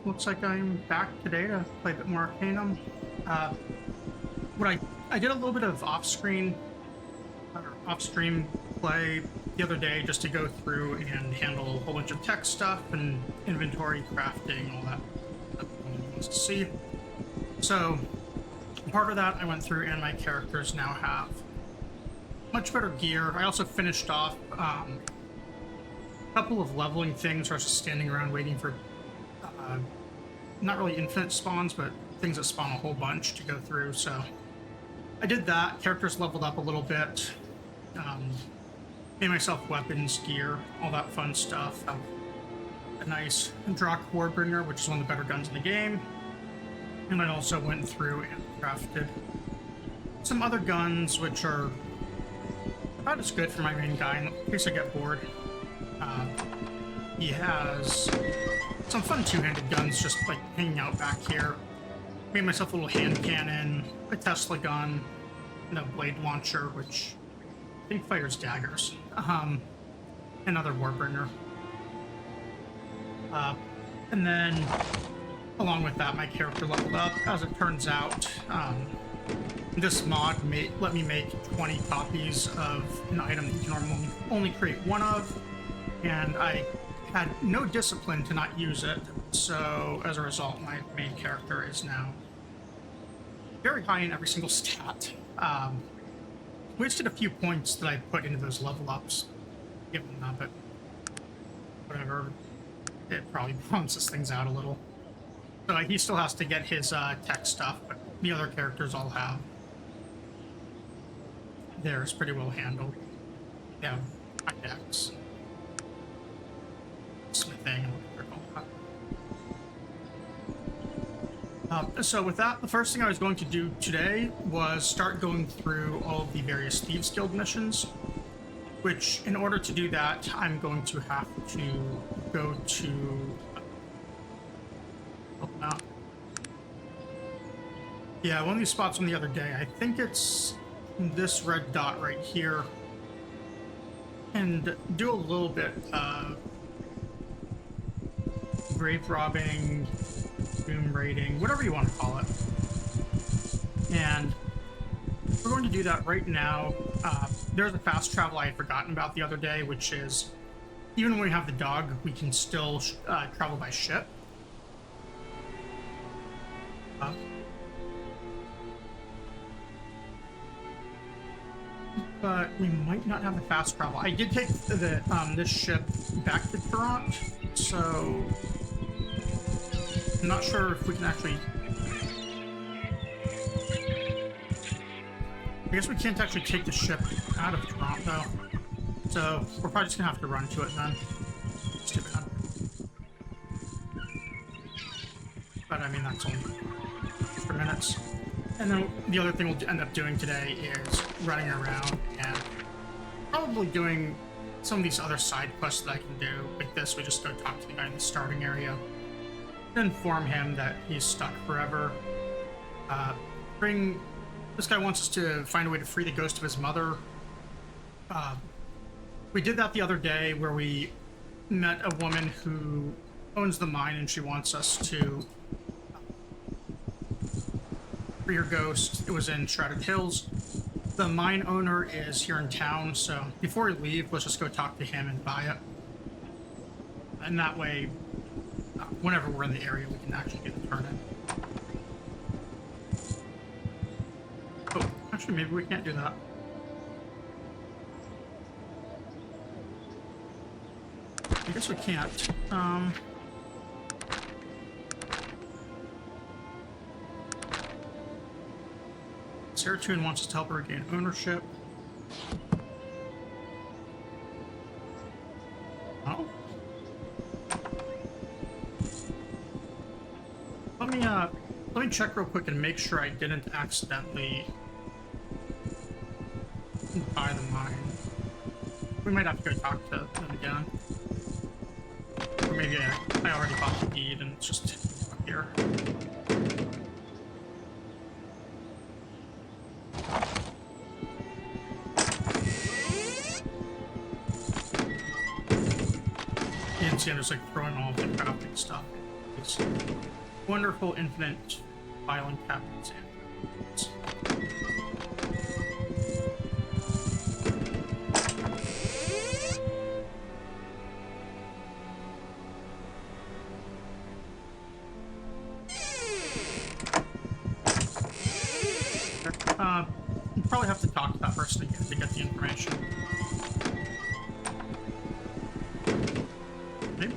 Looks like I'm back today to play a bit more Arcanum. Uh, what I did a little bit of off-screen or off-stream play the other day just to go through and handle a whole bunch of tech stuff and inventory crafting, all that everyone wants to see. So part of that I went through, and my characters now have much better gear. I also finished off a couple of leveling things versus standing around waiting for not really infinite spawns, but things that spawn a whole bunch to go through. So I did that. Characters leveled up a little bit. Made myself weapons, gear, all that fun stuff. Have a nice Drakh Warbringer, which is one of the better guns in the game. And I also went through and crafted some other guns, which are about as good for my main guy in case I get bored. He has some fun two-handed guns just like hanging out back here. Made myself a little hand cannon, a Tesla gun, and a blade launcher, which I think fires daggers. Another Warbringer. And then, along with that, my character leveled up. As it turns out, this mod let me make 20 copies of an item that you can normally only create one of, and I had no discipline to not use it, so as a result, my main character is now very high in every single stat. Wasted a few points that I put into those level ups, given that, but whatever. It probably balances things out a little. So he still has to get his tech stuff, but the other characters all have theirs pretty well handled. They have pickaxe, smithing, whatever they're called. So with that, the first thing I was going to do today was start going through all of the various Thieves Guild missions, which in order to do that, I'm going to have to go to... Oh, no. Yeah, one of these spots from the other day. I think it's this red dot right here. And do a little bit of grave robbing, doom raiding, whatever you want to call it. And we're going to do that right now. There's a fast travel I had forgotten about the other day, which is even when we have the dog, we can still travel by ship. But we might not have the fast travel. I did take this ship back to Toronto, so I'm not sure if we can actually... I guess we can't actually take the ship out of Toronto, so we're probably just gonna have to run to it then. It's too bad. But I mean, that's only extra minutes. And then the other thing we'll end up doing today is running around and probably doing some of these other side quests that I can do. Like this, we just go talk to the guy in the starting area, inform him that he's stuck forever. This guy wants us to find a way to free the ghost of his mother. We did that the other day where we met a woman who owns the mine, and she wants us to free her ghost. It was in Shrouded Hills. The mine owner is here in town, so before we leave, let's just go talk to him and buy it. And that way, whenever we're in the area, we can actually get the turn in. Oh, actually, maybe we can't do that. I guess we can't. Saratoon wants us to help her regain ownership. Oh. Let me check real quick and make sure I didn't accidentally buy the mine. We might have to go talk to them again. Or maybe I already bought the deed and it's just up here. You can see I'm just like throwing all of the crafting stuff. These wonderful infinite filing cabinets. You probably have to talk to that person again to get the information. Maybe?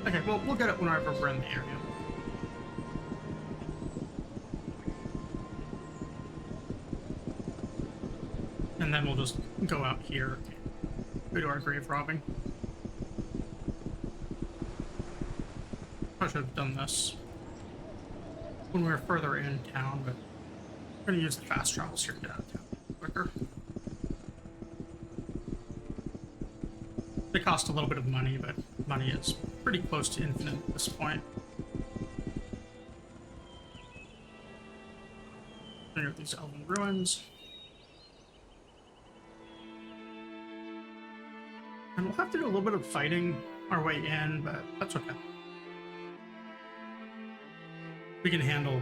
Okay, well, we'll get it whenever we're in the area. And then we'll just go out here, go to our grave robbing. I should have done this when we were further in town, but we're gonna use the fast travels here to get out of town quicker. They cost a little bit of money, but money is pretty close to infinite at this point. Near these elven ruins. And we'll have to do a little bit of fighting our way in, but that's okay. We can handle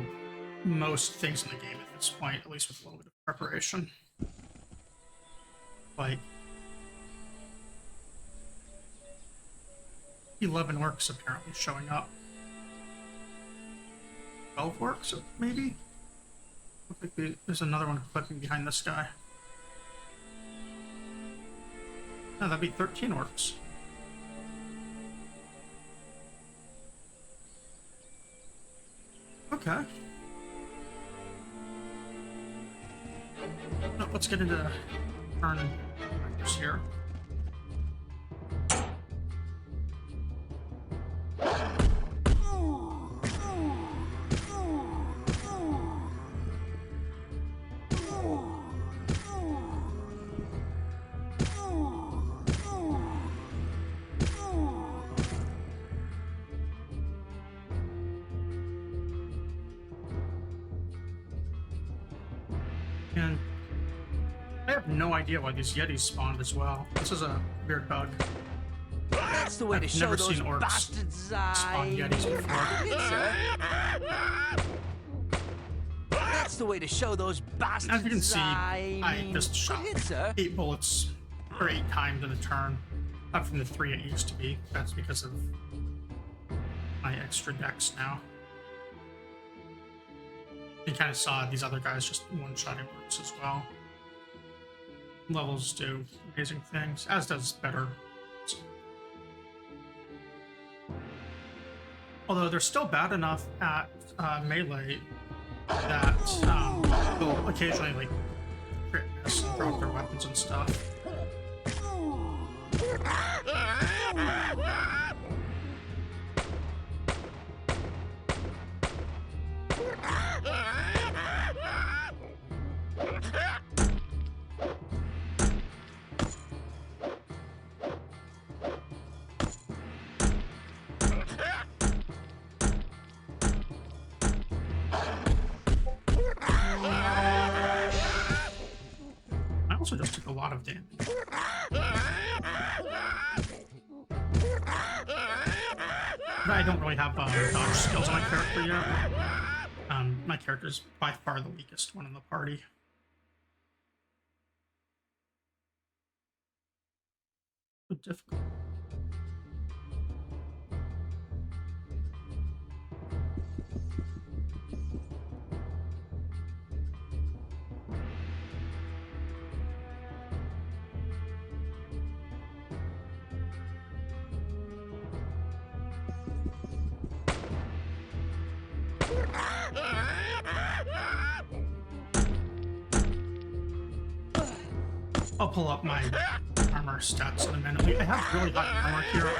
most things in the game at this point, at least with a little bit of preparation. Like 11 orcs apparently showing up. 12 orcs, maybe? Looks like there's another one clipping behind this guy. No, that'd be 13 orcs. Okay. No, let's get into turn here. And I have no idea why these Yetis spawned as well. This is a weird bug. That's the way to show those bastards spawn Yetis before. That's the way to show those bastards. As you can see, I just shot 8 bullets or 8 times in a turn, up from the 3 it used to be. That's because of my extra dex now. You kind of saw these other guys just one-shotting works as well. Levels do amazing things, as does better. Although they're still bad enough at melee that they'll occasionally like crit miss and drop their weapons and stuff. I also just took a lot of damage. I don't really have dodge skills on my character yet. My character is by far the weakest one in the party. So difficult. I'll pull up my armor stats in a minute. I have really high armor here.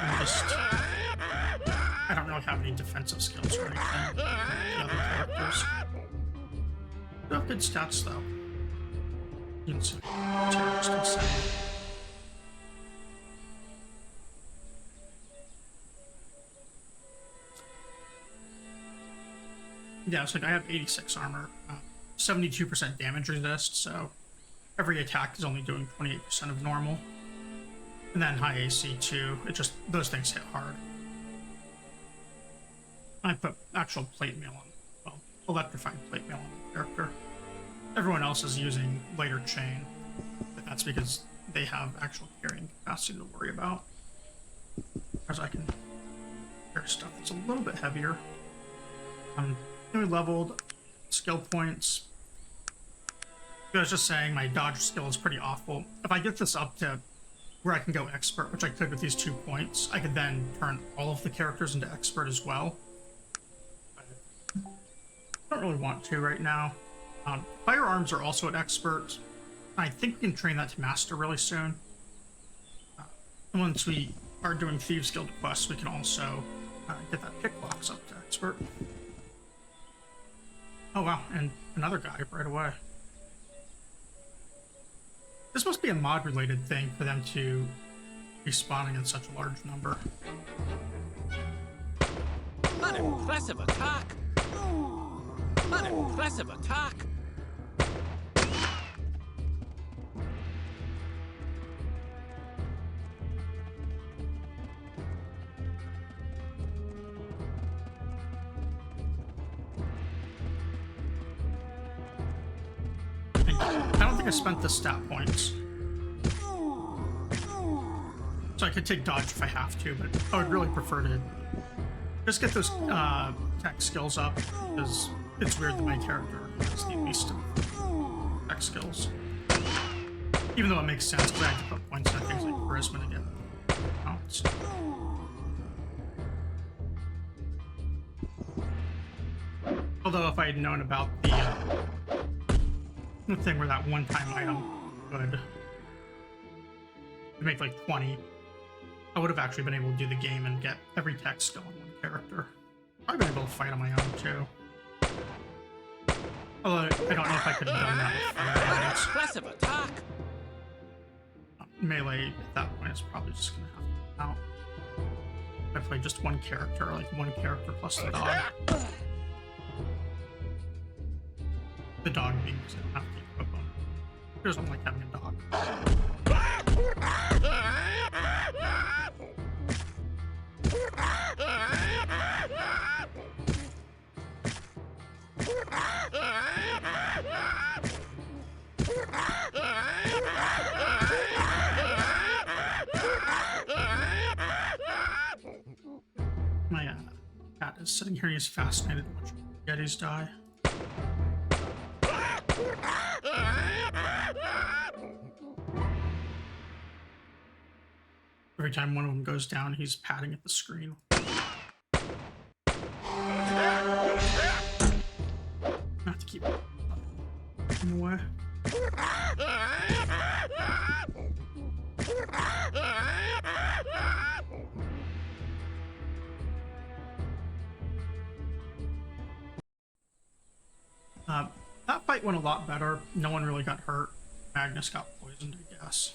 I don't really have any defensive skills or anything like the other characters. I have good stats though. Terrorist insane. Yeah, it's like I have 86 armor, 72% damage resist, so every attack is only doing 28% of normal. And then high AC too. It just, those things hit hard. I put actual plate mail on, well, electrifying plate mail on the character. Everyone else is using lighter chain, but that's because they have actual carrying capacity to worry about. Whereas I can carry stuff that's a little bit heavier. I'm newly leveled, skill points. I was just saying my dodge skill is pretty awful. If I get this up to where I can go expert, which I could with these 2 points, I could then turn all of the characters into expert as well. But I don't really want to right now. Firearms are also at expert. I think we can train that to master really soon. Once we are doing Thieves Guild quests, we can also get that pickbox up to expert. Oh wow, and another guy right away. This must be a mod-related thing for them to be spawning in such a large number. An impressive attack! An impressive attack! I don't think I spent the stat points. So I could take dodge if I have to, but I would really prefer to just get those tech skills up, because it's weird that my character has the least of tech skills. Even though it makes sense, because I have to put points on things like charisma to get counts. Although if I had known about the thing where that one-time item would make like 20, I would have actually been able to do the game and get every tech skill in one character. I've been able to fight on my own too. Although I don't know if I could have done that with Firearms. Impressive attack! Melee at that point is probably just gonna have to come out. I play just one character, like one character plus the dog. The dog being because I don't have to equip them. It doesn't like having a dog. My cat is sitting here and he's fascinated watching Yetis die. Every time one of them goes down, he's patting at the screen. I have to keep him away. That fight went a lot better. No one really got hurt. Magnus got poisoned, I guess.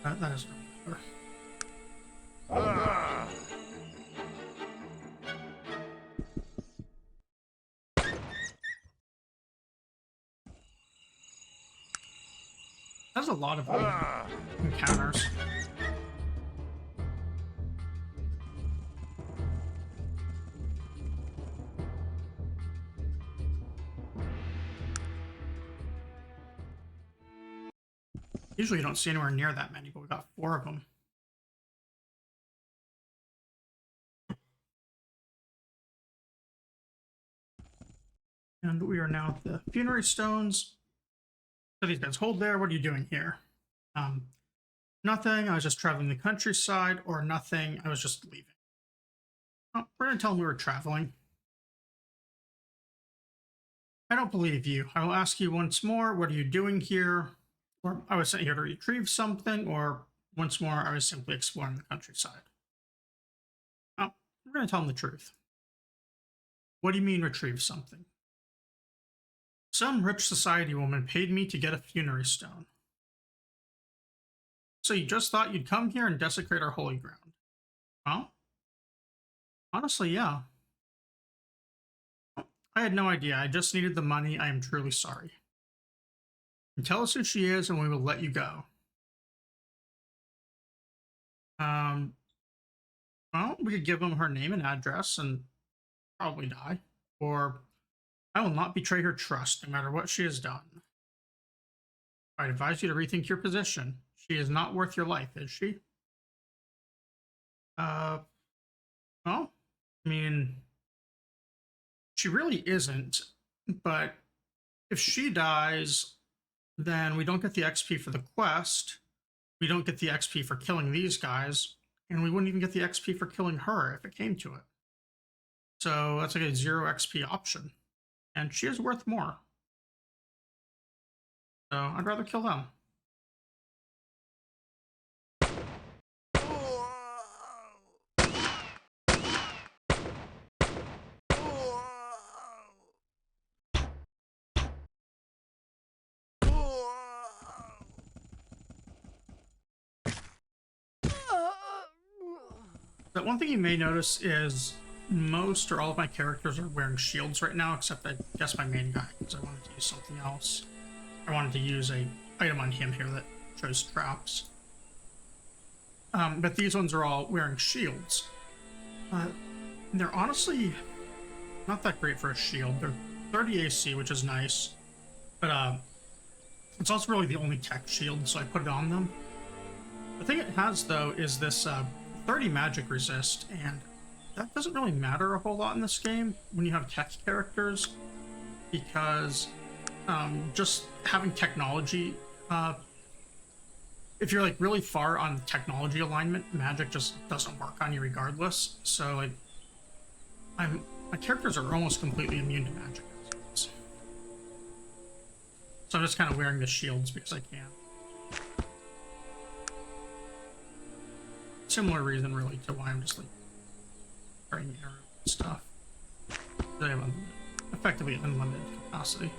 That is really better. That's a lot of encounters. Usually you don't see anywhere near that many, but we got 4 of them. And we are now at the funerary stones. So these guys, hold there, what are you doing here? Nothing, I was just traveling the countryside, or nothing, I was just leaving. Oh, we're gonna tell them we were traveling. I don't believe you. I will ask you once more, what are you doing here? Or I was sent here to retrieve something, or once more, I was simply exploring the countryside. Oh, we're going to tell them the truth. What do you mean retrieve something? Some rich society woman paid me to get a funerary stone. So you just thought you'd come here and desecrate our holy ground? Well, honestly, yeah. I had no idea. I just needed the money. I am truly sorry. Tell us who she is, and we will let you go. Um, well, we could give them her name and address and probably die. Or I will not betray her trust, no matter what she has done. I advise you to rethink your position. She is not worth your life, is she? Well, I mean, she really isn't. But if she dies, then we don't get the XP for the quest. We don't get the XP for killing these guys, and we wouldn't even get the XP for killing her if it came to it. So that's like a 0 XP option. And she is worth more. So I'd rather kill them. But one thing you may notice is most or all of my characters are wearing shields right now, except I guess my main guy, because I wanted to use something else. I wanted to use a item on him here that shows traps. But these ones are all wearing shields. They're honestly not that great for a shield. They're 30 AC, which is nice. But it's also really the only tech shield, so I put it on them. The thing it has, though, is this 30 magic resist, and that doesn't really matter a whole lot in this game when you have tech characters, because just having technology, if you're like really far on technology alignment, magic just doesn't work on you regardless. So like, my characters are almost completely immune to magic. So I'm just kind of wearing the shields because I can. Similar reason really to why I'm just like carrying arrows and stuff. They have effectively unlimited capacity.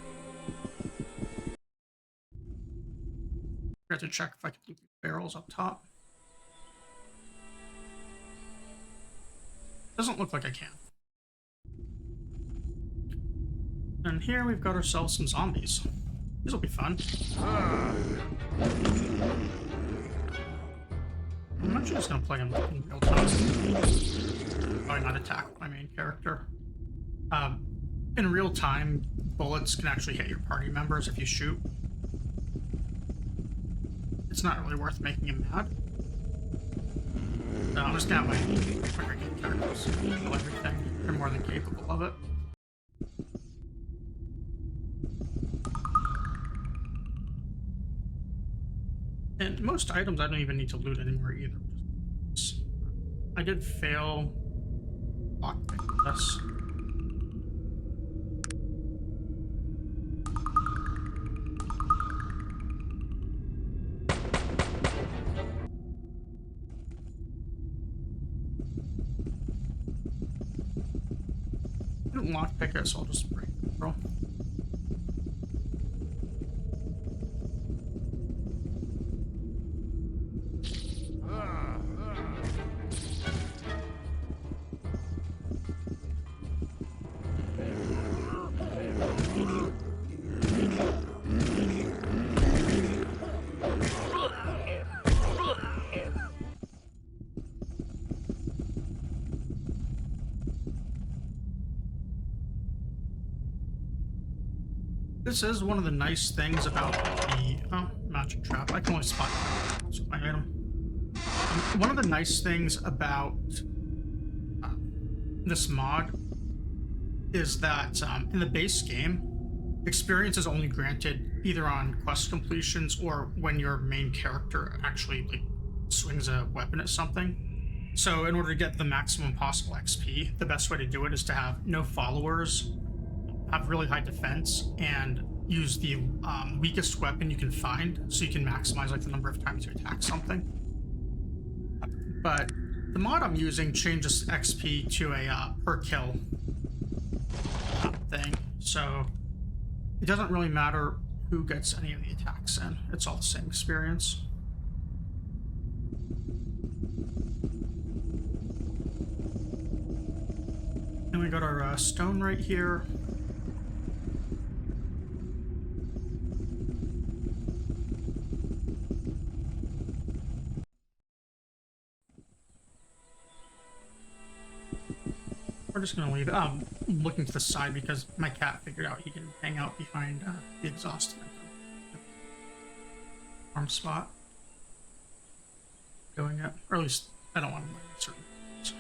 I have to check if I can loot the barrels up top. Doesn't look like I can. And here we've got ourselves some zombies. This will be fun. I'm actually just gonna play him in real time. Probably not attack my main character. In real time, bullets can actually hit your party members if you shoot. It's not really worth making him mad. So I'm just gonna have my regular characters kill everything. They're more than capable of it. And most items I don't even need to loot anymore either. I did fail lockpicking this. I didn't lockpick it, so I'll just break the barrel. This is one of the nice things about the magic trap. I can only spot with my item. One of the nice things about this mod is that in the base game, experience is only granted either on quest completions or when your main character actually like swings a weapon at something. So in order to get the maximum possible XP, the best way to do it is to have no followers, have really high defense, and use the weakest weapon you can find, so you can maximize like the number of times you attack something. But the mod I'm using changes XP to a per kill thing, so it doesn't really matter who gets any of the attacks in. It's all the same experience. And we got our stone right here. We're just gonna leave it. I'm looking to the side because my cat figured out he can hang out behind the exhaust arm spot. Doing it, or at least I don't want to mine certain things.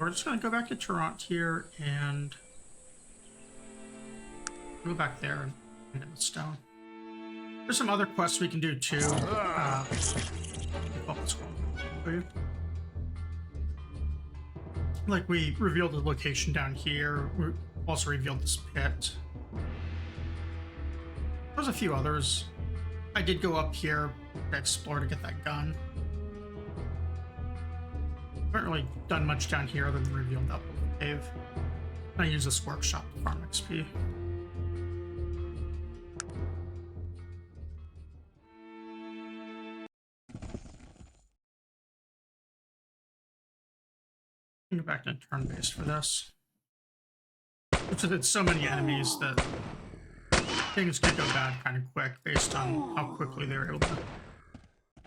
We're just gonna go back to Toronto here and go back there and into the stone. There's some other quests we can do too. Like we revealed the location down here. We also revealed this pit. There's a few others. I did go up here to explore to get that gun. Haven't really done much down here other than revealed that cave. I use this workshop to farm XP. Go back to turn-based for this. It's so many enemies that things could go bad kind of quick based on how quickly they were able to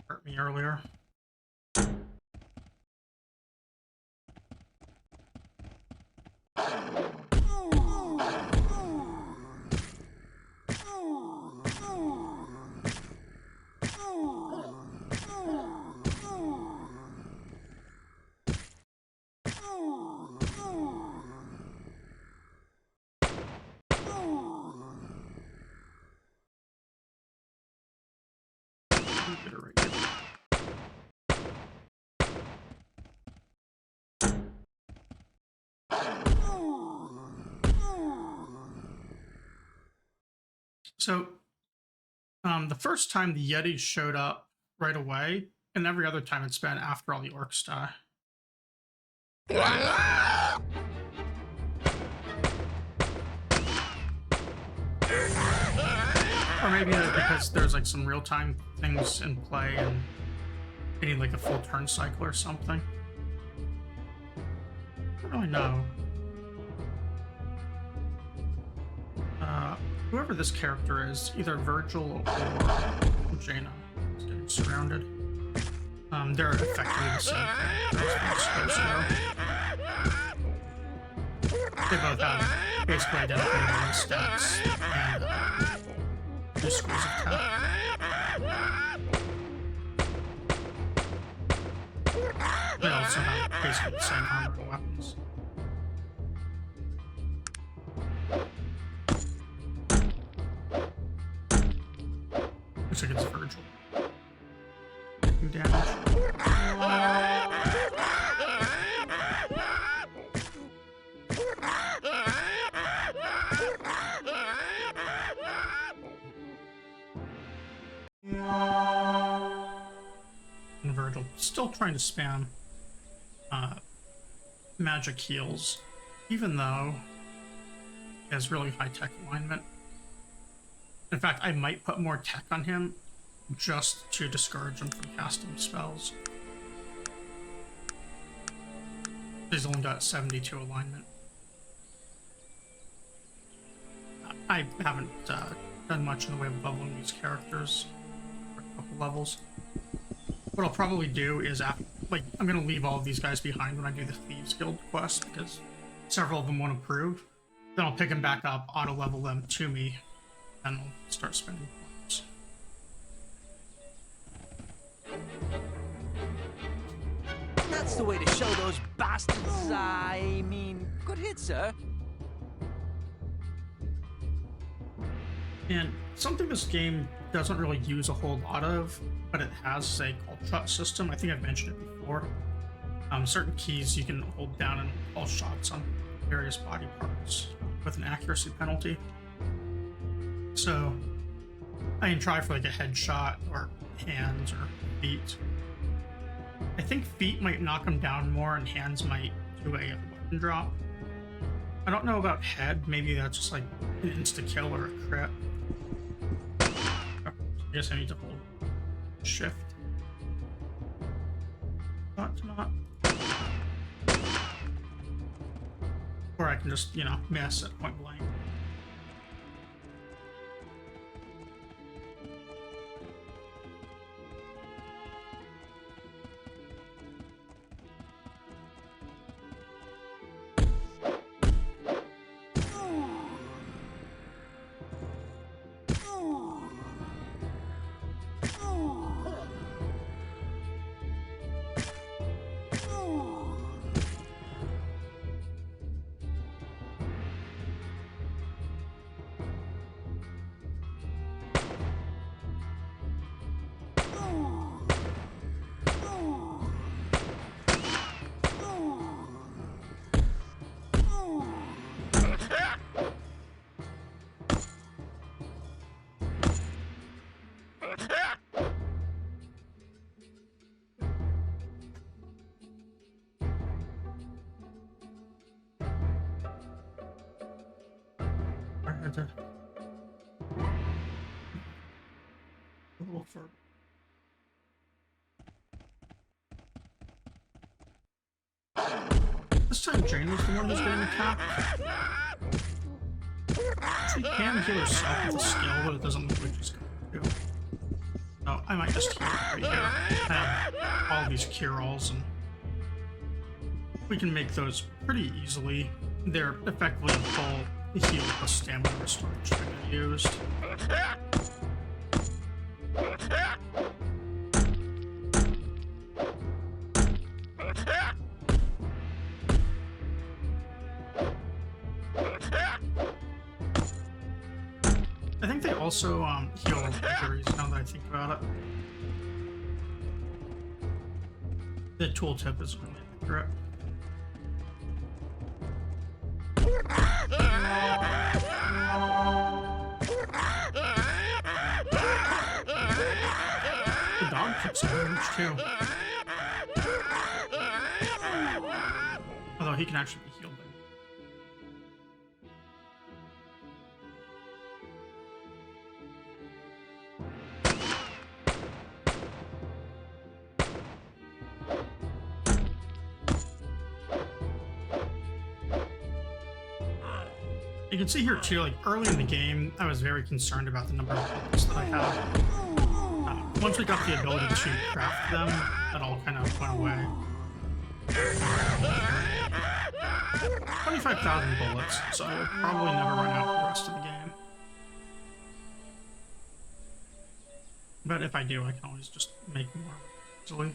hurt me earlier. So, the first time the Yeti showed up right away, and every other time it's been after all the orcs die. Or maybe because there's like some real-time things in play and they need like a full turn cycle or something. I don't really know. Whoever this character is, either Virgil or Jaina, is getting surrounded. They're effectively the same thing. They both have basically identical stats and new schools of attack. They also have basically the same armor and weapons. Looks like it's Virgil. Taking damage. And Virgil still trying to spam magic heals, even though he has really high tech alignment. In fact, I might put more tech on him just to discourage him from casting spells. He's only got 72 alignment. I haven't done much in the way of leveling these characters for a couple levels. What I'll probably do is, I'm going to leave all of these guys behind when I do the Thieves Guild quest, because several of them won't approve. Then I'll pick them back up, auto-level them to me, and I'll start spending points. That's the way to show those bastards. I mean, good hit, sir. And something this game doesn't really use a whole lot of, but it has a call shot system. I think I've mentioned it before. Certain keys you can hold down and call shots on various body parts with an accuracy penalty. So I can try for like a headshot or hands or feet. I think feet might knock them down more and hands might do a weapon drop. I don't know about head. Maybe that's just like an insta-kill or a crit. I guess I need to hold shift. Not. Or I can just, miss at point blank. had to a little further. This time Jane was the one who's getting attacked. She can heal herself with a skill, but it doesn't look like she's going to do. Oh, I might just heal right here. I have all these cure-alls, and we can make those pretty easily. They're effectively a full heal plus stamina storage that I used. I think they also heal injuries now that I think about it. The tooltip is really accurate. The dog keeps damage too. Although he can actually be healed. You can see here too, like early in the game, I was very concerned about the number of bullets that I had. Once we got the ability to craft them, that all kind of went away. 25,000 bullets, so I would probably never run out for the rest of the game. But if I do, I can always just make more easily.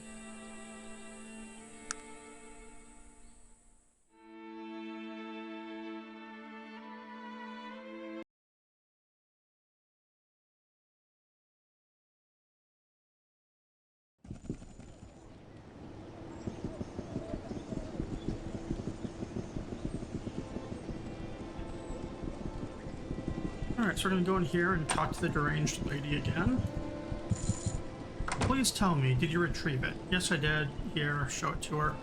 Alright, so we're gonna go in here and talk to the deranged lady again. Please tell me, did you retrieve it? Yes, I did. Here, show it to her.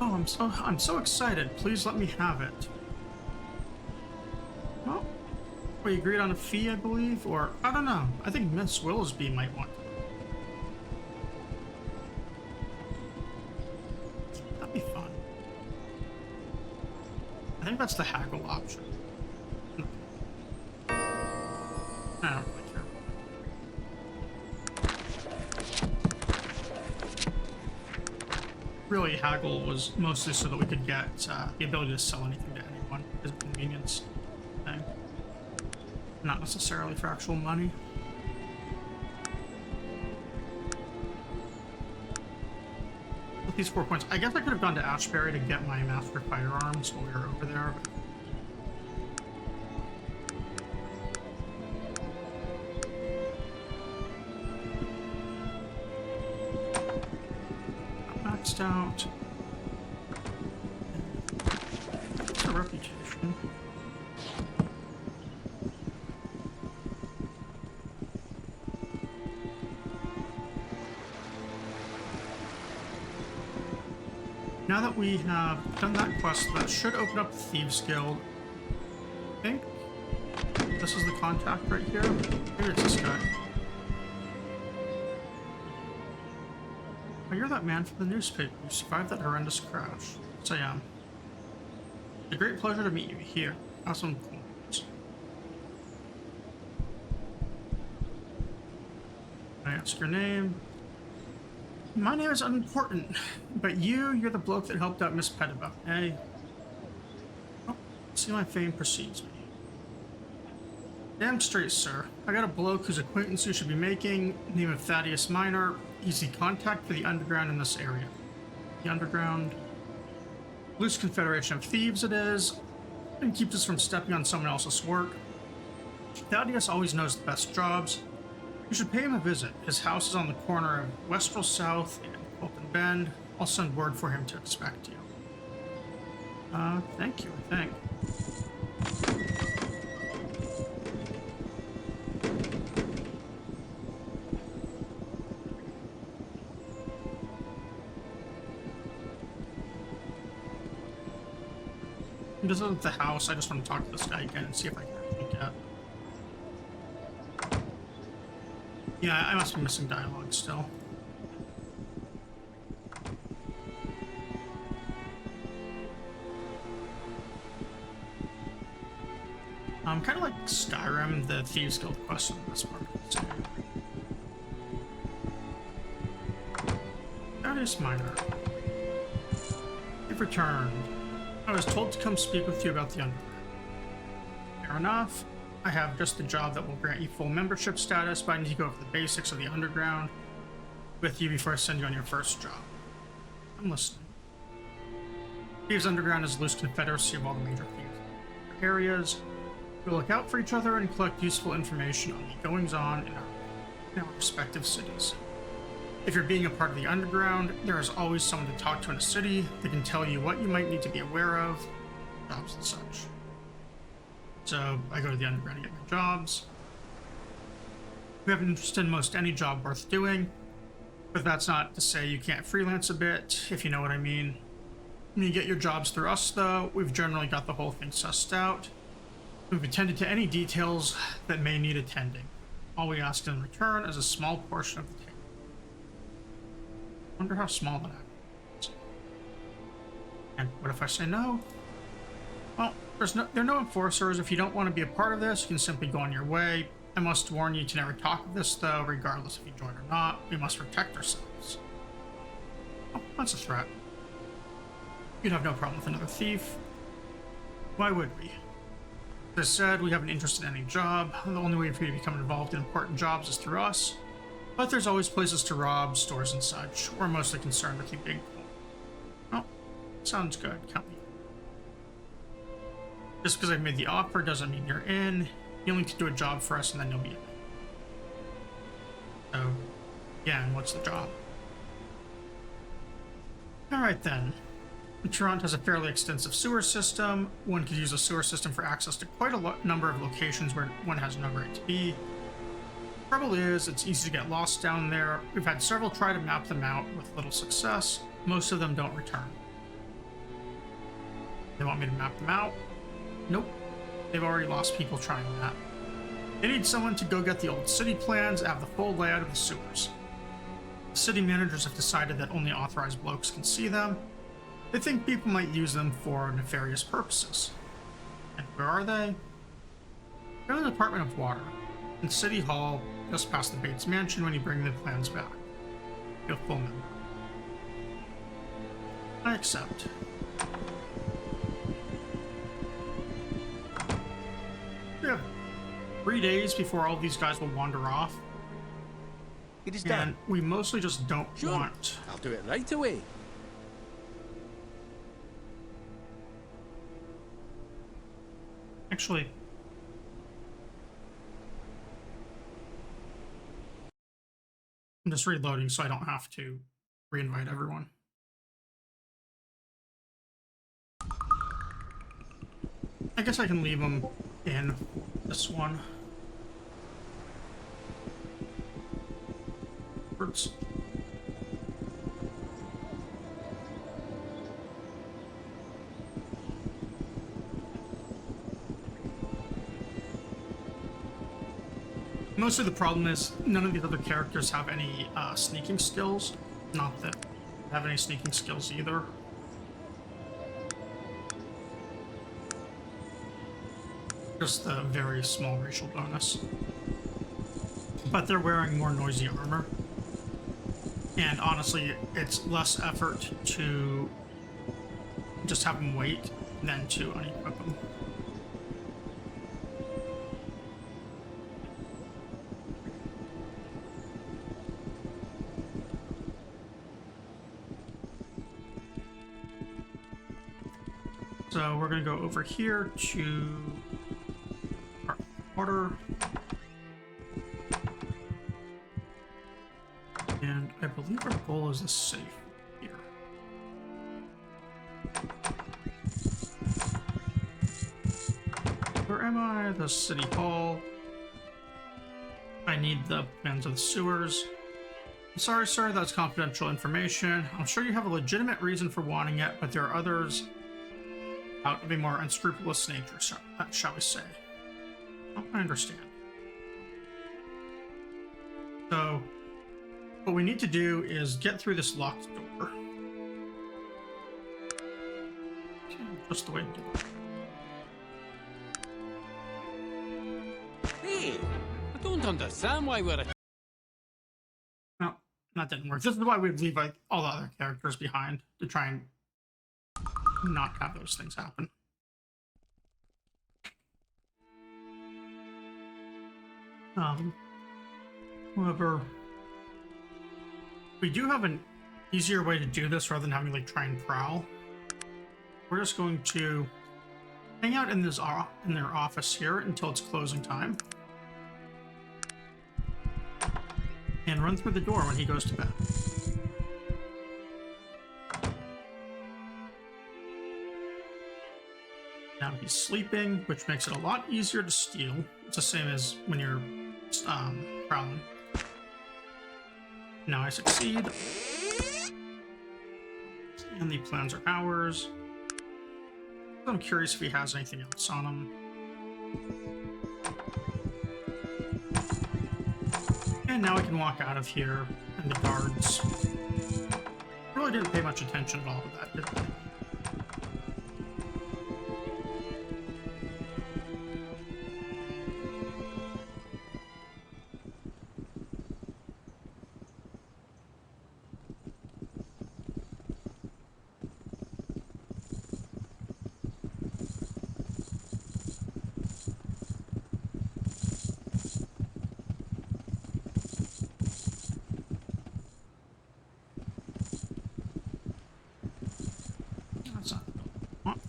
Oh, I'm so excited. Please let me have it. Well, we agreed on a fee, I believe, or I don't know. I think Miss Willsby might want it. That'd be fun. I think that's the haggle option. I don't really care. Really, haggle was mostly so that we could get the ability to sell anything to anyone as a convenience thing. Not necessarily for actual money. With these 4 points, I guess I could have gone to Ashbury to get my Master Firearms while we were over there, but out. It's a reputation. Now that we have done that quest, that should open up the Thieves Guild. I think this is the contact right here. Maybe it's this guy. Oh, you're that man from the newspaper who survived that horrendous crash. Yes, I am. It's a great pleasure to meet you here. Awesome. I ask your name. My name is unimportant, but you're the bloke that helped out Miss Pettibone, eh? Oh, see, my fame precedes me. Damn straight, sir. I got a bloke whose acquaintance you should be making. Name of Thaddeus Minor. Easy contact for the underground in this area. The underground. Loose confederation of thieves it is, and keeps us from stepping on someone else's work. Thaddeus always knows the best jobs. You should pay him a visit. His house is on the corner of Westrel South and Open Bend. I'll send word for him to expect you. Thank you, I think. This isn't the house. I just want to talk to this guy again and see if I can actually get. Yeah, I must be missing dialogue still. Kind of like Skyrim, the Thieves Guild quest in this part. So, that is minor. You've returned. I was told to come speak with you about the Underground. Fair enough. I have just the job that will grant you full membership status, but I need to go over the basics of the Underground with you before I send you on your first job. I'm listening. Thieves Underground is a loose confederacy of all the major thieves areas. We look out for each other and collect useful information on the goings-on in our respective cities. If you're being a part of the Underground, there is always someone to talk to in a city that can tell you what you might need to be aware of, jobs and such. So I go to the Underground to get my jobs. We have an interest in most any job worth doing, but that's not to say you can't freelance a bit, if you know what I mean. When you get your jobs through us, though, we've generally got the whole thing sussed out. We've attended to any details that may need attending. All we ask in return is a small portion of the take. Wonder how small that is. And what if I say no? Well, there are no enforcers. If you don't want to be a part of this, you can simply go on your way. I must warn you to never talk of this, though, regardless if you join or not. We must protect ourselves. Oh, that's a threat. You'd have no problem with another thief. Why would we? As I said, we haven't interest in any job. The only way for you to become involved in important jobs is through us. But there's always places to rob, stores and such. We're mostly concerned with you big. Oh, sounds good. Count me. Just because I've made the offer doesn't mean you're in. You only need to do a job for us and then you'll be in. So, yeah, and what's the job? Alright then. Toronto has a fairly extensive sewer system. One could use a sewer system for access to quite a number of locations where one has no right to be. Trouble is, it's easy to get lost down there. We've had several try to map them out with little success. Most of them don't return. They want me to map them out? Nope. They've already lost people trying that. They need someone to go get the old city plans and have the full layout of the sewers. The city managers have decided that only authorized blokes can see them. They think people might use them for nefarious purposes. And where are they? They're in the Department of Water, in City Hall, just past the Bates Mansion when you bring the plans back. You'll full member. I accept. We have 3 days before all these guys will wander off. It is and done. We mostly just don't Sure. want. I'll do it right away. Actually, I'm just reloading so I don't have to re-invite everyone. I guess I can leave them in this one. Words. Mostly the problem is none of these other characters have any sneaking skills. Not that I have any sneaking skills either. Just a very small racial bonus. But they're wearing more noisy armor. And honestly, it's less effort to just have them wait than to unequip them. So we're going to go over here to our water. And I believe our goal is the safe here. Where am I? The city hall. I need the plans of the sewers. I'm sorry, sir, that's confidential information. I'm sure you have a legitimate reason for wanting it, but there are others out of a more unscrupulous nature, shall we say. Oh, I understand. So, what we need to do is get through this locked door. Okay, just the way to do it. Hey, I don't understand why we're... No, that didn't work. This is why we'd leave like all the other characters behind to try and not have those things happen. However, we do have an easier way to do this rather than having to like try and prowl. We're just going to hang out in their office here until it's closing time, and run through the door when he goes to bed. Now he's sleeping, which makes it a lot easier to steal. It's the same as when you're prowling. Now I succeed. And the plans are ours. I'm curious if he has anything else on him. And now I can walk out of here, and the guards really didn't pay much attention at all to that, did they? That's not what I want.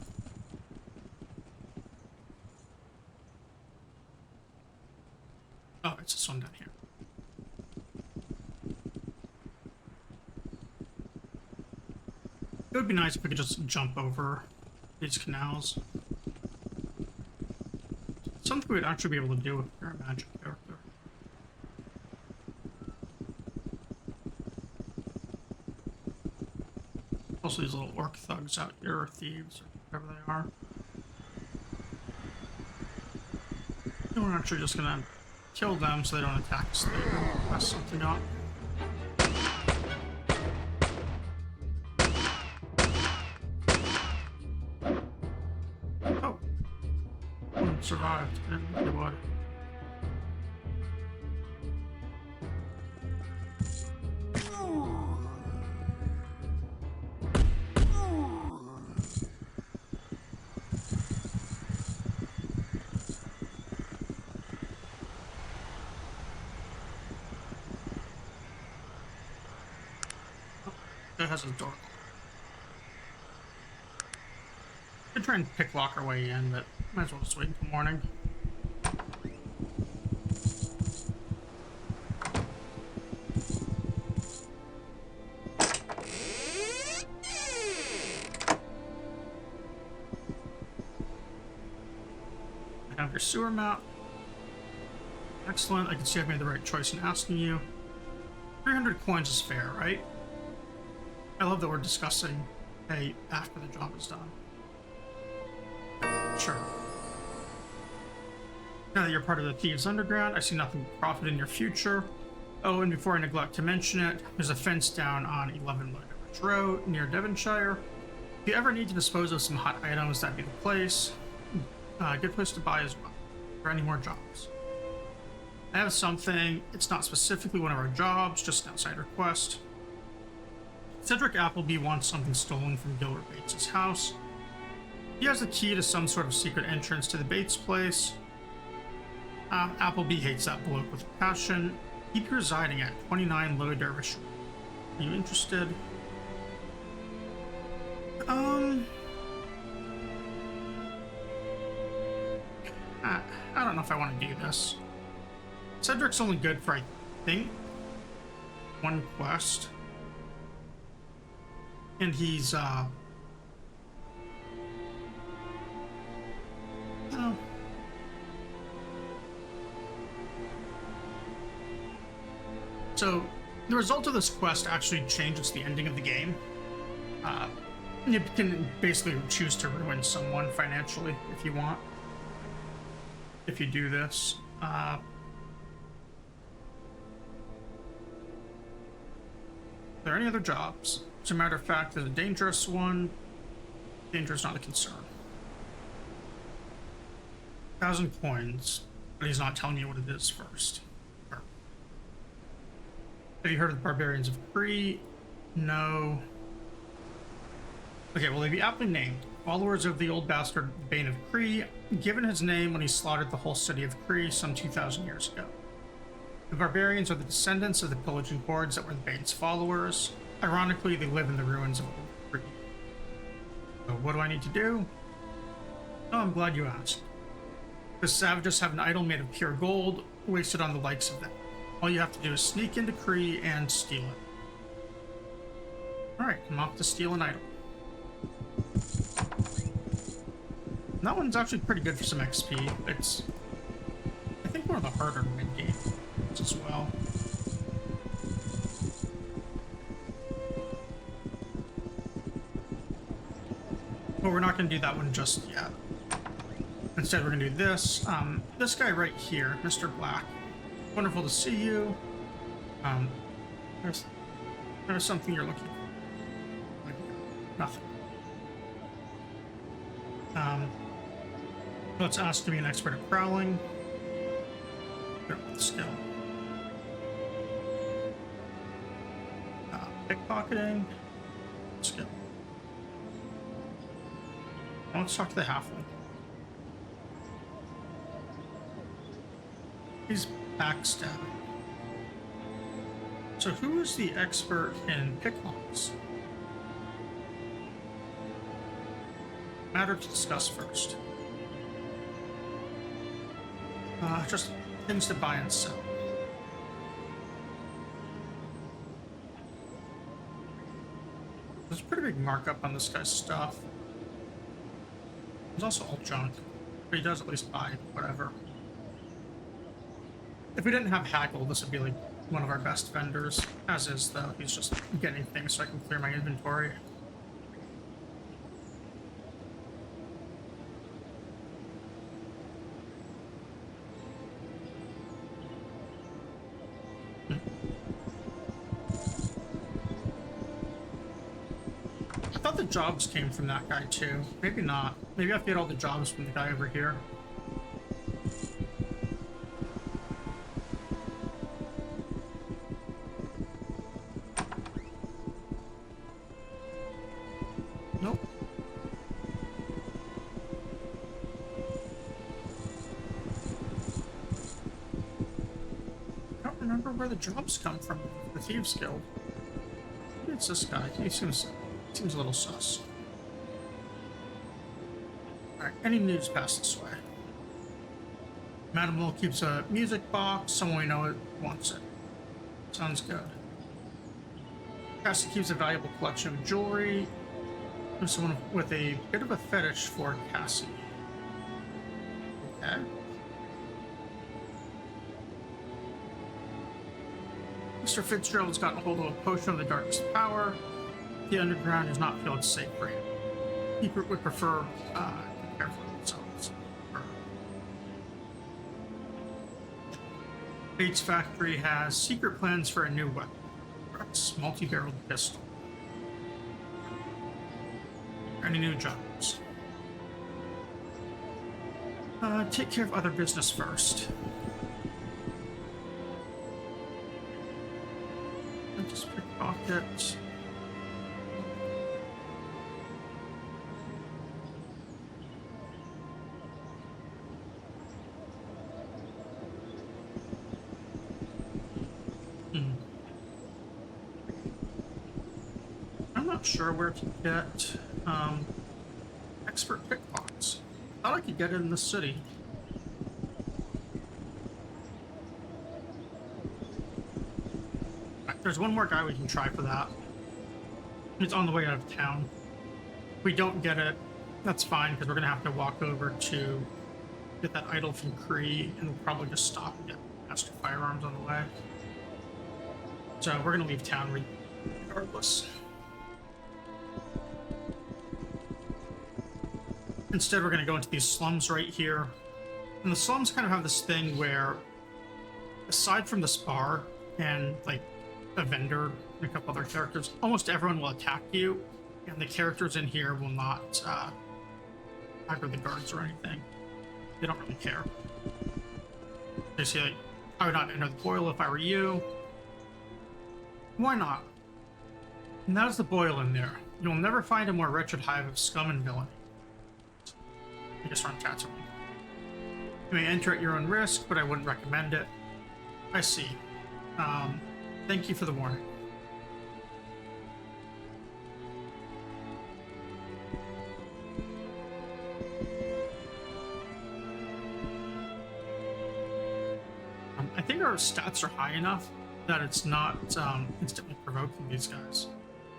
Oh, it's this one down here. It would be nice if we could just jump over these canals. Something we'd actually be able to do with our magic character. Also, these little orc thugs out here, or thieves, or whatever they are. And we're actually just gonna kill them so they don't attack us later and mess something up. Oh! One survived. Didn't think they would. It has a door. Could try and picklock our way in, but might as well just wait until morning. I have your sewer map. Excellent. I can see I've made the right choice in asking you. 300 coins is fair, right? I love that we're discussing pay after the job is done. Sure. Now that you're part of the Thieves Underground, I see nothing but profit in your future. Oh, and before I neglect to mention it, there's a fence down on 11 Lodge Road near Devonshire. If you ever need to dispose of some hot items, that'd be the place. Good place to buy as well, for any more jobs. I have something, it's not specifically one of our jobs, just an outside request. Cedric Appleby wants something stolen from Gilbert Bates' house. He has the key to some sort of secret entrance to the Bates place. Appleby hates that bloke with passion. He'd be residing at 29 Low Dervish. Are you interested? I don't know if I want to do this. Cedric's only good for, I think, one quest. And he's, oh. So, the result of this quest actually changes the ending of the game. You can basically choose to ruin someone financially if you want. If you do this. Are there any other jobs? As a matter of fact, there's a dangerous one. Danger is not a concern. 1,000 coins, but he's not telling you what it is first. Have you heard of the Barbarians of Cree? No. Okay, well, they'd be aptly named. Followers of the old bastard Bane of Cree, given his name when he slaughtered the whole city of Cree some 2,000 years ago. The Barbarians are the descendants of the pillaging hordes that were the Bane's followers. Ironically, they live in the ruins of old Cree. So what do I need to do? Oh, I'm glad you asked. The savages have an idol made of pure gold, wasted on the likes of them. All you have to do is sneak into Cree and steal it. Alright, I'm off to steal an idol. And that one's actually pretty good for some XP. It's, I think, one of the harder mid-game as well. But we're not going to do that one just yet. Instead, we're going to do this. This guy right here, Mr. Black. Wonderful to see you. There's something you're looking for. Nothing. Let's ask to be an expert at prowling. Good with skill. Pickpocketing. Skill. Let's talk to the halfling. He's backstabbing. So who is the expert in picklocks? Matter to discuss first. Just things to buy and sell. There's a pretty big markup on this guy's stuff. There's also all junk, but he does at least buy whatever. If we didn't have Haggle, this would be like one of our best vendors. As is, though, he's just getting things so I can clear my inventory. I thought the jobs came from that guy too. Maybe not. Maybe I have to get all the jobs from the guy over here. Nope. I don't remember where the jobs come from. The Thieves Guild. Maybe it's this guy. He seems a little sus. Alright, any news pass this way. Madam Will keeps a music box. Someone we know wants it. Sounds good. Cassie keeps a valuable collection of jewelry. There's someone with a bit of a fetish for Cassie. Okay. Mr. Fitzgerald's gotten a hold of a potion of the darkest power. The underground does not feel it's safe for him. He would prefer to care for themselves. Bates Factory has secret plans for a new weapon. Rex multi-barreled pistol. Any new jobs? Take care of other business first. Just pickpocket. I'm not sure where to get expert pickpockets. Thought I could get it in the city. There's one more guy we can try for that. It's on the way out of town. If we don't get it, that's fine, because we're going to have to walk over to get that idol from Cree, and we'll probably just stop and get Master Firearms on the way. So we're going to leave town regardless. Instead, we're going to go into these slums right here. And the slums kind of have this thing where, aside from this bar and like a vendor and a couple other characters, almost everyone will attack you, and the characters in here will not aggro the guards or anything. They don't really care. They say, like, I would not enter the boil if I were you. Why not? And that is the boil in there. You'll never find a more wretched hive of scum and villainy. I just run Tatooine. You may enter at your own risk, but I wouldn't recommend it. I see. Thank you for the warning. I think our stats are high enough that it's not instantly provoking these guys.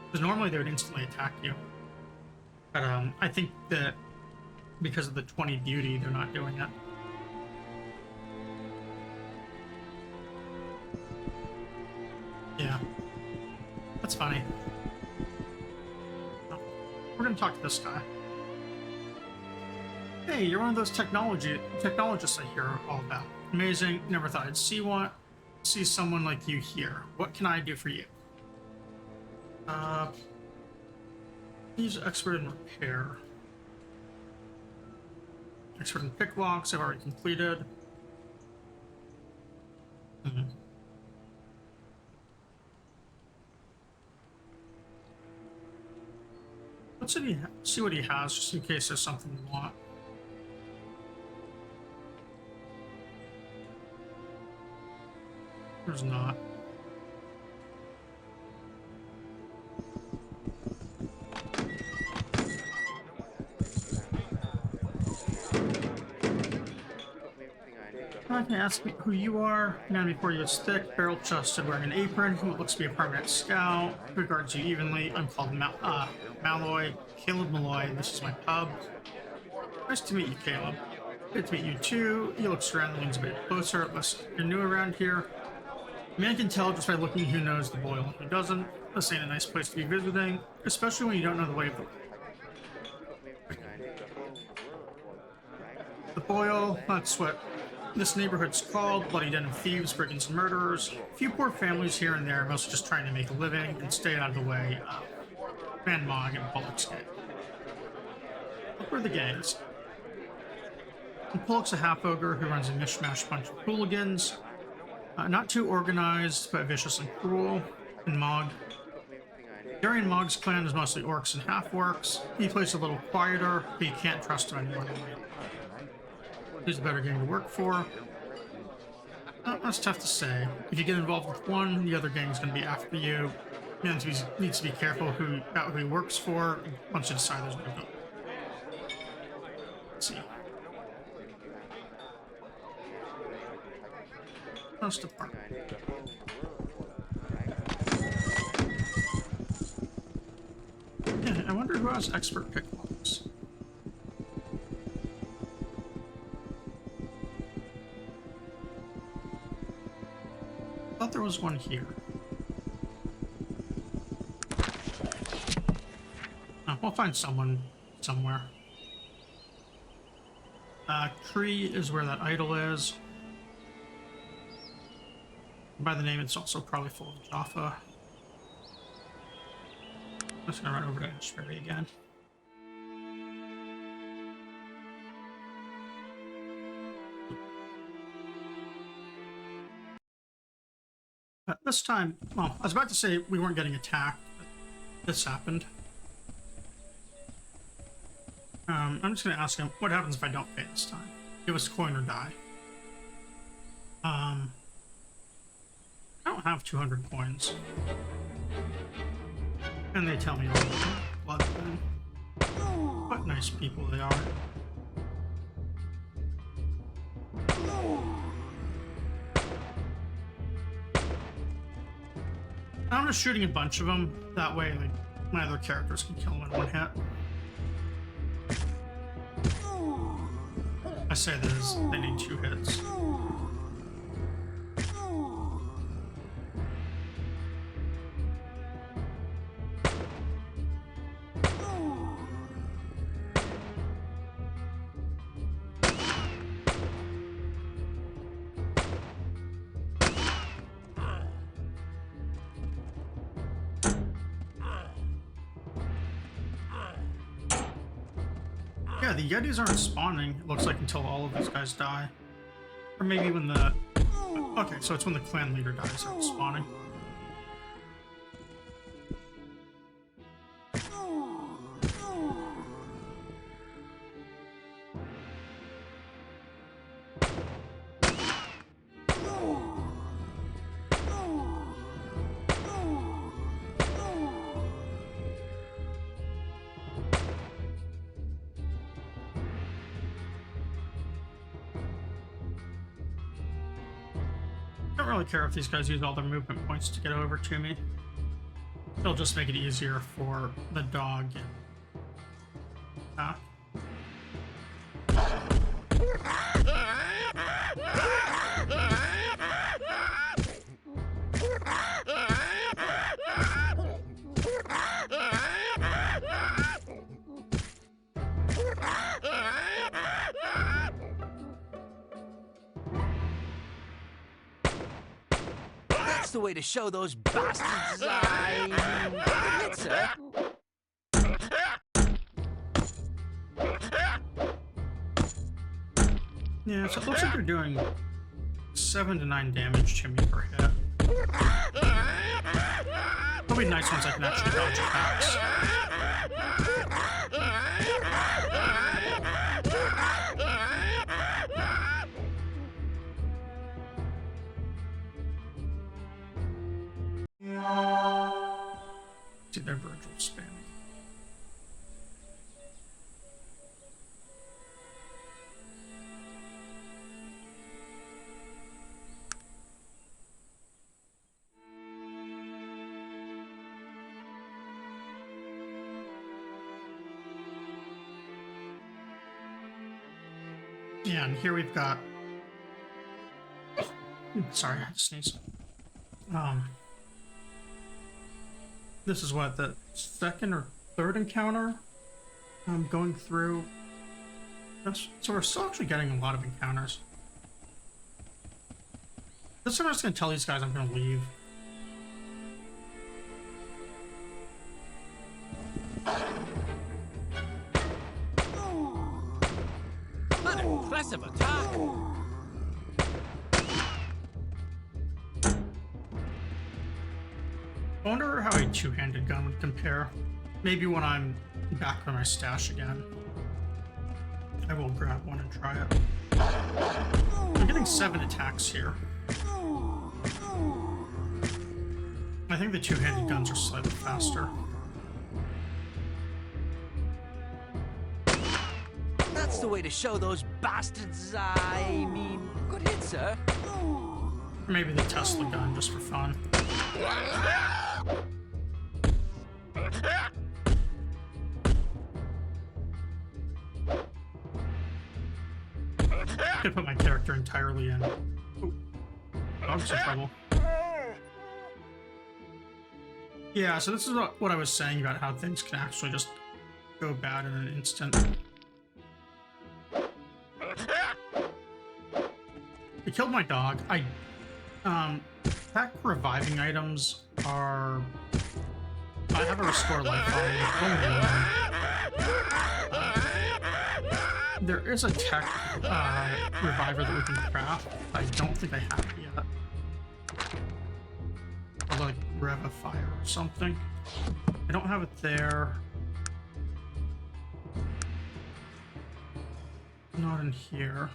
Because normally they would instantly attack you. But I think that because of the 20 beauty, they're not doing it. Yeah. That's funny. Oh, we're gonna talk to this guy. Hey, you're one of those technologists I hear all about. Amazing. Never thought I'd see someone like you here. What can I do for you? He's expert in repair. Expert in pick locks, I've already completed. Let's see what he has, just in case there's something we want. There's not. I can ask who you are. Man before you is thick, barrel-chested, wearing an apron, who looks to be a permanent scout, regards you evenly. I'm called Malloy, Caleb Malloy, and this is my pub. Nice to meet you, Caleb. Good to meet you too. You look surrounded, leans a bit closer. Unless you're new around here. A man can tell just by looking who knows the boil and who doesn't. This ain't a nice place to be visiting, especially when you don't know the way of the boil. That's what this neighborhood's called. Bloody den of thieves, brigands, and murderers. A few poor families here and there, mostly just trying to make a living and stay out of the way of Van Mog and Bullock's gang. Look where the gang is. And Bullock's a half-ogre who runs a mishmash bunch of hooligans. Not too organized, but vicious and cruel. And Mog. Darian Mog's clan is mostly orcs and half-orcs. He plays a little quieter, but you can't trust him anymore than me. Who's a better gang to work for? That's tough to say. If you get involved with one, the other gang's going to be after you. Man needs to be careful about who he works for once you decide there's no go. Let's see. Most department. Yeah, I wonder who has expert pick locks. I thought there was one here. Oh, we'll find someone somewhere. Tree is where that idol is. By the name, it's also probably full of Jaffa. I'm just gonna run over to Sherry again. This time, well, I was about to say we weren't getting attacked, but this happened. I'm just gonna ask him, what happens if I don't pay this time? Give us coin or die. I don't have 200 coins. And they tell me a little blood thing. What nice people they are. I'm just shooting a bunch of them. That way, like, my other characters can kill them in one hit. I say they need 2 hits. Yeah, the Yetis aren't spawning, it looks like, until all of these guys die. Or maybe when the... Okay, so it's when the clan leader dies they're spawning. I don't really care if these guys use all their movement points to get over to me. It'll just make it easier for the dog. That's the way to show those bastards I mean, good hit, sir. Yeah, so it looks like they're doing 7 to 9 damage to me per hit. Probably nice ones I can actually dodge attacks. See, they're Virgil spamming. Yeah, and here we've got... Sorry, I had to sneeze. This is what, the second or third encounter I'm going through. So we're still actually getting a lot of encounters. This time I'm just going to tell these guys I'm going to leave. An impressive attack. I wonder how a two-handed gun would compare. Maybe when I'm back on my stash again, I will grab one and try it. I'm getting 7 attacks here. I think the two-handed guns are slightly faster. That's the way to show those bastards I mean, good hit, sir. Or maybe the Tesla gun, just for fun. Could put my character entirely in. Ooh. Dog's in trouble. Yeah, so this is what I was saying about how things can actually just go bad in an instant. I killed my dog. Attack reviving items are... I have a restore life on me. There is a tech reviver that we can craft. I don't think I have it yet. Or like Revify or something. I don't have it there. Not in here.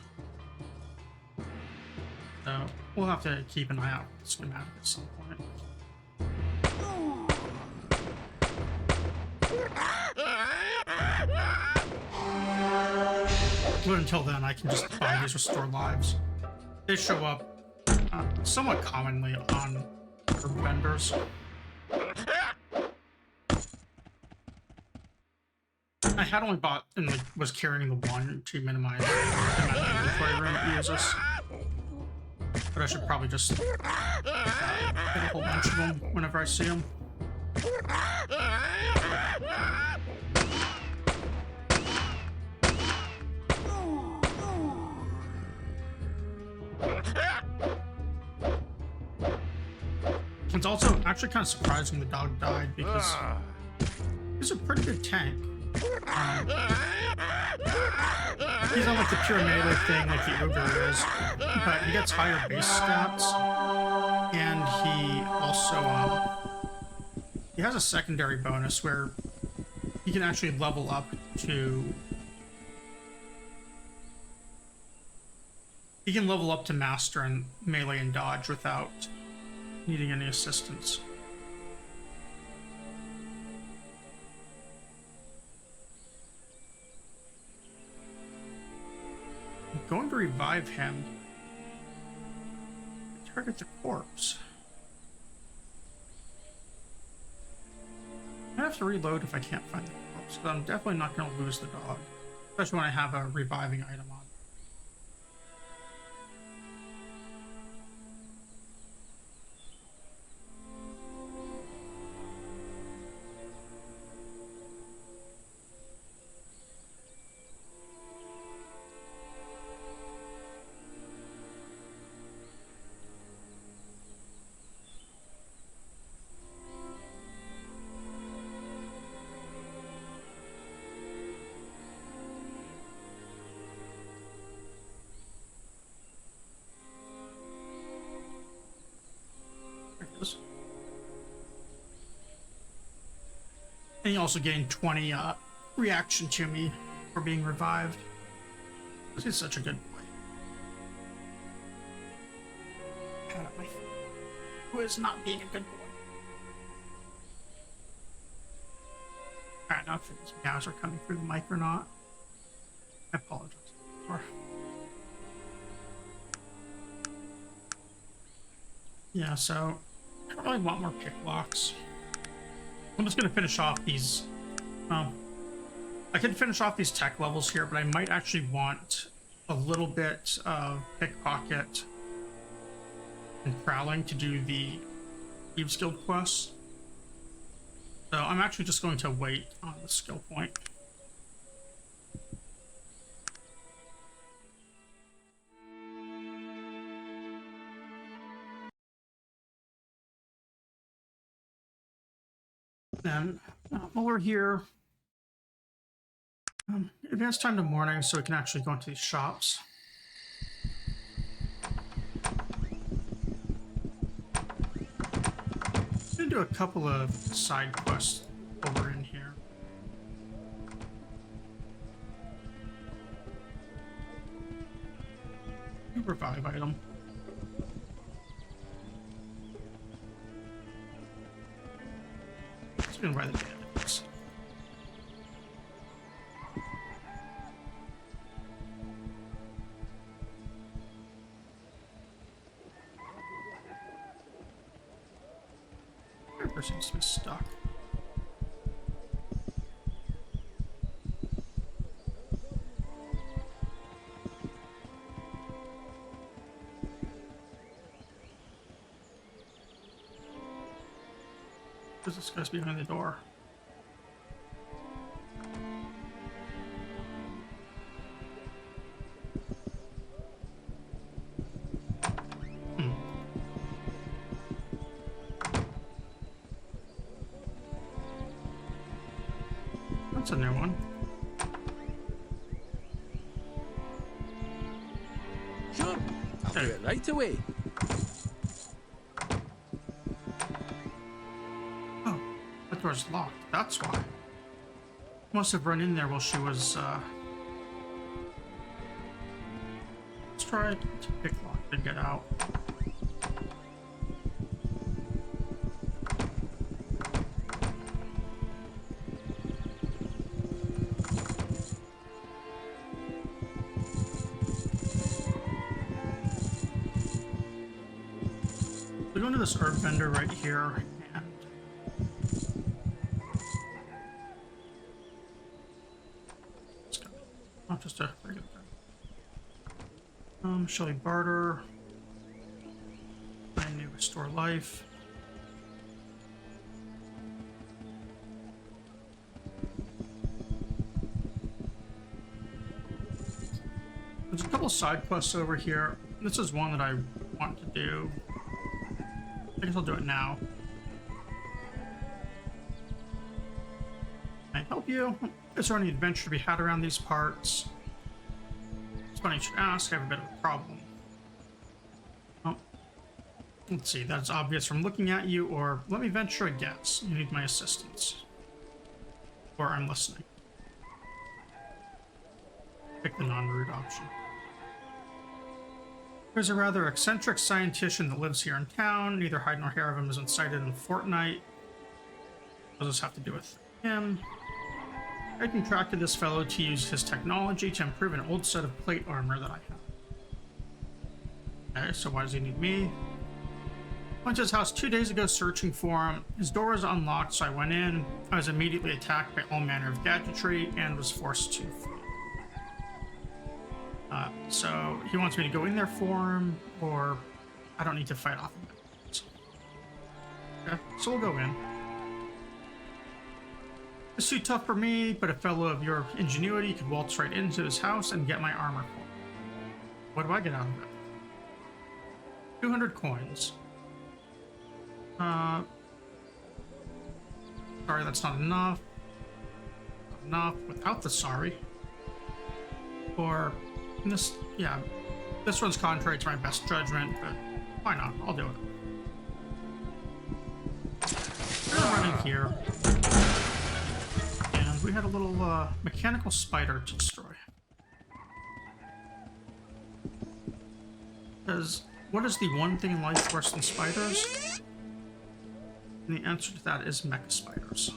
So we'll have to keep an eye out for the schematic at some point. But until then, I can just buy these restore lives. They show up somewhat commonly on herb vendors. I had only bought and like, was carrying the one to minimize the amount of inventory room it uses. But I should probably just get a whole bunch of them whenever I see them. It's also actually kind of surprising the dog died because he's a pretty good tank. He's on like the pure melee thing, like the ogre is, but he gets higher base stats, and he also he has a secondary bonus where he can actually level up to. He can level up to master and melee and dodge without needing any assistance. I'm going to revive him. Target the corpse. I have to reload if I can't find the corpse, but I'm definitely not going to lose the dog, especially when I have a reviving item on. And he also gained 20 reaction to me for being revived. He's such a good boy. Pat up my feet. Who is not being a good boy? Alright, now if these meows are coming through the mic or not. I apologize. Yeah, so I don't really want more pick locks. I'm just going to finish off these. I can finish off these tech levels here, but I might actually want a little bit of pickpocket and prowling to do the Thieves Guild quests. So I'm actually just going to wait on the skill point. Then while we're here, advance time to morning so we can actually go into these shops. I'm gonna do a couple of side quests over in here. Revive item. It's gonna buy the bandits. There seems to be stuck. This guy's behind the door. That's a new one. Sure, I'll do it right away. That door's locked. That's why. Must have run in there while she was, Let's try to pick lock to get out. We go into this herb vendor right here. Just a regular thing. Shall we barter? Brand new restore life. There's a couple side quests over here. This is one that I want to do. I guess I'll do it now. Can I help you? Is there any adventure to be had around these parts? It's funny you should ask. I have a bit of a problem. Oh, let's see. That's obvious from looking at you, or let me venture a guess. You need my assistance. Or I'm listening. Pick the non-rude option. There's a rather eccentric scientist that lives here in town. Neither hide nor hair of him is sighted in a fortnight. What does this have to do with him? I contracted this fellow to use his technology to improve an old set of plate armor that I have. Okay, so why does he need me? Went to his house 2 days ago searching for him. His door was unlocked, so I went in. I was immediately attacked by all manner of gadgetry and was forced to flee. So he wants me to go in there for him, or I don't need to fight off him. Okay, so we'll go in. It's too tough for me, but a fellow of your ingenuity could waltz right into his house and get my armor for me. What do I get out of it? 200 coins. Sorry, that's not enough. Not enough without the sorry. Or this, yeah, this one's contrary to my best judgment, but why not? I'll do it. We're running here. And we had a little mechanical spider to destroy. Because what is the one thing in life worse than spiders? And the answer to that is mecha spiders.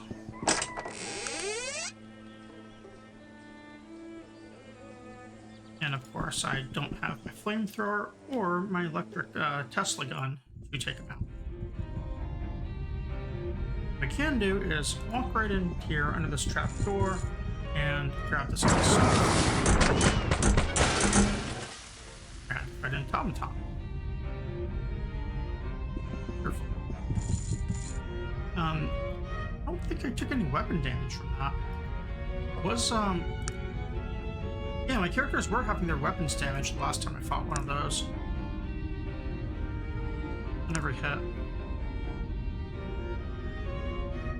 And of course, I don't have my flamethrower or my electric Tesla gun to take them out. What I can do is walk right in here under this trap door and grab this guy's stuff. And right in top and top. Careful. I don't think I took any weapon damage from that. It was, yeah, my characters were having their weapons damaged the last time I fought one of those. On every hit.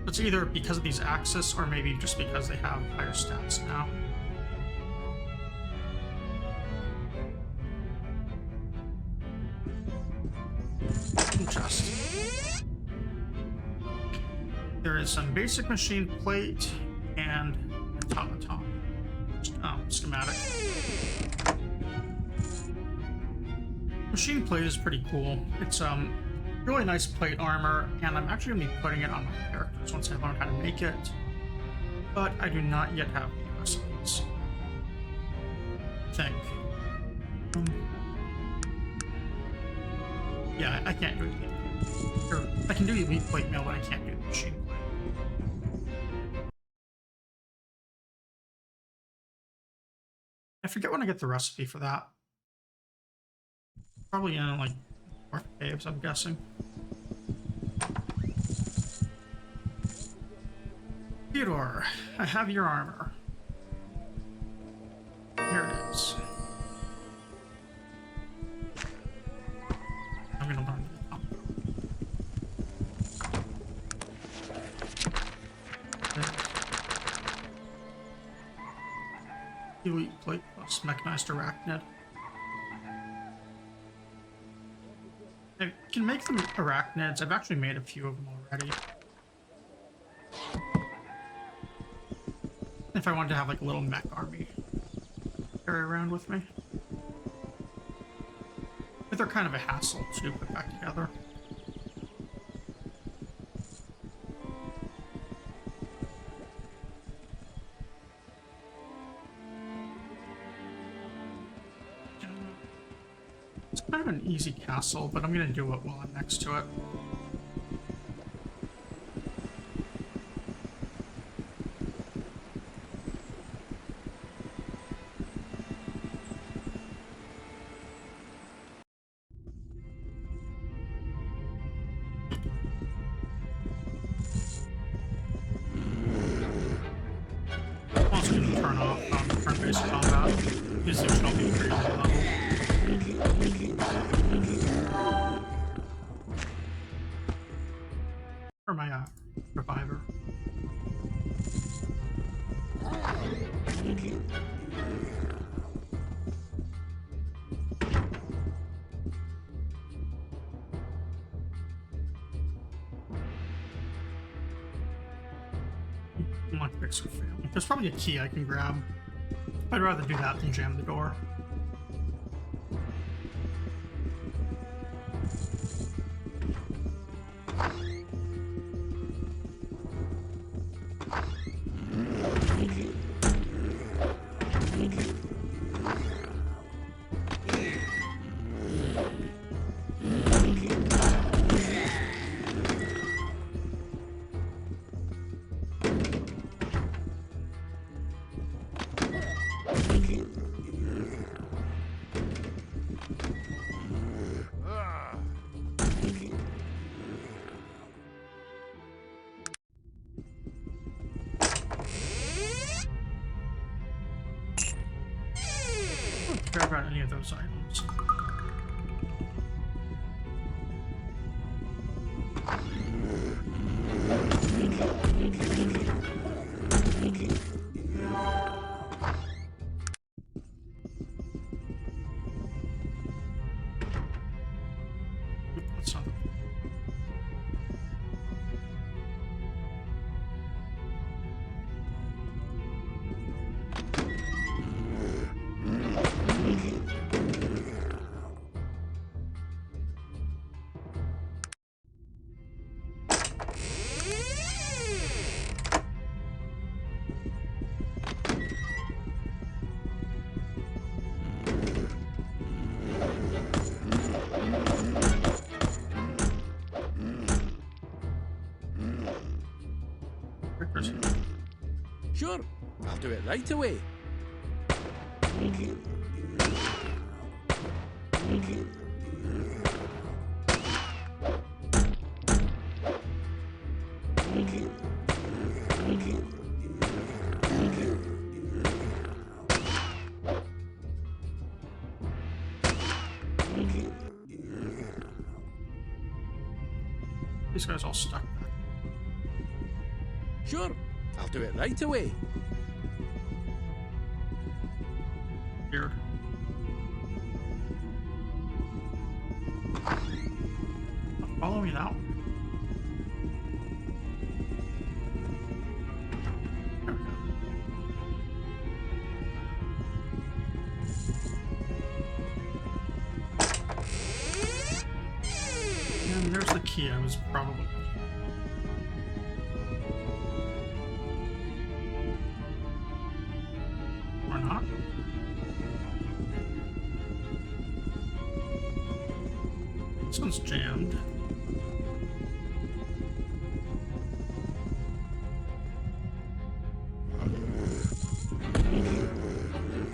It's either because of these axes or maybe just because they have higher stats now. Just. There is some basic machine plate and automaton. Schematic. Machine plate is pretty cool. It's really nice plate armor, and I'm actually going to be putting it on my characters once I learn how to make it. But I do not yet have the recipes. I think. Yeah, I can't do it. Or, I can do the elite plate mail, but I can't do the machine plate. I forget when I get the recipe for that. Probably in like 4 caves, I'm guessing. Theodore, I have your armor. Here it is. I'm gonna learn the elite plate plus mechanized arachnid. I can make them arachnids. I've actually made a few of them already. If I wanted to have like a little mech army carry around with me. But they're kind of a hassle to put back together. It's kind of an easy castle, but I'm going to do it while I'm next to it. I'm also going to turn off turn-based combat. These things don't be pretty high level. For my reviver. Unlock fixer family. There's probably a key I can grab. I'd rather do that than jam the door. Care about any of those items. That's not Sure, I'll do it right away. These guys all stuck back. Sure, I'll do it right away. Weird. Follow me now. There we go. And there's the key I was probably. Or not. This one's jammed.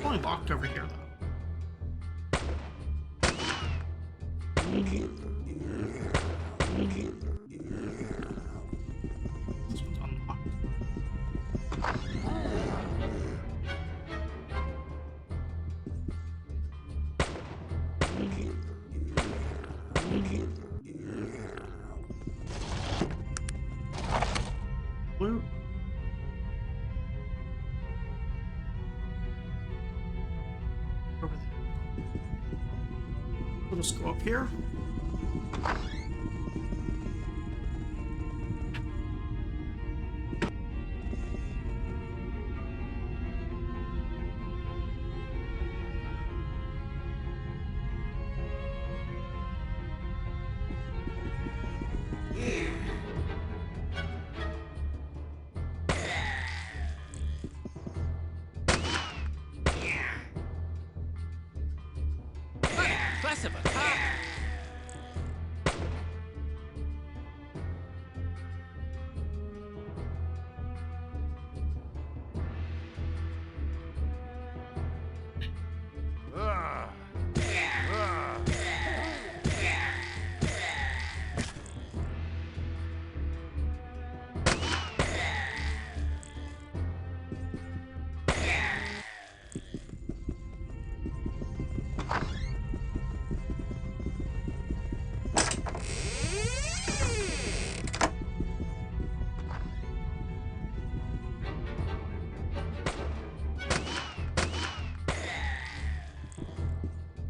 Only locked over here though. This one's unlocked. Blue. Over there. We'll just go up here. Classic attack!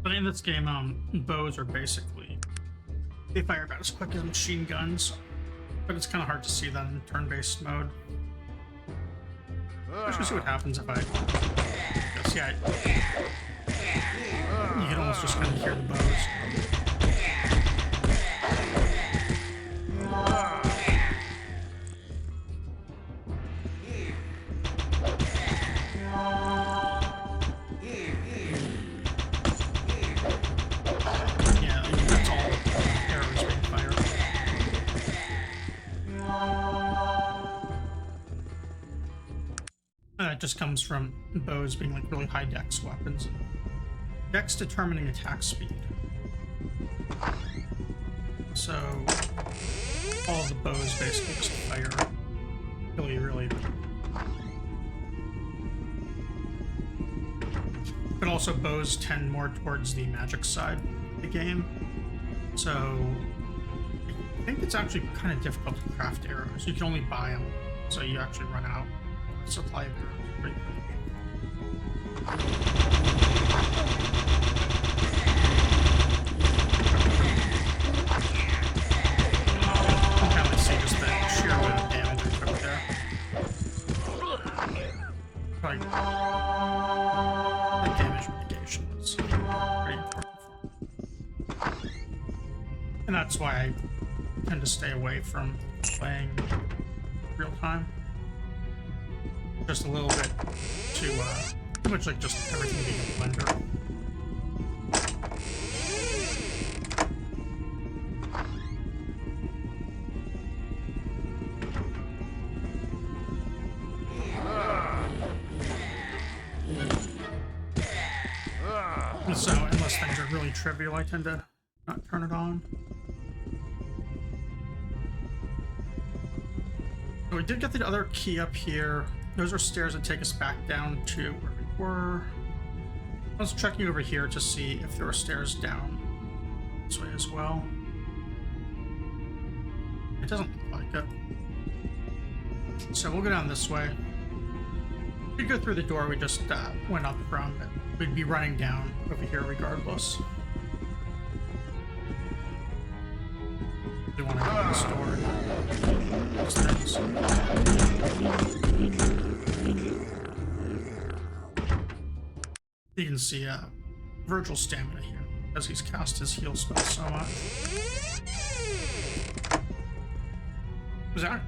But in this game, bows are basically, they fire about as quick as machine guns, but it's kind of hard to see that in turn-based mode. Let's just see what happens if I... Yeah, you can almost just kind of hear the bows. It just comes from bows being like really high dex weapons. Dex determining attack speed. So all of the bows basically just fire really. But also bows tend more towards the magic side of the game. So I think it's actually kind of difficult to craft arrows. You can only buy them, so you actually run out of supply of arrows pretty quickly. Okay, let's see just the sheer amount of damage I took there. Like, the damage mitigation was pretty important for me. And that's why I tend to stay away from playing real time. Just a little bit too much like just everything being a blender. So unless things are really trivial, I tend to not turn it on. So we did get the other key up here. Those are stairs that take us back down to where we were. I was checking over here to see if there were stairs down this way as well. It doesn't look like it. So we'll go down this way. If we go through the door we just went up from, we'd be running down over here regardless. We want to go to the store. You can see Virgil's stamina here, as he's cast his heal spell so much. The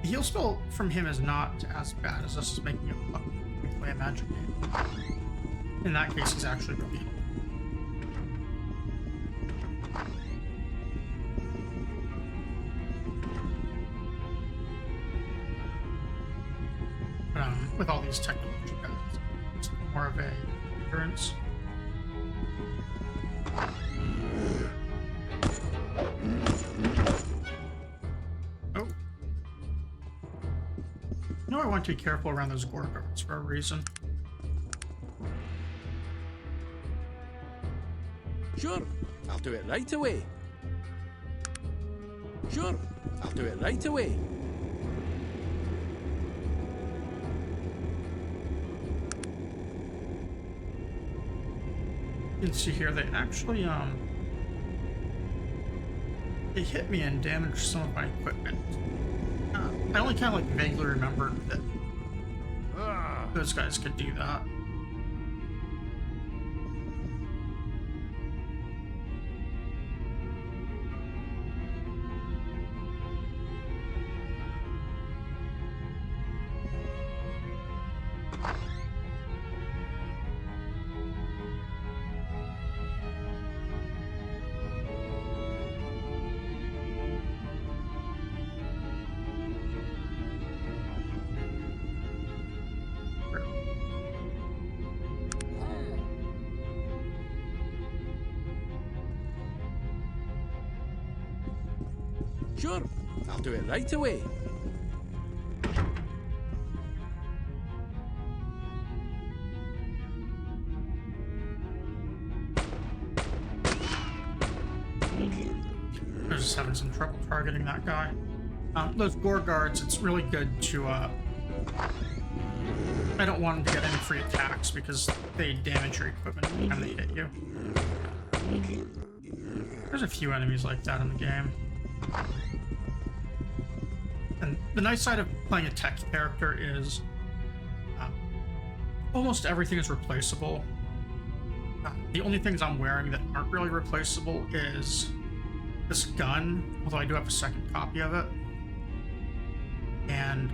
heal spell from him is not as bad as us making it look like we play a magic game. In that case, he's actually really helpful. With all these technology guys, it's more of a endurance. Oh. You know, I want to be careful around those gore guards for a reason. Sure, I'll do it right away. Sure, I'll do it right away. You can see here they actually they hit me and damaged some of my equipment. I only kind of like vaguely remembered that those guys could do that. Sure, I'll do it right away. They're just having some trouble targeting that guy. Those gore guards, it's really good to I don't want them to get any free attacks because they damage your equipment every time they hit you. There's a few enemies like that in the game. And the nice side of playing a tech character is almost everything is replaceable. The only things I'm wearing that aren't really replaceable is this gun, although I do have a second copy of it, and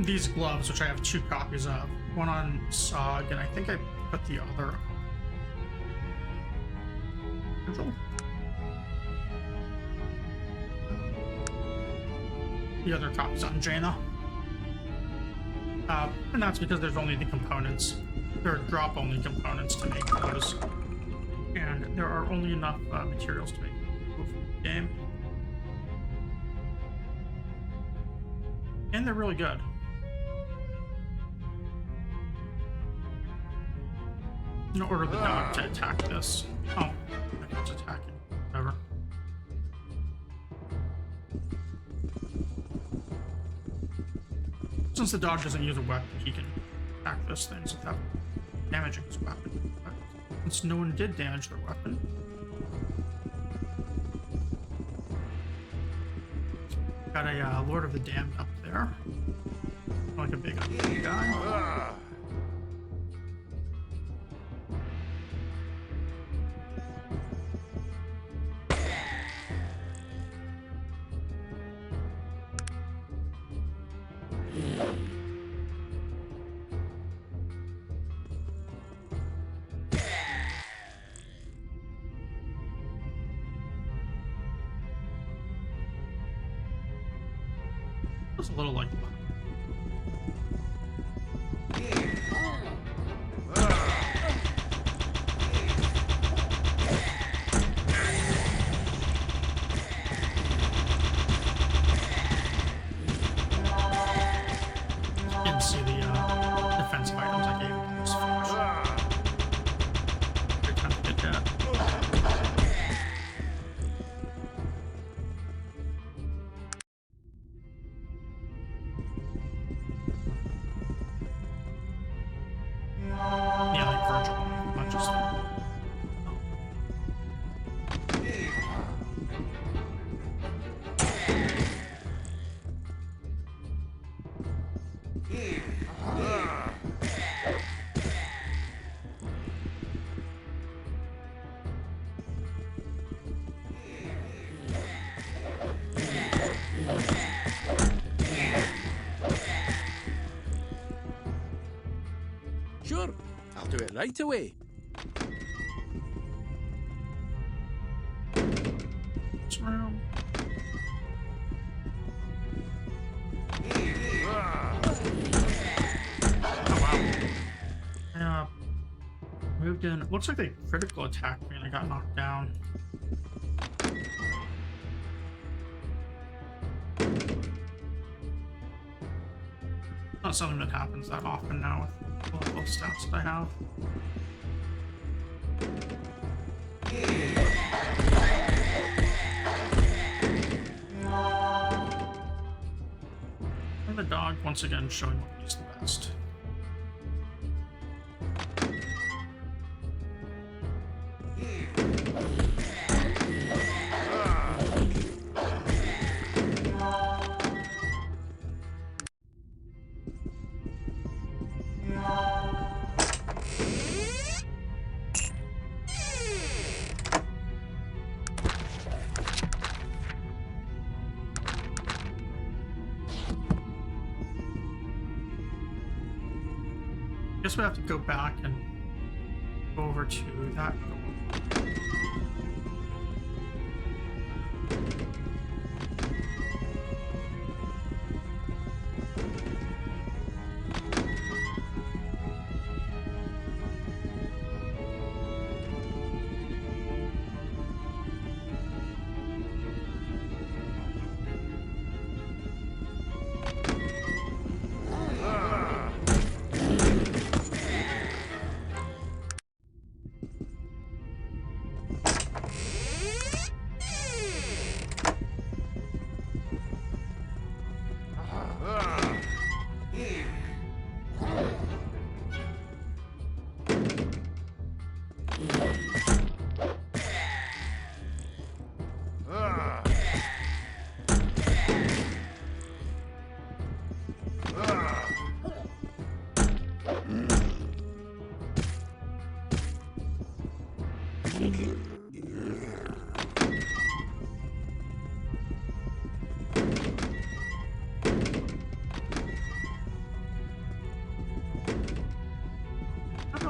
these gloves, which I have 2 copies of. One on SOG, and I think I put the other on. The other copy's on Jaina. And that's because there's only the components. There are drop-only components to make those. And there are only enough materials to make the game. And they're really good. I'm gonna order the dog to attack this. Oh, it's attacking. Whatever. Since the dog doesn't use a weapon, he can attack those things without damaging his weapon. But since no one did damage their weapon, got a Lord of the Damned up there. Like a big guy. It's a little like that. Didn't see the defensive items I gave him. This flash. Good time to get that. Yeah, like Virgil, not just. Sure, I'll do it right away. This room. Oh wow. Yeah. Moved in. It looks like they critical attacked me and I got knocked down. Not something that happens that often now with all the stats that I have. And the dog once again showing what he's the best. Guess we have to go back and go over to that door.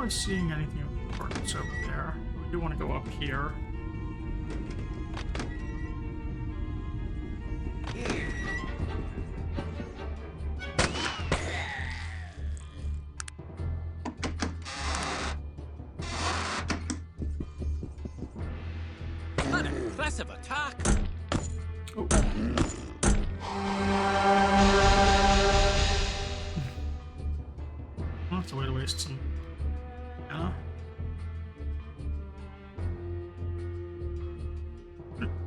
really seeing anything of importance over there. We do want to go up here. An impressive attack. Oh. Well, that's a way to waste some mana.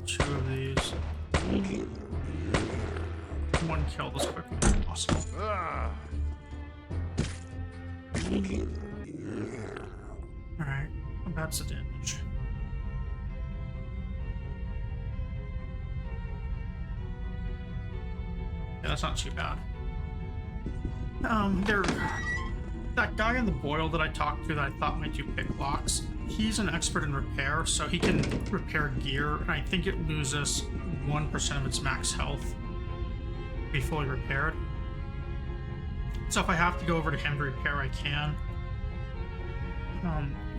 Two of these. One kill as quickly as possible. Alright, that's the damage. Yeah, that's not too bad. That guy in the boil that I talked to that I thought might do pick locks, he's an expert in repair, so he can repair gear, and I think it loses 1% of its max health to be fully repaired. So if I have to go over to him to repair, I can.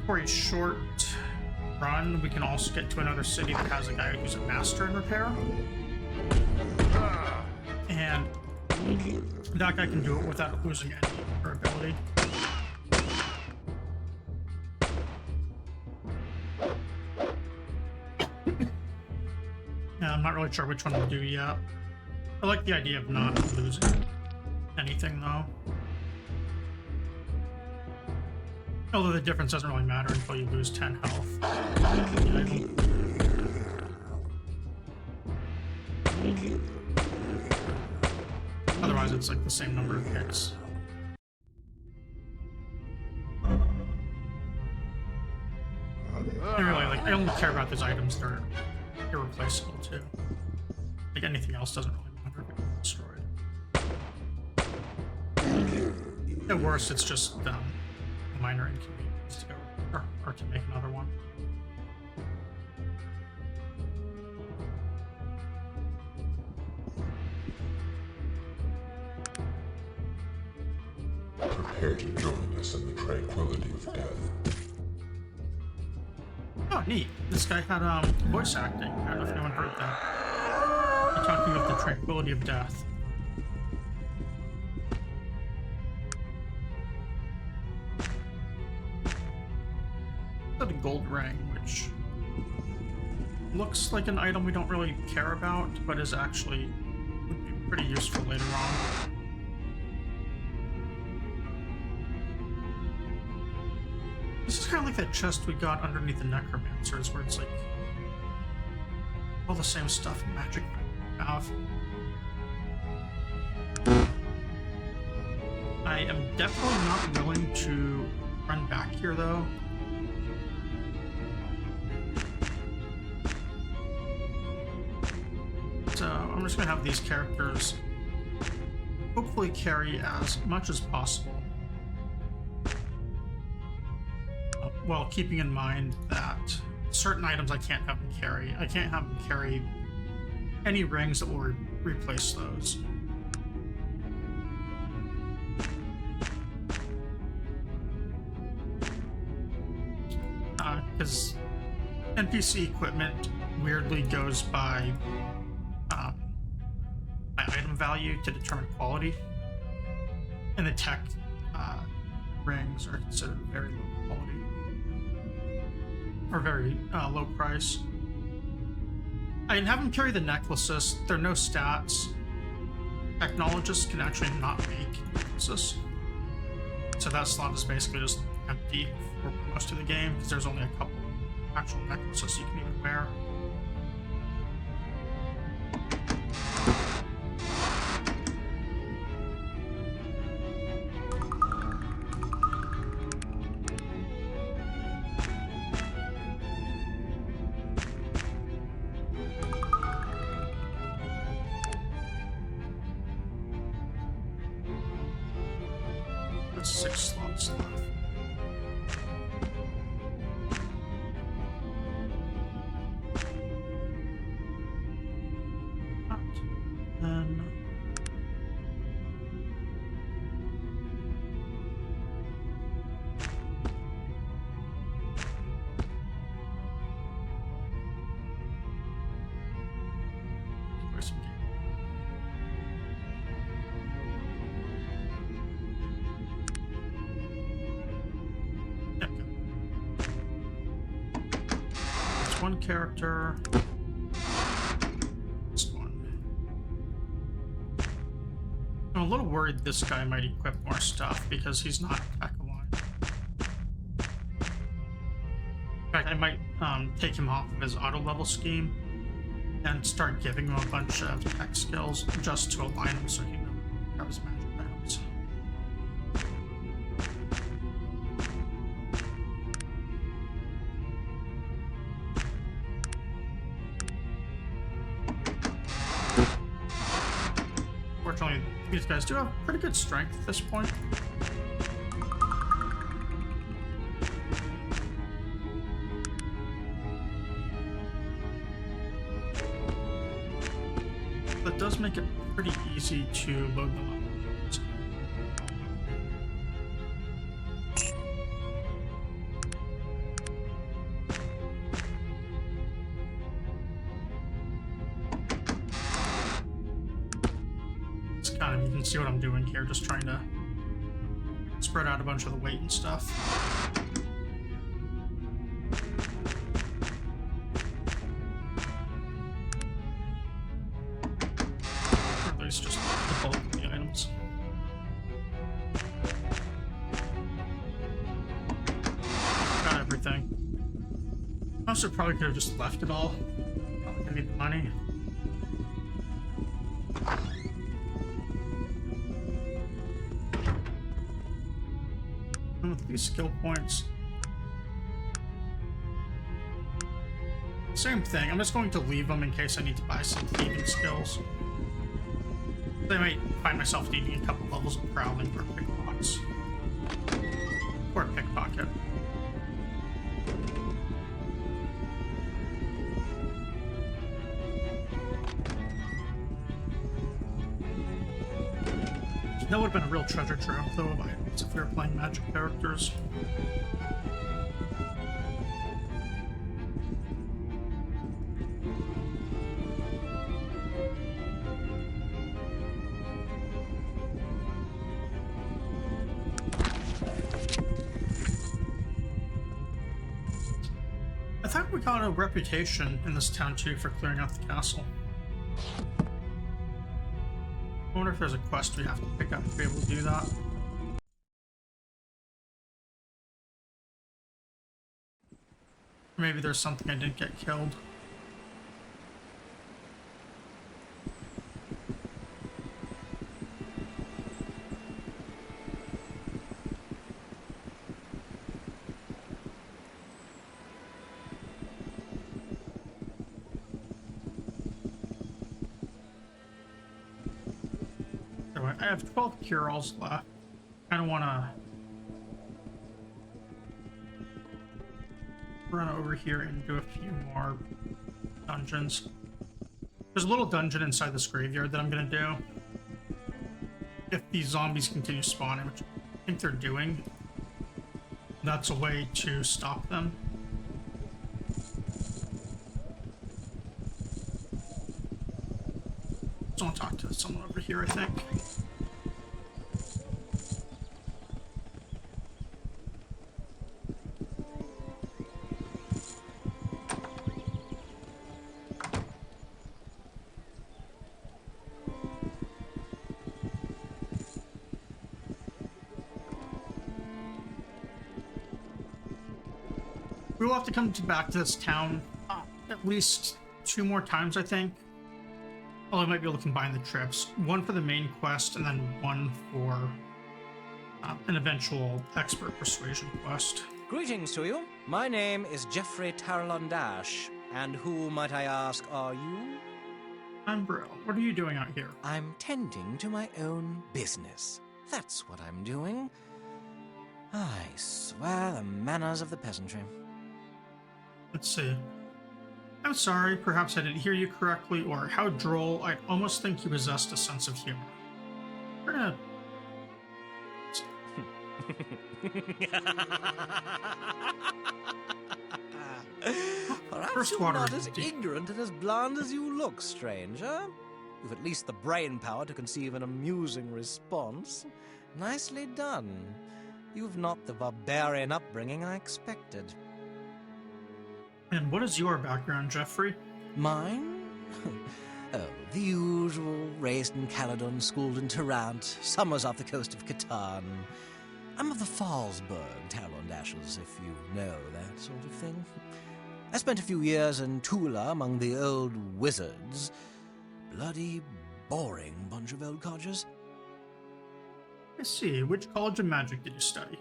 For a short run, we can also get to another city that has a guy who's a master in repair. And that guy can do it without losing any durability. Yeah, I'm not really sure which one to do yet. I like the idea of not losing anything, though. Although the difference doesn't really matter until you lose 10 health. Otherwise, it's like the same number of hits. And really, like, I only care about those items that are irreplaceable too. Like anything else doesn't really matter if it gets destroyed. At worst, it's just a minor inconvenience to go or to make another one. Prepare to join us in the tranquility of death. Oh, neat. This guy had voice acting. I don't know if anyone heard that. He's talking about the tranquility of death. Got a gold ring, which looks like an item we don't really care about, but is actually would be pretty useful later on. This is kind of like that chest we got underneath the necromancers, where it's like all the same stuff magic have. I am definitely not willing to run back here, though. So I'm just gonna have these characters hopefully carry as much as possible. Well, keeping in mind that certain items I can't have them carry. I can't have them carry any rings that will replace those. Because NPC equipment weirdly goes by item value to determine quality, and the tech rings are considered very low quality. Or very low price. I can have them carry the necklaces. There are no stats. Technologists can actually not make necklaces. So that slot is basically just empty for most of the game, because there's only a couple actual necklaces you can even wear. There's 6 slots left. Then one character. This one. I'm a little worried this guy might equip more stuff because he's not tech aligned. In fact, I might take him off of his auto level scheme and start giving him a bunch of tech skills just to align him so he never have his magic items. Fortunately, these guys do have pretty good strength at this point. That does make it pretty easy to load them up. It's kind of, you can see what I'm doing here, just trying to spread out a bunch of the weight and stuff. Just the bulk of the items. Got everything. Also, probably could have just left it all. Probably gonna need the money. And with these skill points, same thing. I'm just going to leave them in case I need to buy some thieving skills. I might find myself needing a couple levels of prowling or pickpockets. Or pickpocket. That would have been a real treasure trove, though, of items if we were playing magic characters. I thought we got a reputation in this town too for clearing out the castle. I wonder if there's a quest we have to pick up to be able to do that. Maybe there's something I didn't get killed. I have 12 cure-alls left. I kind of want to run over here and do a few more dungeons. There's a little dungeon inside this graveyard that I'm going to do. If these zombies continue spawning, which I think they're doing, that's a way to stop them. So I'll talk to someone over here, I think. We will have to come back to this town at least 2 more times, I think. Well, I might be able to combine the trips. One for the main quest, and then one for an eventual expert persuasion quest. Greetings to you. My name is Jeffrey Tarlondash, and who, might I ask, are you? I'm Brill. What are you doing out here? I'm tending to my own business. That's what I'm doing. I swear the manners of the peasantry. Let's see. I'm sorry, perhaps I didn't hear you correctly, or how droll. I'd almost think you possessed a sense of humor. We're gonna... Perhaps you're not as ignorant and as bland as you look, stranger. You've at least the brain power to conceive an amusing response. Nicely done. You've not the barbarian upbringing I expected. And what is your background, Jeffrey? Mine? Oh, the usual. Raised in Caledon, schooled in Tarant, summers off the coast of Catan. I'm of the Fallsburg Talon-Dashers, if you know that sort of thing. I spent a few years in Tula among the old wizards. Bloody boring bunch of old codgers. I see. Which college of magic did you study?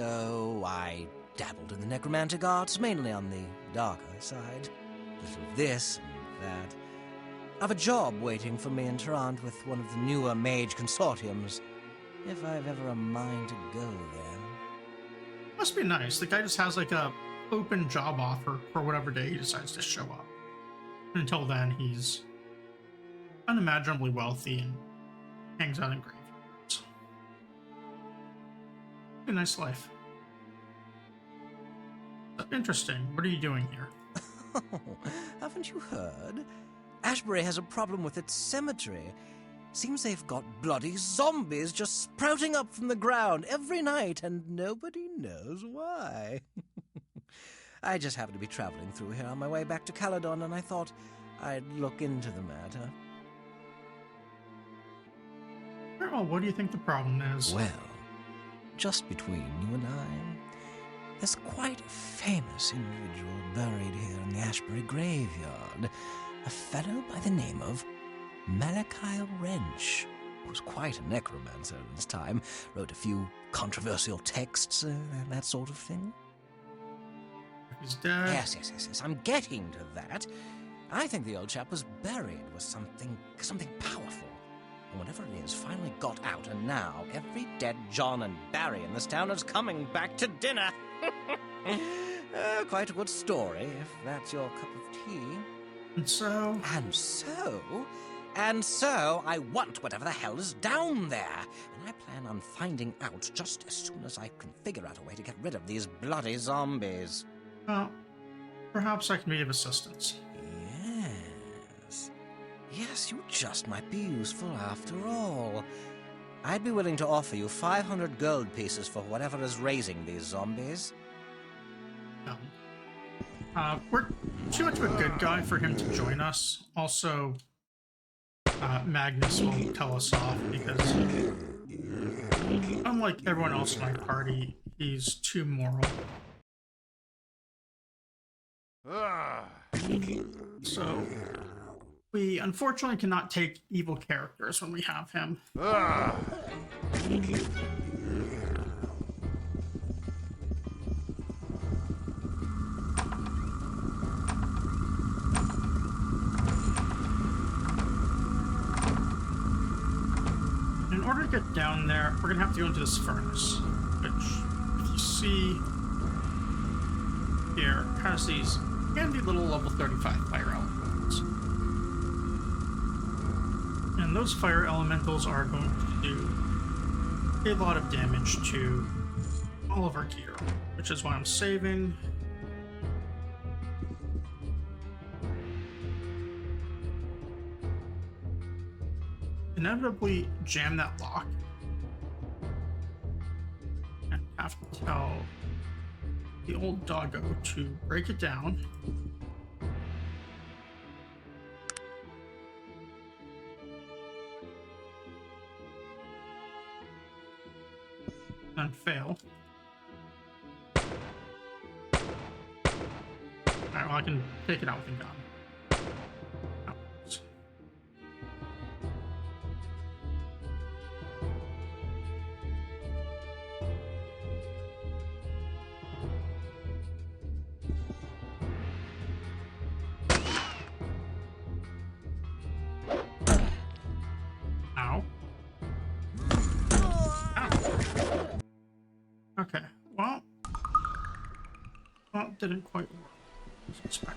Oh, I dabbled in the necromantic arts, mainly on the darker side. Little of this and that. I've a job waiting for me in Tarant with one of the newer mage consortiums, if I've ever a mind to go there. Must be nice. The guy just has like a open job offer for whatever day he decides to show up. Until then, he's unimaginably wealthy and hangs out in graveyards. A nice life. Interesting. What are you doing here? Oh, haven't you heard? Ashbury has a problem with its cemetery. Seems they've got bloody zombies just sprouting up from the ground every night, and nobody knows why. I just happened to be traveling through here on my way back to Caledon, and I thought I'd look into the matter. Well, what do you think the problem is? Well, just between you and I, there's quite a famous individual buried here in the Ashbury graveyard. A fellow by the name of Malachi Wrench, who was quite a necromancer in his time, wrote a few controversial texts, that sort of thing. He's dead. Yes, I'm getting to that. I think the old chap was buried with something powerful. And whatever it is finally got out, and now every dead John and Barry in this town is coming back to dinner. Quite a good story, if that's your cup of tea. And so, I want whatever the hell is down there. And I plan on finding out just as soon as I can figure out a way to get rid of these bloody zombies. well, perhaps I can be of assistance. Yes, you just might be useful after all. I'd be willing to offer you 500 gold pieces for whatever is raising these zombies. We're too much of a good guy for him to join us. Also, Magnus will tell us off because, unlike everyone else in my party, he's too moral. So, we unfortunately cannot take evil characters when we have him. In order to get down there, we're gonna have to go into this furnace, which, if you see here, has these handy little level 35 fire elementals. And those fire elementals are going to do a lot of damage to all of our gear, which is why I'm saving. Inevitably jam that lock and have to tell the old doggo to break it down. And fail. Alright, well, I can take it out with a gun. That works. Ow. Ow. Okay, well, didn't quite work as expected.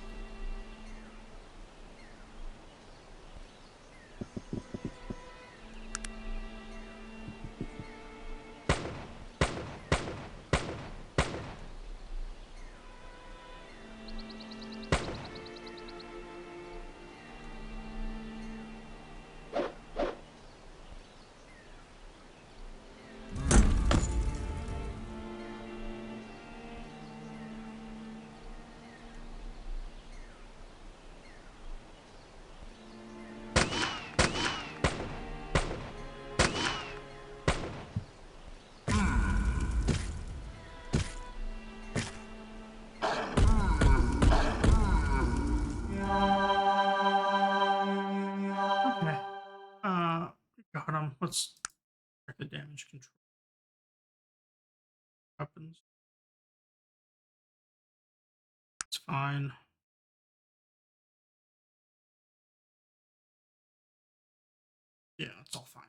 Got him. Let's check the damage control. Weapons. It's fine. Yeah, it's all fine.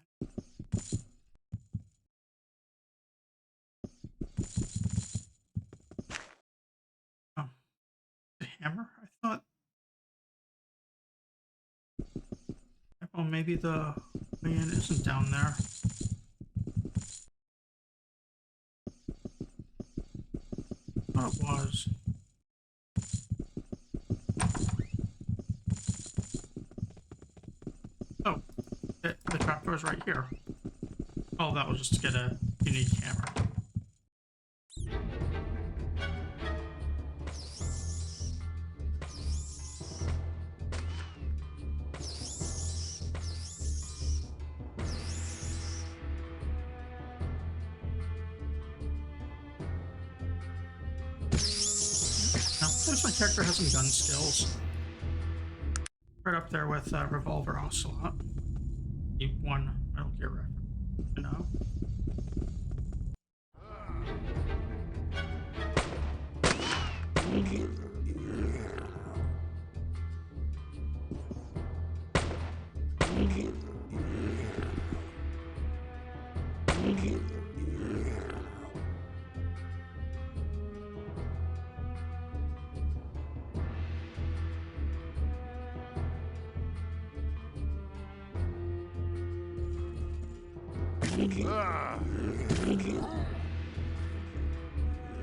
Oh, the hammer? I thought. Oh, maybe the way in isn't down there. I thought it was. Oh, the trapdoor's right here. Oh, that was just to get a unique hammer. Now, notice my character has some gun skills. Right up there with Revolver Ocelot. One Metal Gear reference, you know?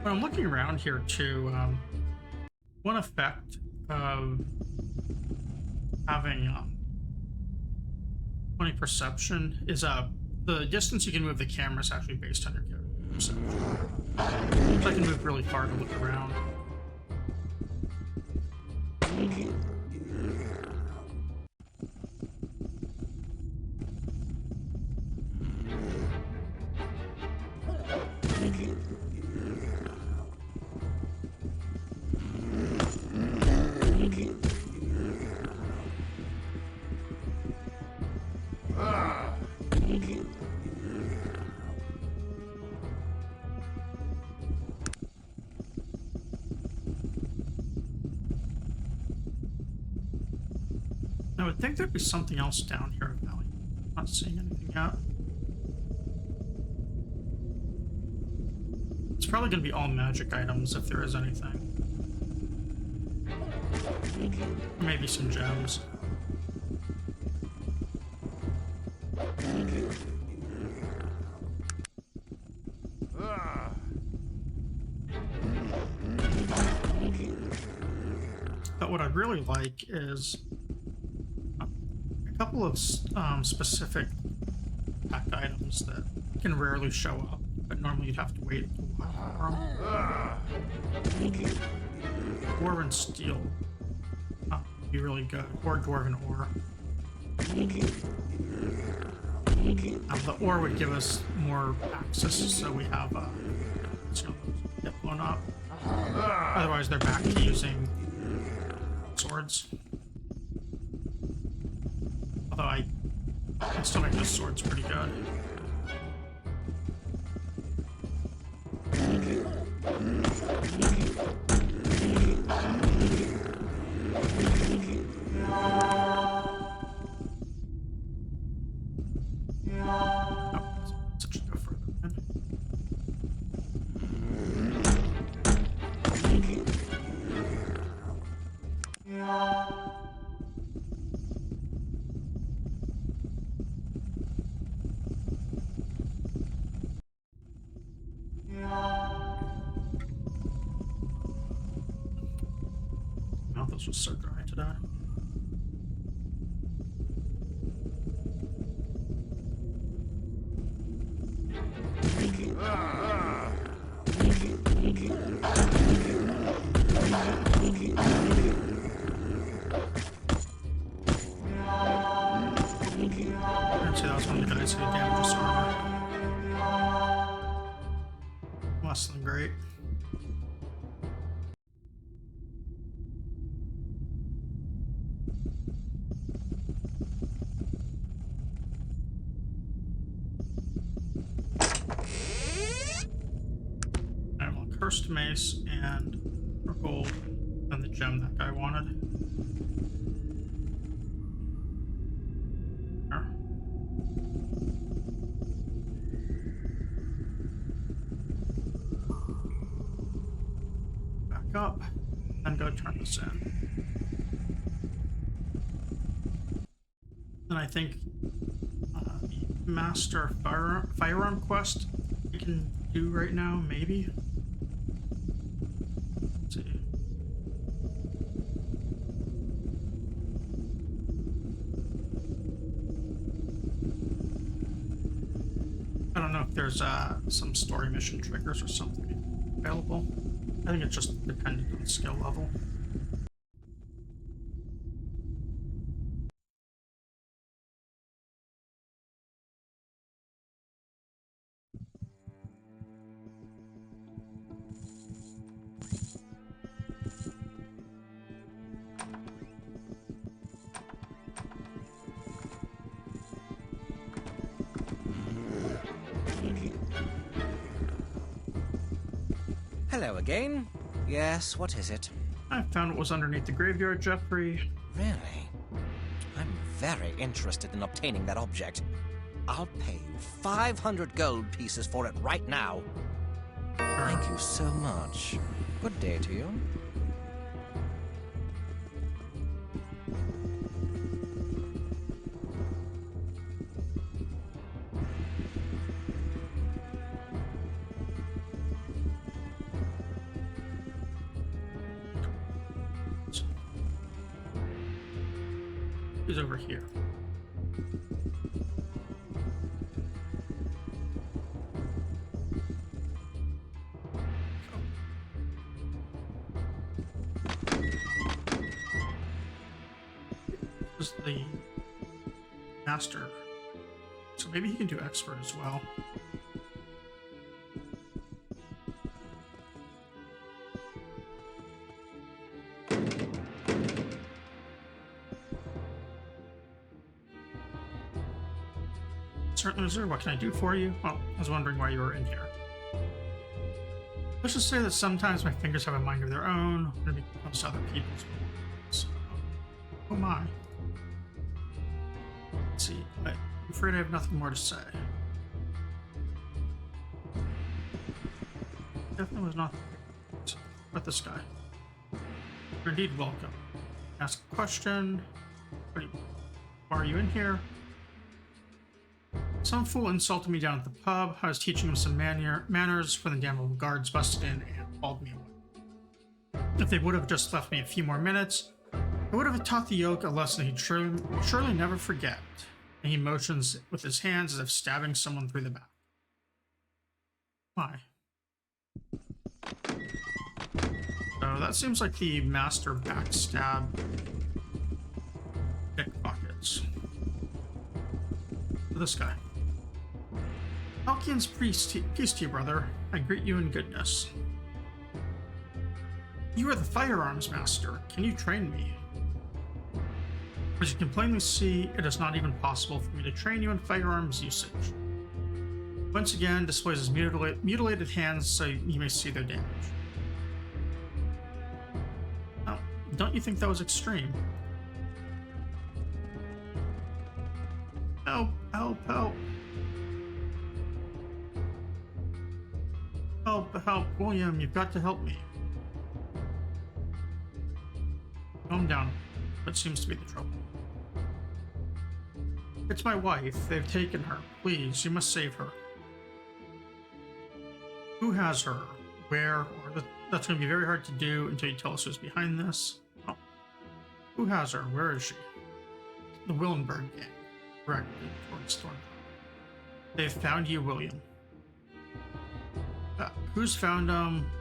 But I'm looking around here too. One effect of having 20 perception is the distance you can move the camera is actually based on your character perception. So I can move really far to look around. I would think there'd be something else down here of value. Not seeing anything yet. It's probably going to be all magic items if there is anything. Or maybe some gems. But what I'd really like is a couple of specific packed items that can rarely show up, but normally you'd have to wait a while for them. Dwarven steel would be really good, or dwarven ore. The ore would give us more access, so we have get blown up. Otherwise, they're back to using swords. Although I can still make those swords pretty good. Mouth is just so dry today. I'd say that was one of the guys who damaged his armor. Less than great. cursed mace and for gold, and the gem that guy wanted. There. Back up, and go turn this in. And I think the Master Firearm quest we can do right now, maybe. Let's see. I don't know if there's some story mission triggers or something available. I think it's just dependent on skill level. Hello again. Yes, what is it? I found what was underneath the graveyard, Jeffrey. Really? I'm very interested in obtaining that object. I'll pay you 500 gold pieces for it right now. Thank you so much. Good day to you. Is over here. This is the master, so maybe he can do expert as well. Certainly, sir. What can I do for you? Well, I was wondering why you were in here. Let's just say that sometimes my fingers have a mind of their own when it comes to other people's belongings. Oh my. Let's see. I'm afraid I have nothing more to say. Definitely was not but this guy. You're indeed welcome. Ask a question. Why are you in here? Some fool insulted me down at the pub. I was teaching him some manners when the damn guards busted in and hauled me away. If they would have just left me a few more minutes, I would have taught the yoke a lesson he'd surely never forget. And he motions with his hands as if stabbing someone through the back. Why? So that seems like the master backstab pickpockets. This guy. Alkian's peace to you, brother. I greet you in goodness. You are the Firearms Master. Can you train me? As you can plainly see, it is not even possible for me to train you in firearms usage. Once again, displays his mutilated hands so you may see their damage. Now, don't you think that was extreme? Help, help, help. Help, William, you've got to help me. Calm down. What seems to be the trouble? It's my wife. They've taken her. Please, you must save her. Who has her? Where? That's going to be very hard to do until you tell us who's behind this. Oh. Who has her? Where is she? The Willenberg gang. Directed towards Thorn. They've found you, William. Who's found,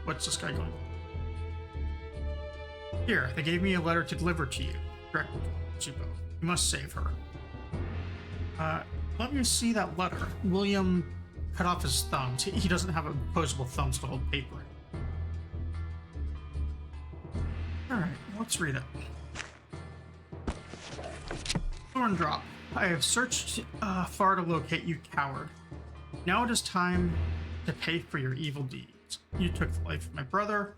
what's this guy going on? Here, they gave me a letter to deliver to you. Directed towards you both. You must save her. Let me see that letter. William cut off his thumbs. He doesn't have opposable thumbs to hold paper in. Alright, let's read it. Thorndrop. I have searched far to locate you, coward. Now it is time to pay for your evil deeds. words. You took the life of my brother,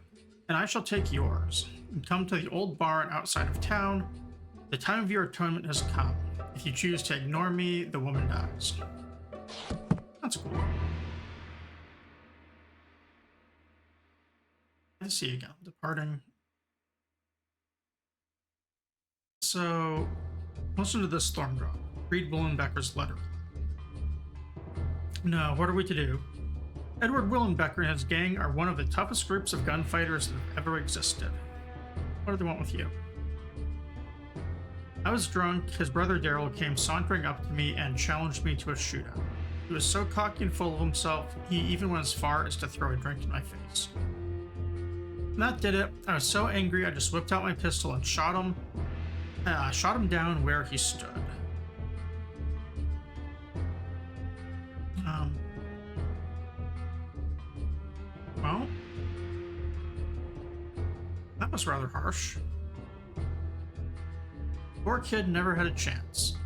and I shall take yours. And come to the old barn outside of town. The time of your atonement has come. If you choose to ignore me, the woman dies. That's cool. I see you again. Departing. So, listen to this, Thorndrop. Read Willenbecker's letter. No, what are we to do? Edward Willenbecker and his gang are one of the toughest groups of gunfighters that have ever existed. What do they want with you? I was drunk. His brother Daryl came sauntering up to me and challenged me to a shootout. He was so cocky and full of himself, he even went as far as to throw a drink in my face. And that did it. I was so angry, I just whipped out my pistol and shot him. Shot him down where he stood. Well, that was rather harsh. Poor kid never had a chance.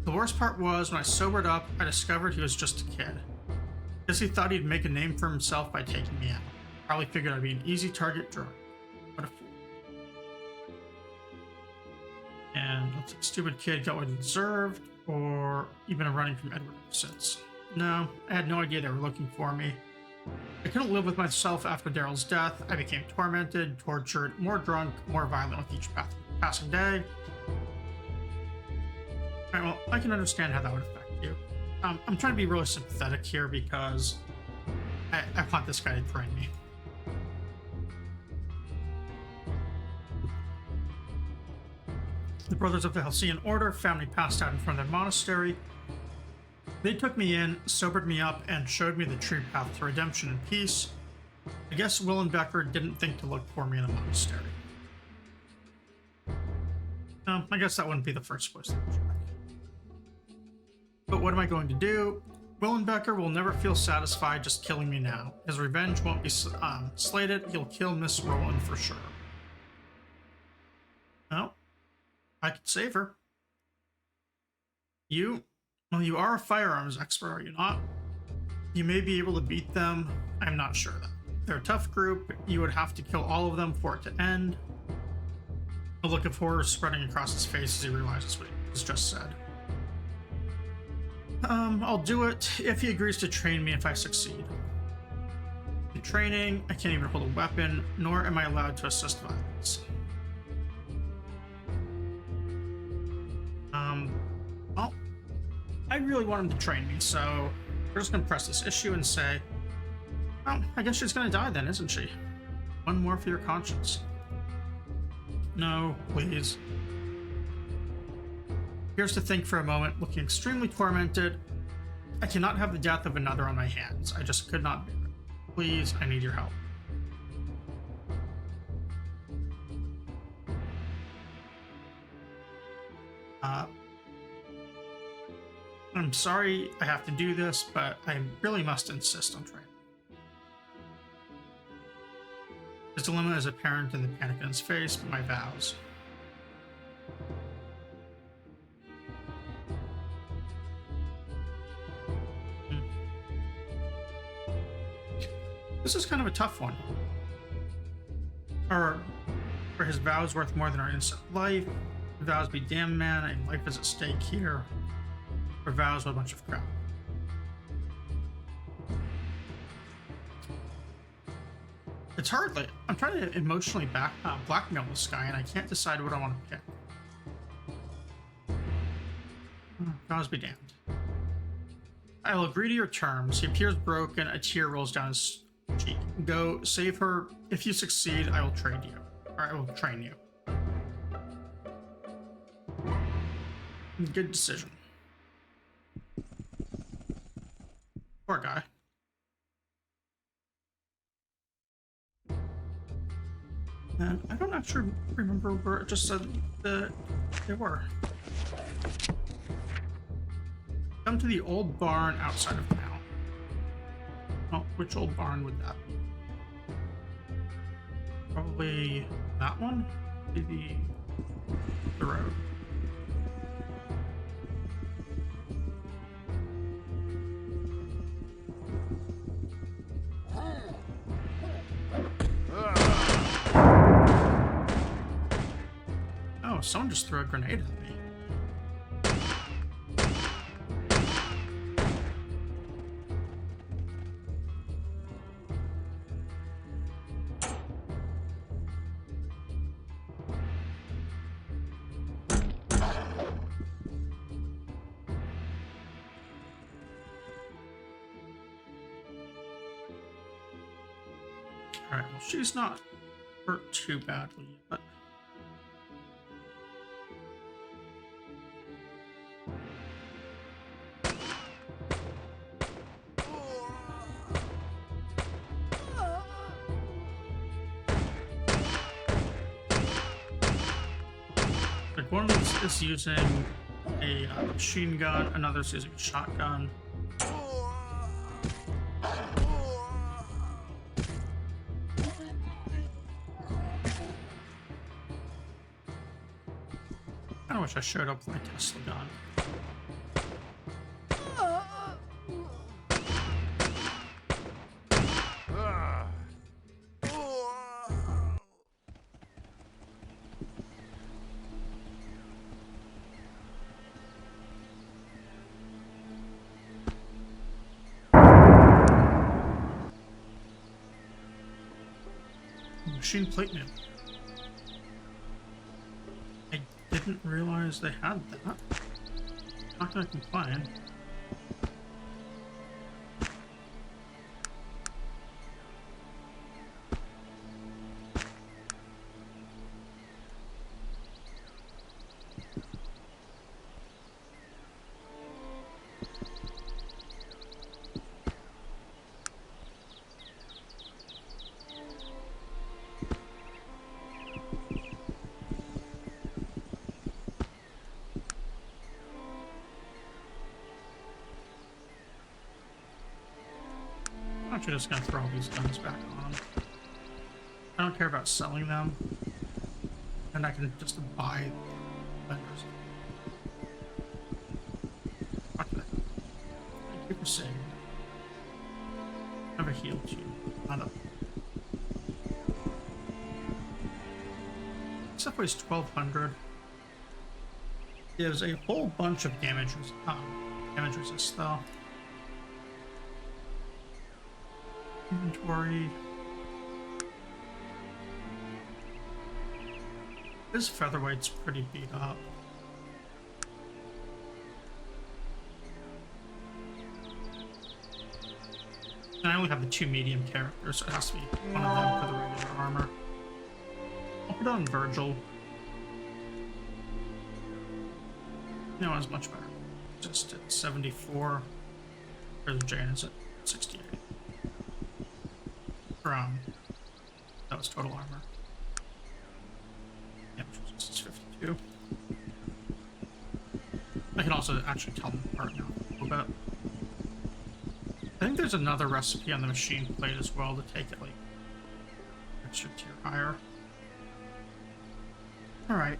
The worst part was, when I sobered up, I discovered he was just a kid. Guess he thought he'd make a name for himself by taking me out. Probably figured I'd be an easy target drug. What a fool. And looks like a stupid kid got what he deserved, or you've been running from Edward ever since. No, I had no idea they were looking for me. I couldn't live with myself after Daryl's death. I became tormented, tortured, more drunk, more violent with each passing day. Alright, well, I can understand how that would affect you. I'm trying to be really sympathetic here because I want this guy to train me. The Brothers of the Halcyon Order found me passed out in front of their monastery. They took me in, sobered me up, and showed me the true path to redemption and peace. I guess Willenbecker didn't think to look for me in the monastery. I guess that wouldn't be the first place to check. But what am I going to do? Willenbecker will never feel satisfied just killing me now. His revenge won't be slated. He'll kill Miss Rowland for sure. Well, I could save her. Well, you are a firearms expert, are you not? You may be able to beat them. I'm not sure though. They're a tough group. You would have to kill all of them for it to end. A look of horror spreading across his face as he realizes what he was just said. I'll do it if he agrees to train me if I succeed. In training, I can't even hold a weapon, nor am I allowed to assist violence. Well, I really want him to train me, so we're just gonna press this issue and say, well, I guess she's gonna die then, isn't she? One more for your conscience. No, please. Here's to think for a moment, looking extremely tormented. I cannot have the death of another on my hands. I just could not bear it. Please, I need your help. I'm sorry I have to do this, but I really must insist on training. His dilemma is apparent in the panic in his face, but my vows. This is kind of a tough one. Are his vows worth more than our innocent life? Vows be damned, man, and life is at stake here. Or vows with a bunch of crap. It's hard. Like, I'm trying to emotionally blackmail this guy, and I can't decide what I want to pick. Vows be damned. I will agree to your terms. He appears broken. A tear rolls down his cheek. Go save her. If you succeed, I will trade you. Or I will train you. Good decision. Poor guy. And I don't actually remember where it just said that they were. Come to the old barn outside of town. Oh, which old barn would that be? Probably that one? Maybe the road. someone just threw a grenade at me. Alright, well, she's not hurt too badly, but like one of these is using a machine gun, another's using a shotgun. I wish I showed up with my Tesla gun. Machine plate mail. I didn't realize they had that. Not gonna complain. I'm actually just gonna throw all these guns back on. I don't care about selling them, and I can just buy vendors. Fuck that. Thank you for saying that. I've a heal too. Not a. Except weighs 1200. Gives a whole bunch of damage resist though. Inventory. This featherweight's pretty beat up. And I only have the 2 medium characters, so it has to be one of them for the regular armor. I'll put on Virgil. No, it's much better. Just at 74. Whereas Jane is at 68. That was total armor. Damage resistance 52. I can also actually tell them apart now a little bit. I think there's another recipe on the machine plate as well to take it like extra tier higher. Alright.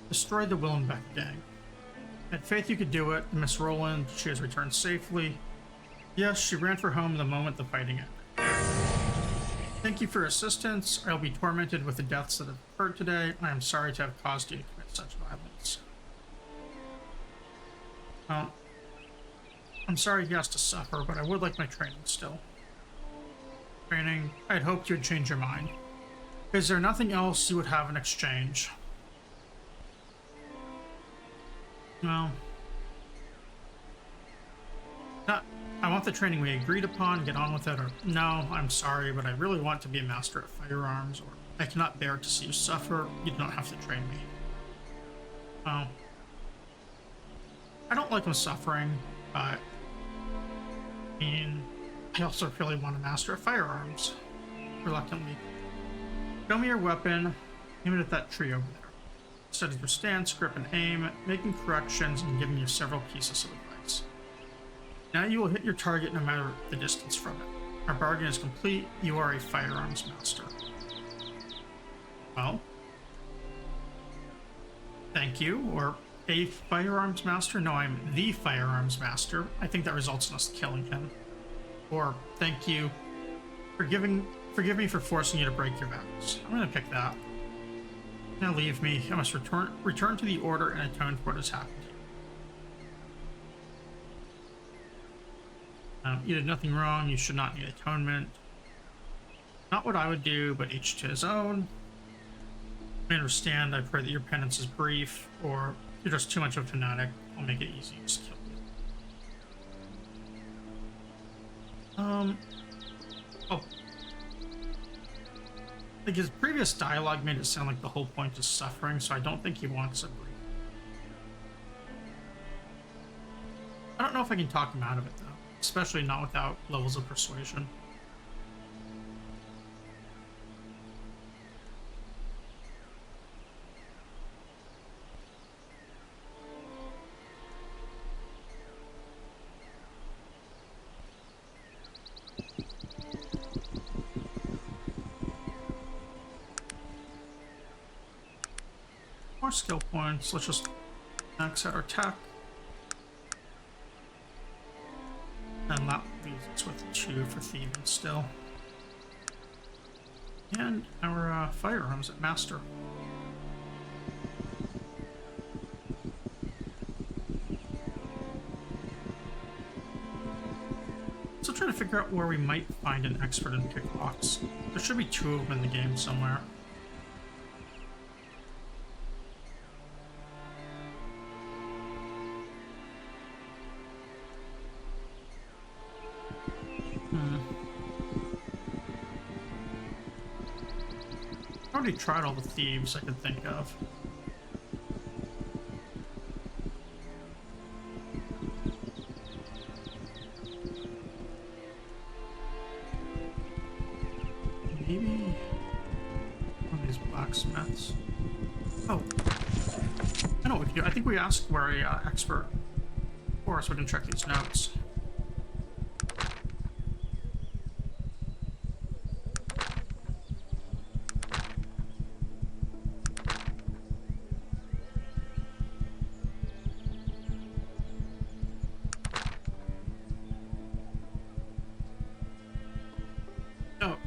Destroy the Willenbeck gang. I had faith you could do it. Miss Roland, she has returned safely. Yes, she ran for home the moment the fighting ended. Thank you for your assistance. I will be tormented with the deaths that have occurred today. I am sorry to have caused you to commit such violence. I'm sorry he has to suffer, but I would like my training still. Training? I had hoped you would change your mind. Is there nothing else you would have in exchange? No. I want the training we agreed upon, get on with it, or no, I'm sorry, but I really want to be a master at firearms, or I cannot bear to see you suffer, you don't have to train me. Oh. I don't like him suffering, but I mean, I also really want to master at firearms. Reluctantly. Show me your weapon, aim it at that tree over there. Study your stance, grip, and aim, making corrections, and giving you several pieces of advice. Now you will hit your target no matter the distance from it. Our bargain is complete. You are a firearms master. Well, thank you. Or a firearms master? No, I'm the firearms master. I think that results in us killing him. Or thank you. Forgive me for forcing you to break your vows. I'm gonna pick that. Now leave me. I must return to the order and atone for what has happened. You did nothing wrong. You should not need atonement. Not what I would do, but each to his own. I understand. I pray that your penance is brief, or you're just too much of a fanatic. I'll make it easy. Just kill you. Oh. Like his previous dialogue made it sound like the whole point is suffering, so I don't think he wants a brief. I don't know if I can talk him out of it, though. Especially not without levels of persuasion. More skill points. Let's just max out our tech. And that leaves us with 2 for thieving still. And our firearms at master. So trying to figure out where we might find an expert in picklocks. There should be 2 of them in the game somewhere. I already tried all the thieves I could think of. Maybe one of these blacksmiths. Oh, I know what we can do. I think we asked where a expert for, so we can check these notes.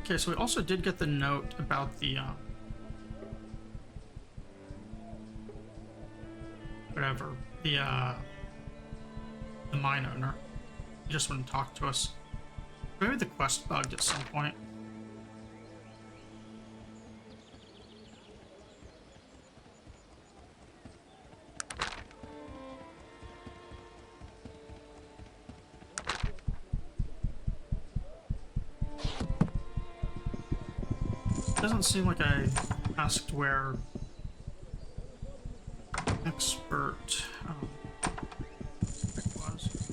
Okay, so we also did get the note about the, whatever, the mine owner. He just wouldn't talk to us. Maybe the quest bugged at some point. Doesn't seem like I asked where expert it was.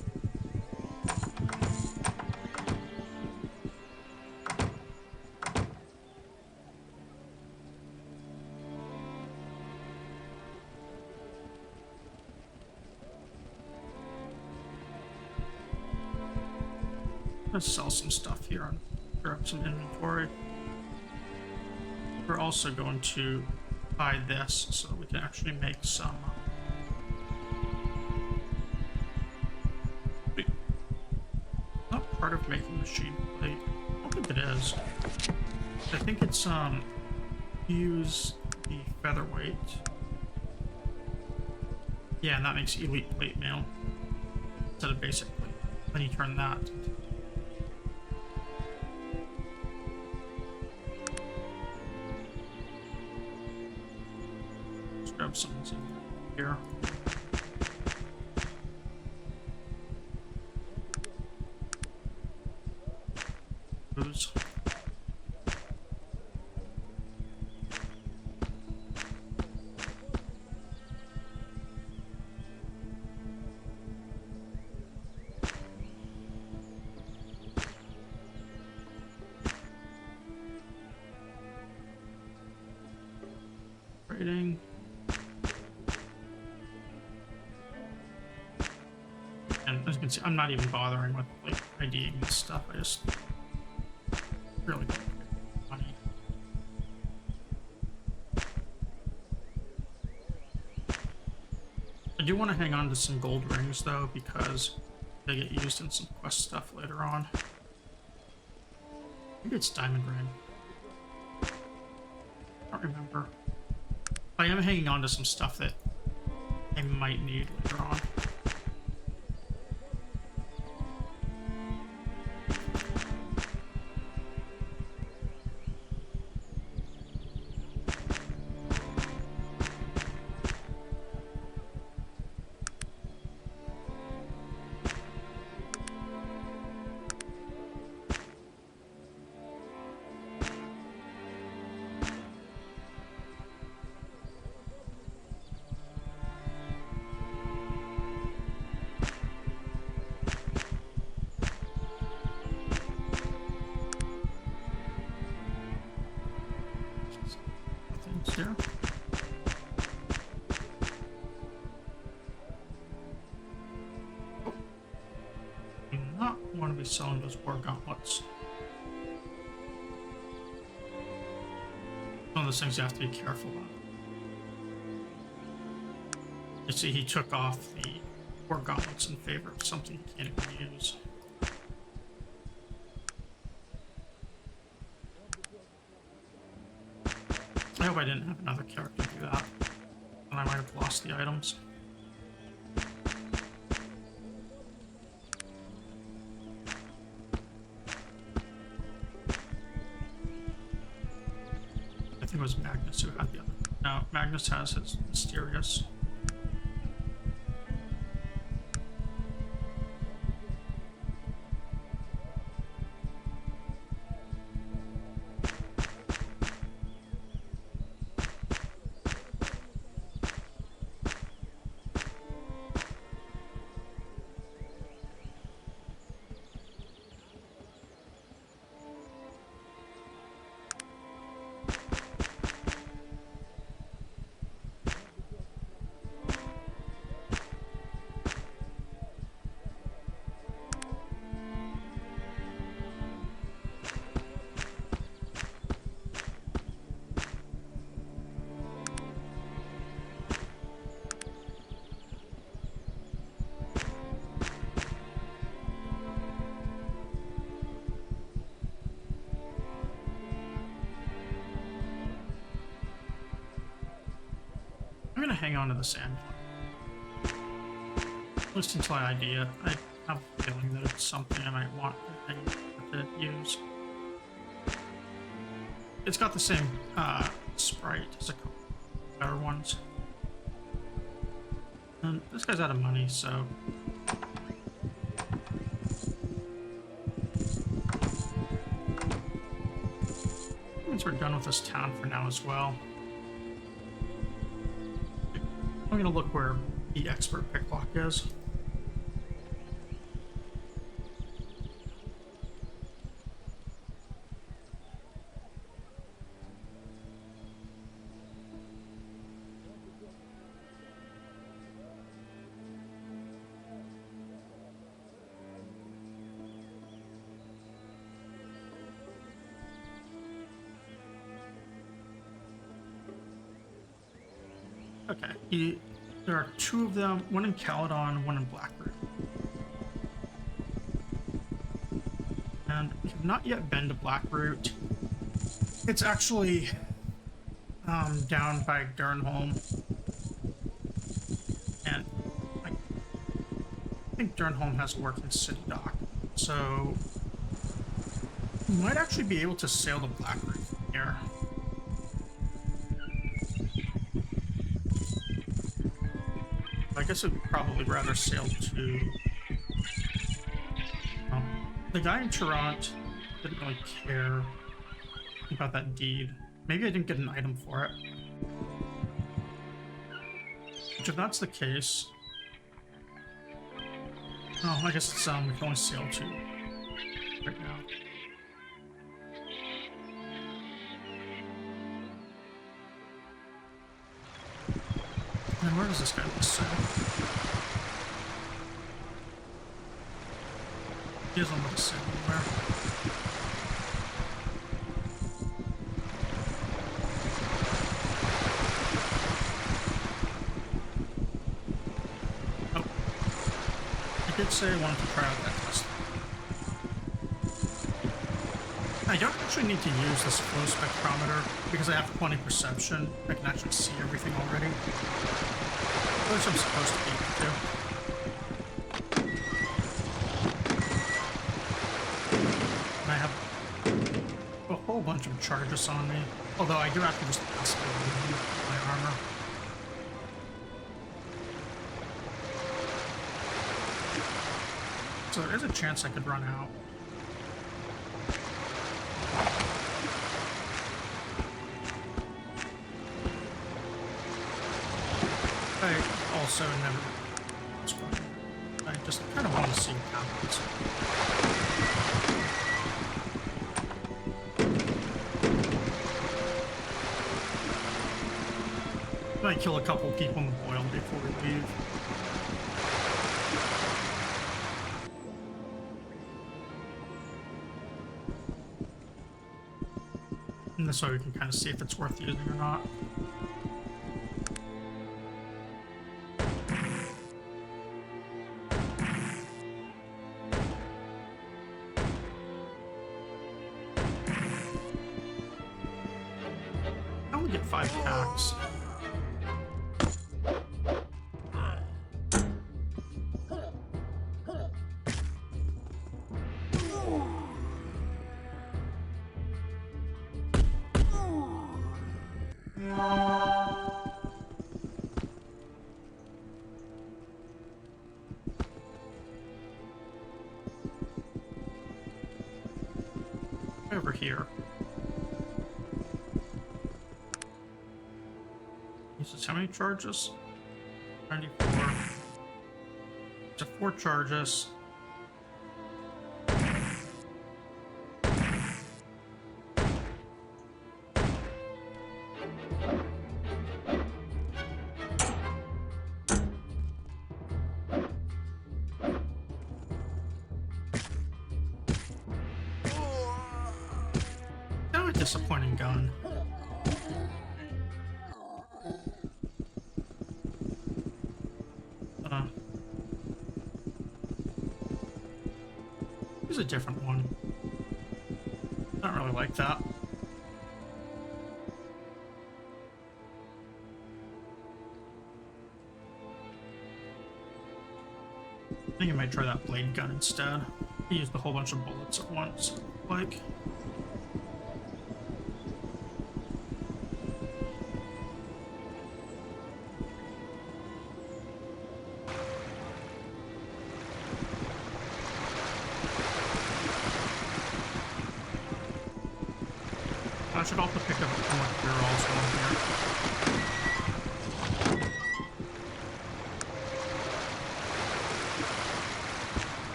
Let's sell some stuff here and grab some inventory. We're also going to buy this so that we can actually make some. Not part of making machine plate. I don't think it is. I think it's use the featherweight. Yeah, and that makes elite plate mail instead of basic plate. Then you turn that. Grab something here. Booze. Rating. And as you can see, I'm not even bothering with like IDing this stuff. I just really don't get money. I do want to hang on to some gold rings though, because they get used in some quest stuff later on. Maybe it's diamond ring. I don't remember. I am hanging on to some stuff that I might need later on. Here. Oh. Do not want to be selling those war gauntlets. One of those things you have to be careful about. You see, he took off the war gauntlets in favor of something he can't even use. I hope I didn't have another character do that, and I might have lost the items. I think it was Magnus who had the other. No, Magnus has his mysterious. I'm gonna hang on to the sand one. At least until I idea. I have a feeling that it's something I might want to use. It's got the same sprite as a couple better ones. And this guy's out of money, so that means we're done with this town for now as well. I'm gonna look where the expert picklock is. Okay, there are two of them, one in Caledon, one in Blackroot. And we have not yet been to Blackroot. It's actually down by Durnholm. And I think Durnholm has a working city dock. So we might actually be able to sail to Blackroot from here. I guess I'd probably rather sail to... the guy in Toronto didn't really care about that deed. Maybe I didn't get an item for it. Which, if that's the case... Oh, I guess it's, we can only sail to right now. And where does this guy look sail? He doesn't look sail anywhere. Oh. I did say I wanted to try out that test. I don't actually need to use this flow spectrometer because I have 20 perception. I can actually see everything already. At least I'm supposed to be able to. And I have a whole bunch of charges on me. Although I do have to just possibly remove my armor. So there is a chance I could run out. I also never... I just kind of want to see what happens. I might kill a couple people in the boil before we leave. And this way we can kind of see if it's worth using or not. I only get 5 packs. Over here. Uses how many charges? 94. So 4 charges. Kind of a disappointing gun. Here's a different one. I don't really like that. I think I might try that blade gun instead. He used a whole bunch of bullets at once, like. I should also pick up how much beer also in here.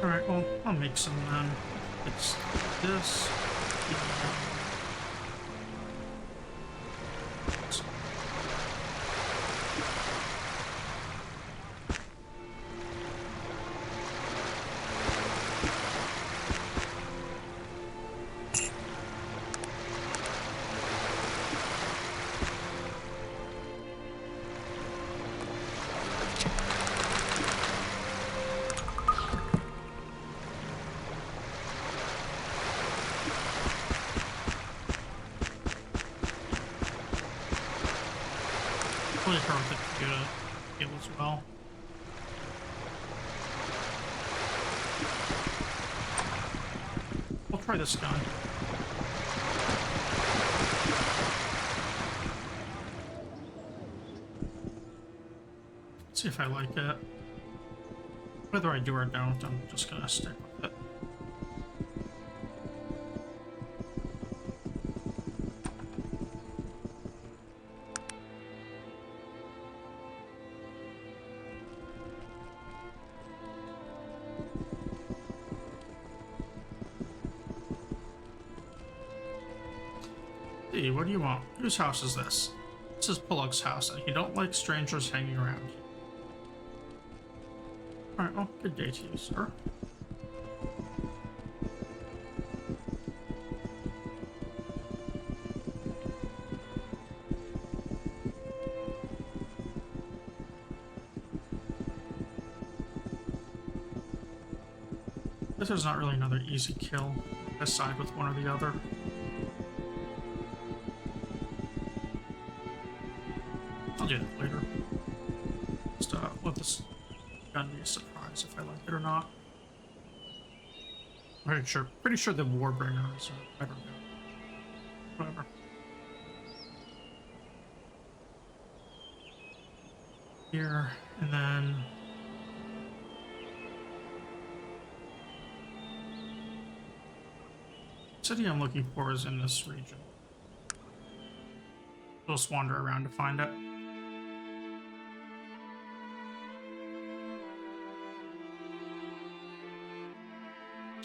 Alright, well, I'll make some then. It's this. Really hard to get a kill as well. I'll try this gun. See if I like it. Whether I do or don't, I'm just gonna stick with it. Hey, what do you want? Whose house is this? This is Pollock's house, and he don't like strangers hanging around. Alright, well, good day to you, sir. This is not really another easy kill. Decide with one or the other. I'll do that later. Just let this gun be a surprise if I like it or not. Pretty sure the Warbringer is I don't know. Whatever. Here, and then city I'm looking for is in this region. I'll just wander around to find it.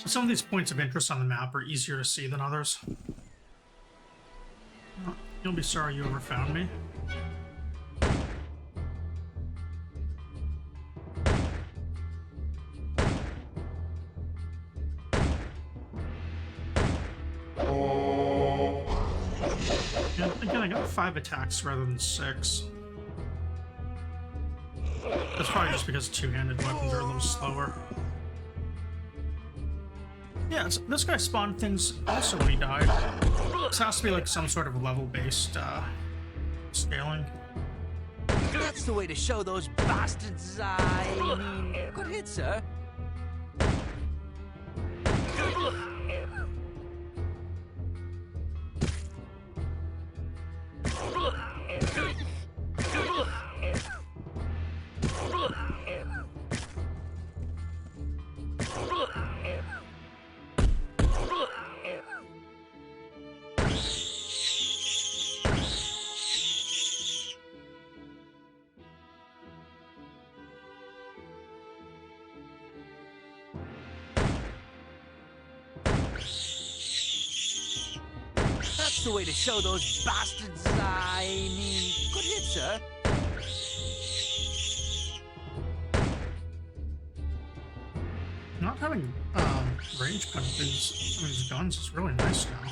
Some of these points of interest on the map are easier to see than others. You'll be sorry you ever found me. Yeah, again, I got 5 attacks rather than 6. That's probably just because two-handed weapons are a little slower. Yeah, this guy spawned things also when he died. This has to be like some sort of level-based scaling. That's the way to show those bastards. I mean, good hit, sir. That's the way to show those bastards. I mean, good hit, sir. Not having range penalties on these guns is really nice now.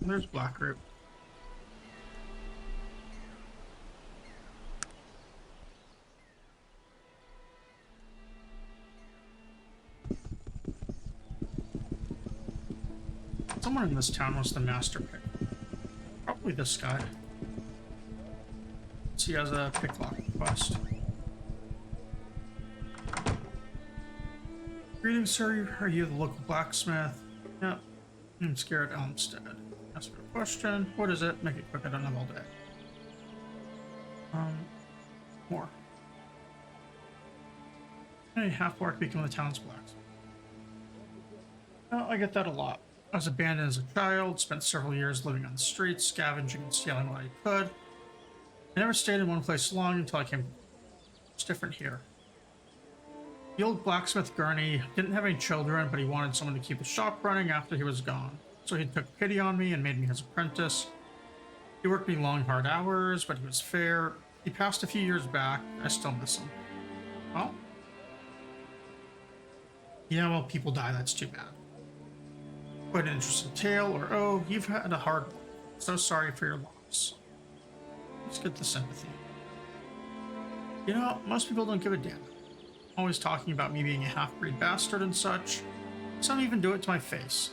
There's Black Root. Someone in this town was the master pick. Probably this guy. So he has a picklock quest. Greetings, sir. Are you the local blacksmith? Yep. I'm scared Elmstead. Ask for a question. What is it? Make it quick. I don't have all day. More. Hey, half-orc become the town's blacksmith. Well, I get that a lot. I was abandoned as a child, spent several years living on the streets, scavenging and stealing what I could. I never stayed in one place long until I came. It's different here. The old blacksmith Gurney didn't have any children, but he wanted someone to keep the shop running after he was gone. So he took pity on me and made me his apprentice. He worked me long, hard hours, but he was fair. He passed a few years back. I still miss him. Well, yeah, well, people die. That's too bad. Quite an interesting tale, or oh, you've had a hard life. So sorry for your loss. Let's get the sympathy. You know, most people don't give a damn. Always talking about me being a half-breed bastard and such. Some even do it to my face.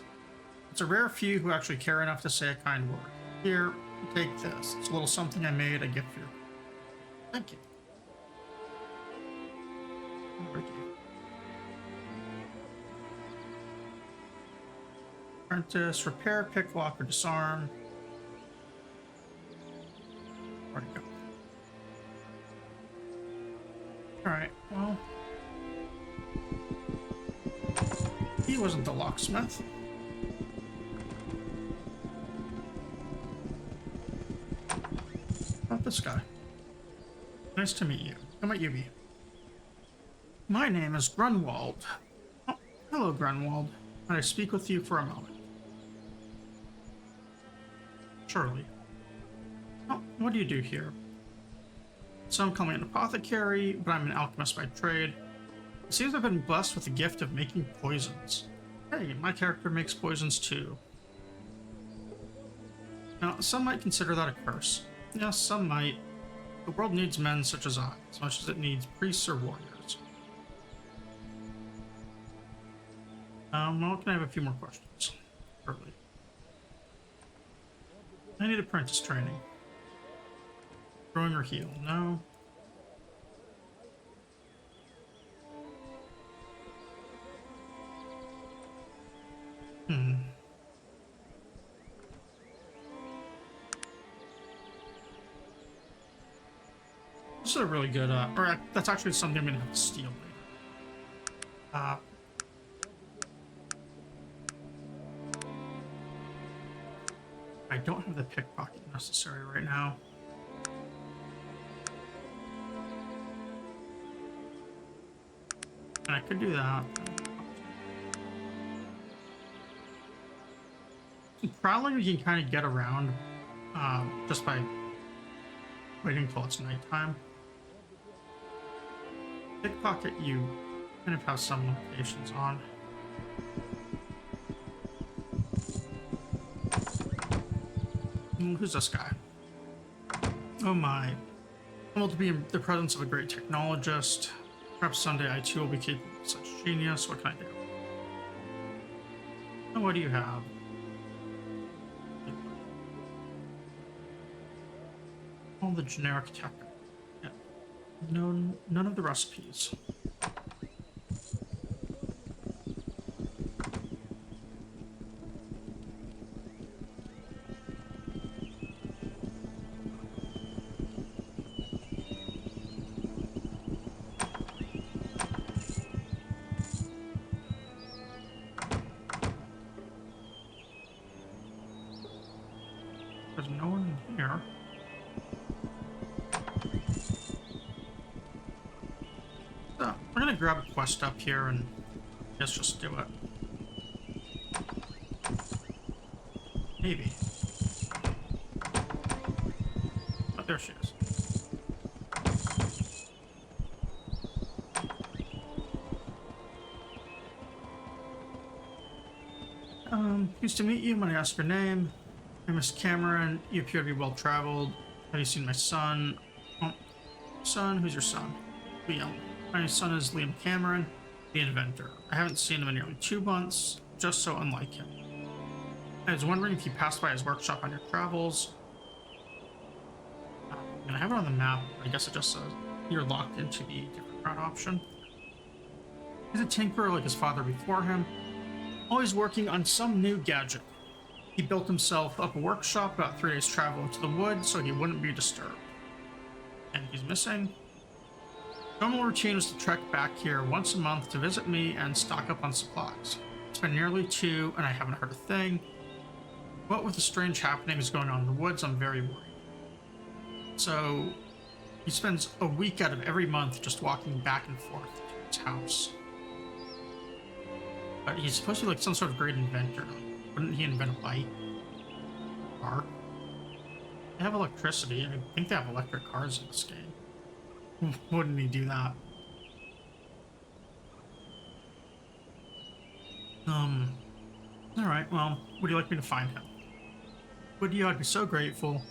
It's a rare few who actually care enough to say a kind word. Here, take this. It's a little something I made, a gift for you. Thank you. Apprentice, repair, pick, lock, or disarm. Where'd it go? Alright, well. He wasn't the locksmith. How about this guy? Nice to meet you. How might you be? My name is Grunwald. Oh, hello, Grunwald. Might I speak with you for a moment? Surely. Oh, what do you do here? Some call me an apothecary, but I'm an alchemist by trade. It seems I've been blessed with the gift of making poisons. Hey, my character makes poisons too. Now, some might consider that a curse. Yes, some might. The world needs men such as I, as much as it needs priests or warriors. Well, can I have a few more questions? Early. I need apprentice training. Growing or heal? No. This is a really good, that's actually something I'm gonna have to steal later. I don't have the pickpocket necessary right now. And I could do that. Prowling you can kind of get around just by waiting until it's nighttime. Pickpocket you kind of have some limitations on. Who's this guy? Oh my. I'm able to be in the presence of a great technologist. Perhaps someday I too will be capable of such genius. What can I do? And what do you have? All the generic tech. Yeah. No, none of the recipes. There's no one here. So, we're gonna grab a quest up here and let's just do it. Maybe. Oh, there she is. Used to meet you when I asked your name. I'm Miss Cameron. You appear to be well traveled. Have you seen my son? Oh, son? Who's your son? Liam. My son is Liam Cameron, the inventor. I haven't seen him in nearly 2 months, just so unlike him. I was wondering if you passed by his workshop on your travels. And I have it on the map. I guess it just says you're locked into the different route option. He's a tinkerer like his father before him, always working on some new gadget. He built himself up a workshop about 3 days travel into the woods so he wouldn't be disturbed. And he's missing. Normal routine was to trek back here once a month to visit me and stock up on supplies. It's been nearly 2 and I haven't heard a thing. What with the strange happenings going on in the woods, I'm very worried. So he spends a week out of every month just walking back and forth to his house. But he's supposed to be like some sort of great inventor. Wouldn't he invent a bike? Car? They have electricity. I think they have electric cars in this game. Wouldn't he do that? Alright, well, would you like me to find him? Would you? I'd be so grateful.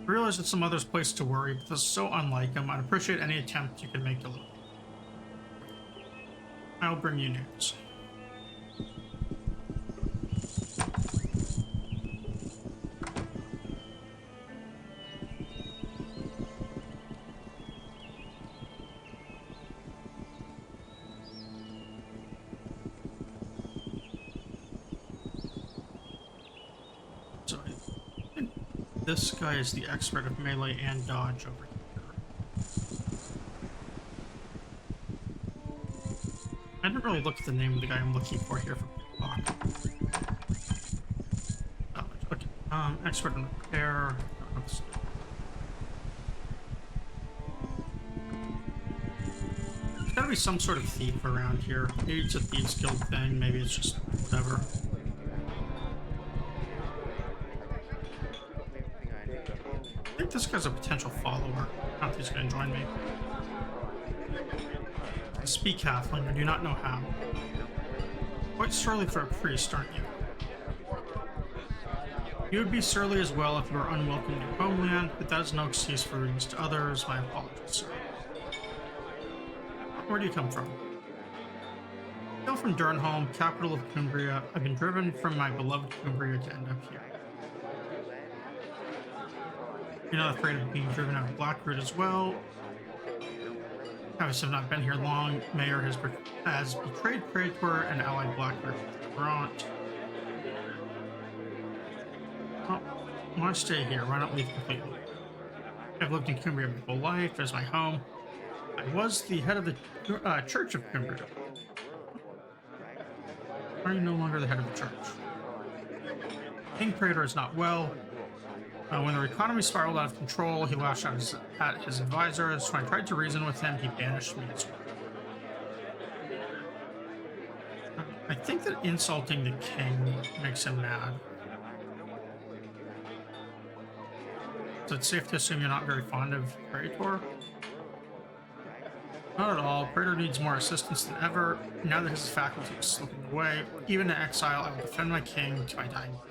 I realize that some other's place to worry, but this is so unlike him. I'd appreciate any attempt you can make to look. I'll bring you news. This guy is the expert of melee and dodge over here. I didn't really look at the name of the guy I'm looking for here for okay. Expert in repair. There's gotta be some sort of thief around here. Maybe it's a Thieves Guild thing, maybe it's just whatever. I think this guy's a potential follower. Not that he's gonna join me. Speak halfling, I do not know how. Quite surly for a priest, aren't you? You would be surly as well if you were unwelcome in your homeland, but that is no excuse for rudeness to others. My apologies, sir. Where do you come from? I hail from Durnholm, capital of Cumbria. I've been driven from my beloved Cumbria to end up here. You're not afraid of being driven out of Blackroot as well. Obviously, I've not been here long. Mayor has betrayed Praetor and allied Blackroot with Grant. Well, why stay here? Why not leave completely? I've lived in Cumbria my whole life as my home. I was the head of the Church of Cumbria. Why are you no longer the head of the church? King Praetor is not well. When the economy spiraled out of control, he lashed out at his advisors. When I tried to reason with him, he banished me as well. I think that insulting the king makes him mad. So it's safe to assume you're not very fond of Praetor? Not at all. Praetor needs more assistance than ever. Now that his faculty is slipping away, even in exile, I will defend my king to my dying breath.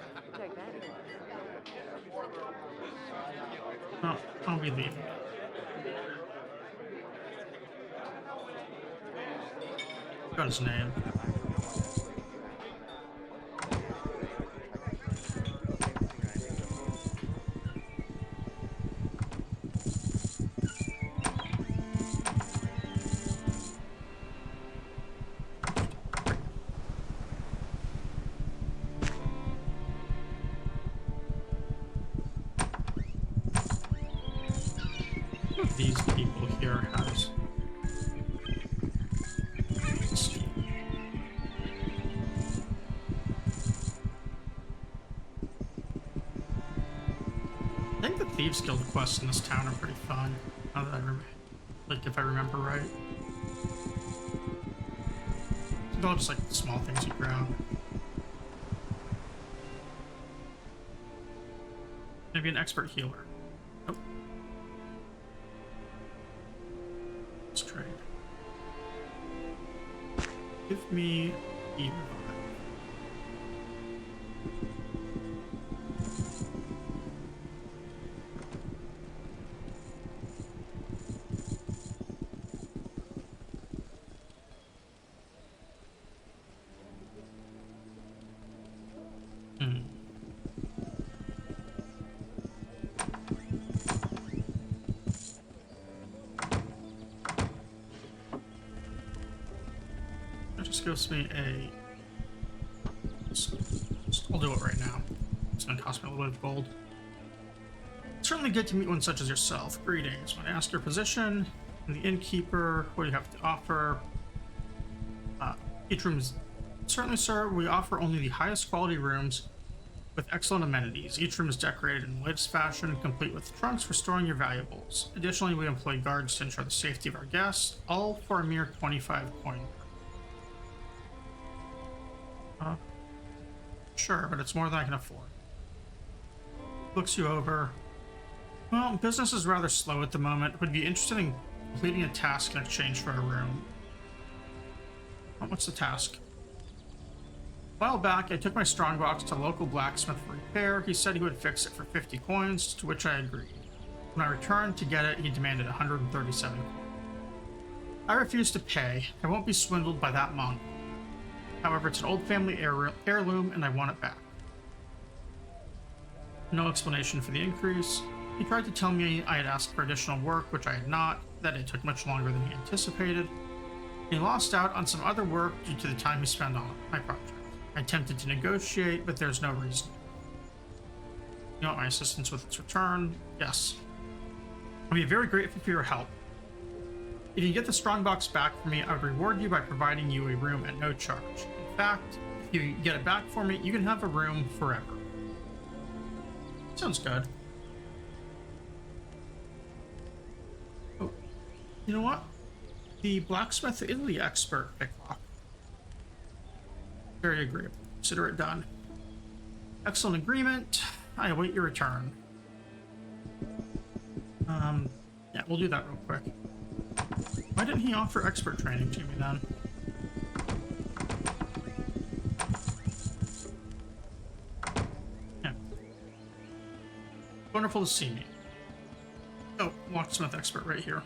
Oh, I'll be leaving. Got his name. These people here has I think the Thieves Guild quests in this town are pretty fun. Now that I remember, like if I remember right. They're all just like small things you grab. Maybe an expert healer. Oh. Let's trade. Give me E revive. Gives me a. I'll do it right now. It's gonna cost me a little bit of gold. It's certainly good to meet one such as yourself. Greetings. When I ask your position, I'm the innkeeper. What do you have to offer? Each room is certainly, sir. We offer only the highest quality rooms with excellent amenities. Each room is decorated in latest fashion, complete with trunks for storing your valuables. Additionally, we employ guards to ensure the safety of our guests, all for a mere 25 coin. Sure, but it's more than I can afford. Looks you over. Well, business is rather slow at the moment. Would be interested in completing a task in exchange for a room. What's the task? A while back, I took my strongbox to a local blacksmith for repair. He said he would fix it for 50 coins, to which I agreed. When I returned to get it, he demanded 137 coins. I refused to pay. I won't be swindled by that monk. However, it's an old family heirloom, and I want it back. No explanation for the increase. He tried to tell me I had asked for additional work, which I had not, that it took much longer than he anticipated. He lost out on some other work due to the time he spent on my project. I attempted to negotiate, but there's no reason. You want my assistance with its return? Yes. I'll be very grateful for your help. If you get the strongbox back for me, I would reward you by providing you a room at no charge. In fact, if you get it back for me, you can have a room forever. Sounds good. Oh, you know what? The blacksmith is the expert picklock. Very agreeable. Consider it done. Excellent agreement. I await your return. Yeah, we'll do that real quick. Why didn't he offer expert training to me then? Yeah. Wonderful to see me. Oh, locksmith expert right here.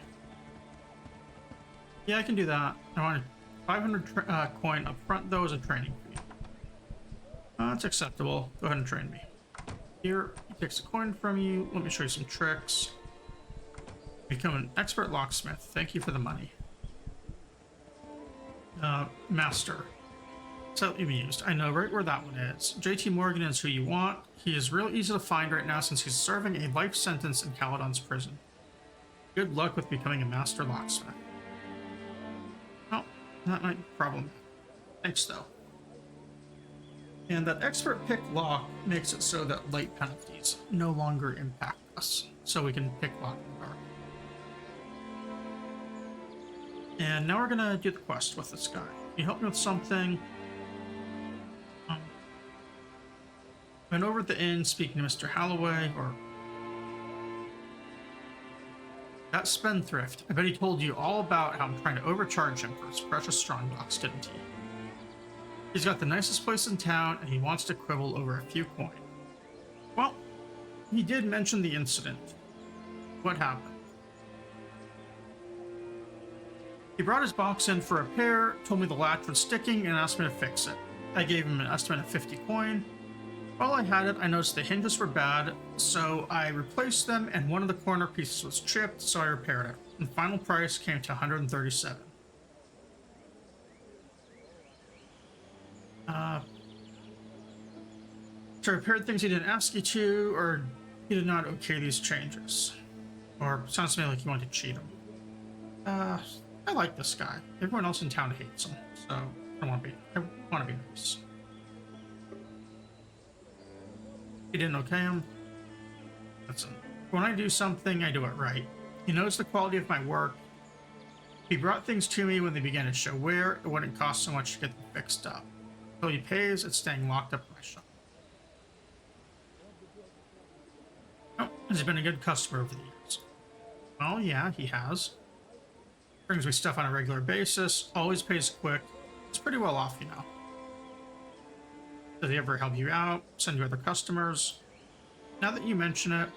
Yeah, I can do that. I want 500 coin up front, though, as a training fee. That's acceptable. Go ahead and train me. Here, he takes a coin from you. Let me show you some tricks. Become an expert locksmith. Thank you for the money. Master. Slightly amused. I know right where that one is. JT Morgan is who you want. He is real easy to find right now since he's serving a life sentence in Caledon's prison. Good luck with becoming a master locksmith. Oh, that might be a problem. Thanks, though. And that expert pick lock makes it so that light penalties no longer impact us, so we can pick lock in the dark. And now we're gonna do the quest with this guy. Can you help me with something? Went over at the inn speaking to Mr. Holloway, or that spendthrift. I bet he told you all about how I'm trying to overcharge him for his precious strongbox, didn't he? He's got the nicest place in town, and he wants to quibble over a few coin. Well, he did mention the incident. What happened? He brought his box in for repair, told me the latch was sticking, and asked me to fix it. I gave him an estimate of 50 coin. While I had it, I noticed the hinges were bad, so I replaced them, and one of the corner pieces was chipped, so I repaired it. And the final price came to 137. So repaired things he didn't ask you to, or he did not okay these changes. Or sounds to me like you want to cheat him. I like this guy. Everyone else in town hates him, so I want to be nice. He didn't okay him. Listen, when I do something, I do it right. He knows the quality of my work. He brought things to me when they began to show wear. It wouldn't cost so much to get them fixed up. Until he pays, it's staying locked up in my shop. Oh, he's been a good customer over the years. Well, yeah, he has. Brings me stuff on a regular basis, always pays quick. It's pretty well off, you know. Does he ever help you out, send you other customers? Now that you mention it,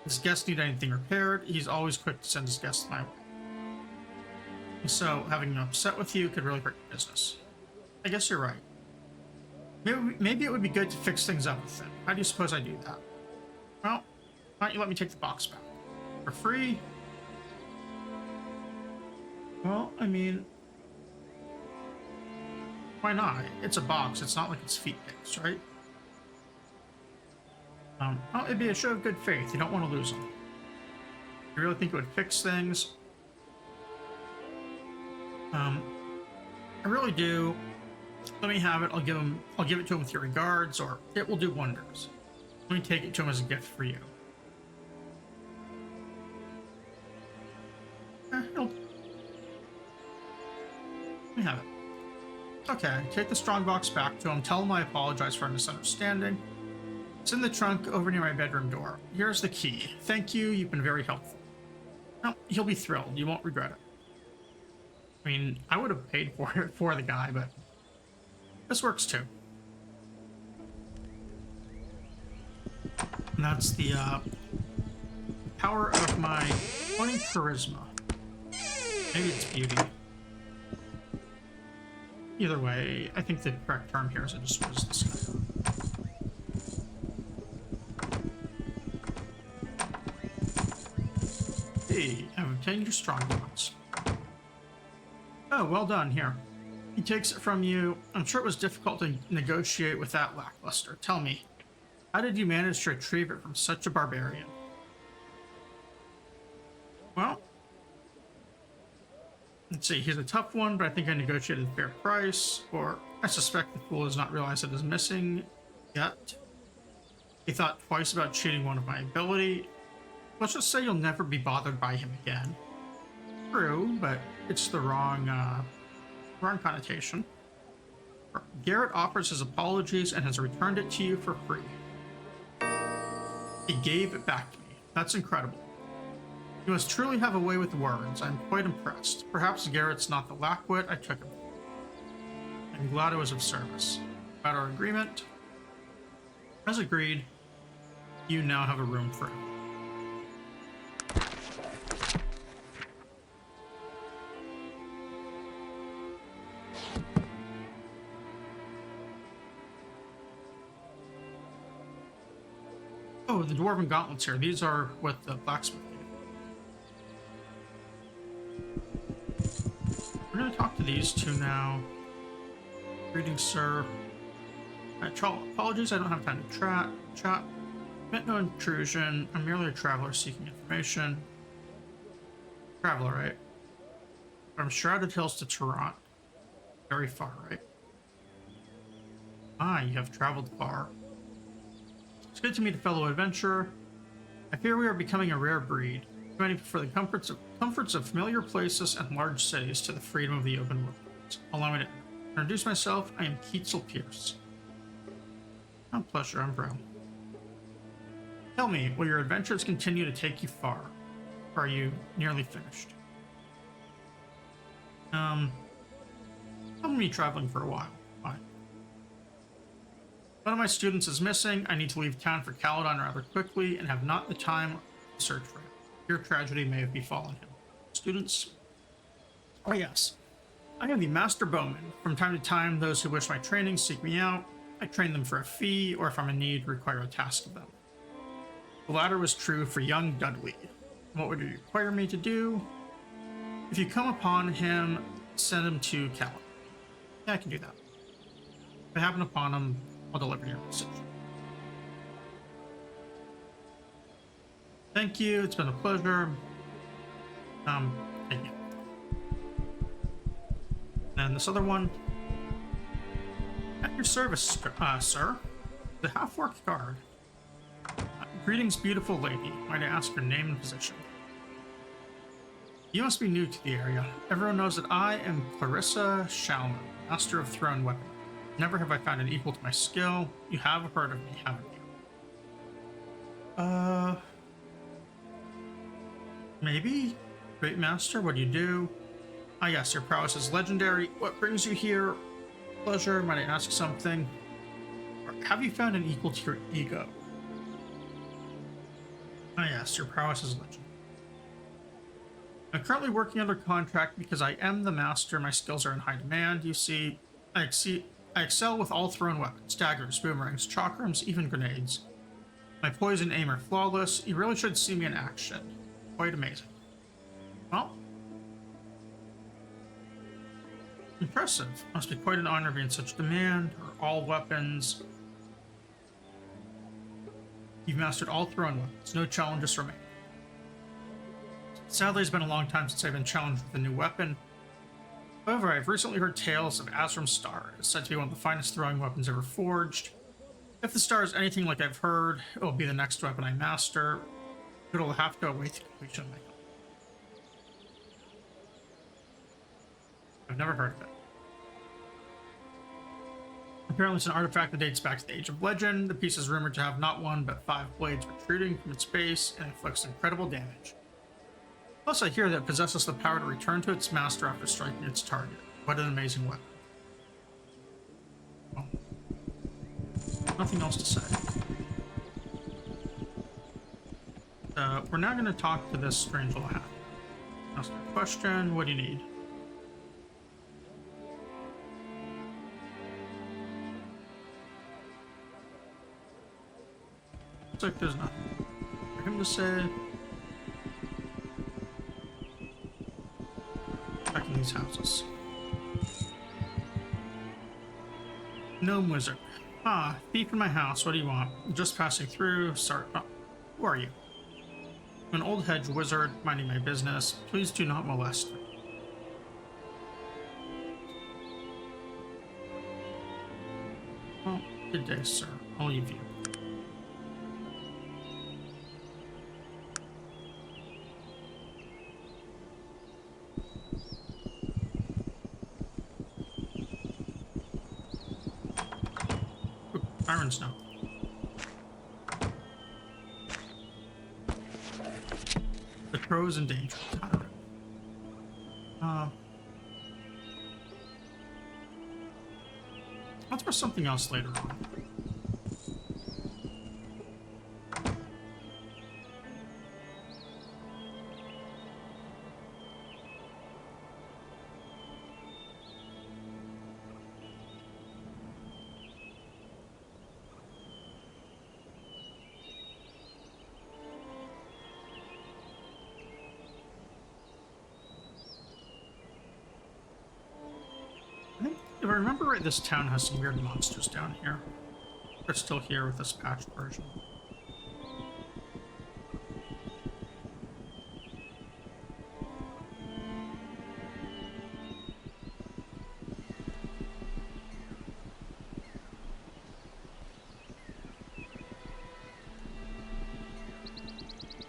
if his guests need anything repaired, he's always quick to send his guests my way. So, having him upset with you could really hurt your business. I guess you're right. Maybe it would be good to fix things up with him. How do you suppose I do that? Well, why don't you let me take the box back? For free? Well, I mean, why not? It's a box. It's not like it's feet picks, right? Oh, it'd be a show of good faith. You don't want to lose them. You really think it would fix things? I really do. Let me have it. I'll give it to him with your regards, or it will do wonders. Let me take it to him as a gift for you. Let me have it. Okay, take the strongbox back to him. Tell him I apologize for our misunderstanding. It's in the trunk over near my bedroom door. Here's the key. Thank you. You've been very helpful. No, he'll be thrilled. You won't regret it. I mean, I would have paid for it for the guy, but this works too. And that's the power of my 20 charisma. Maybe it's beauty. Either way, I think the correct term here is I just was this guy. Hey, I've obtained your strongbox. Oh, well done. Here. He takes it from you. I'm sure it was difficult to negotiate with that lackluster. Tell me, How did you manage to retrieve it from such a barbarian? Well, let's see, he's a tough one, but I think I negotiated a fair price, or I suspect the fool has not realized it is missing yet. He thought twice about cheating one of my ability. Let's just say you'll never be bothered by him again. True, but it's the wrong connotation. Garrett offers his apologies and has returned it to you for free. He gave it back to me. That's incredible. You must truly have a way with words. I'm quite impressed. Perhaps Garrett's not the lackwit I took him for. I'm glad I was of service. About our agreement, as agreed, you now have a room free. Oh, the dwarven gauntlets here. These are what the blacksmith gave. We're going to talk to these two now. Greetings, sir. Apologies, I don't have time to chat. Meant no intrusion. I'm merely a traveler seeking information. Traveler, right? From Shrouded Hills to Toronto. Very far, right? Ah, you have traveled far. It's good to meet a fellow adventurer. I fear we are becoming a rare breed. Many prefer the comforts of familiar places and large cities to the freedom of the open world. Allow me to introduce myself. I am Keetzel Pierce. Oh, pleasure, I'm Bro. Tell me, will your adventures continue to take you far? Or are you nearly finished? I'm gonna be traveling for a while. Fine. One of my students is missing. I need to leave town for Caledon rather quickly and have not the time to search for him. Your tragedy may have befallen him. Students? Oh yes. I am the Master Bowman. From time to time, those who wish my training seek me out. I train them for a fee, or if I'm in need, require a task of them. The latter was true for young Dudley. What would you require me to do? If you come upon him, send him to Caledon. Yeah, I can do that. If I happen upon him, I'll deliver your message. Thank you, it's been a pleasure. Thank you. And this other one. At your service, sir. The half-orc guard. Greetings, beautiful lady. Might I ask your name and position? You must be new to the area. Everyone knows that I am Clarissa Shalman, Master of Thrown Weapon. Never have I found an equal to my skill. You have heard of me, haven't you? Maybe? Great Master, what do you do? Ah yes, your prowess is legendary. What brings you here? Pleasure, might I ask something? Or have you found an equal to your ego? Ah yes, your prowess is legendary. I'm currently working under contract because I am the master. My skills are in high demand. You see, I excel with all thrown weapons, daggers, boomerangs, chakrams, even grenades. My poison aim are flawless. You really should see me in action. Quite amazing. Well, impressive. Must be quite an honor to be in such demand. Or all weapons. You've mastered all thrown weapons. No challenges remain. Sadly, it's been a long time since I've been challenged with a new weapon. However, I've recently heard tales of Azram's Star. It's said to be one of the finest throwing weapons ever forged. If the star is anything like I've heard, it will be the next weapon I master. It'll have to await the completion of my goal. I've never heard of it. Apparently, it's an artifact that dates back to the Age of Legend. The piece is rumored to have not one, but 5 blades protruding from its base and inflicts incredible damage. Plus, I hear that it possesses the power to return to its master after striking its target. What an amazing weapon. Well, nothing else to say. We're now going to talk to this strange little hat. Ask a question. What do you need? Looks like there's nothing for him to say. Checking these houses. Gnome wizard. Ah, thief in my house. What do you want? Just passing through. Sorry. Oh, who are you? I'm an old hedge wizard minding my business. Please do not molest me. Well, good day, sir. I'll leave you. Ooh, Byron's note. The crow's in danger. Let's for something else later on. I think, if I remember right, this town has some weird monsters down here. They're still here with this patched version.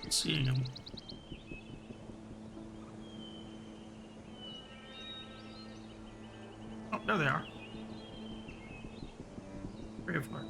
Seeing them. Oh, there they are. Graveler.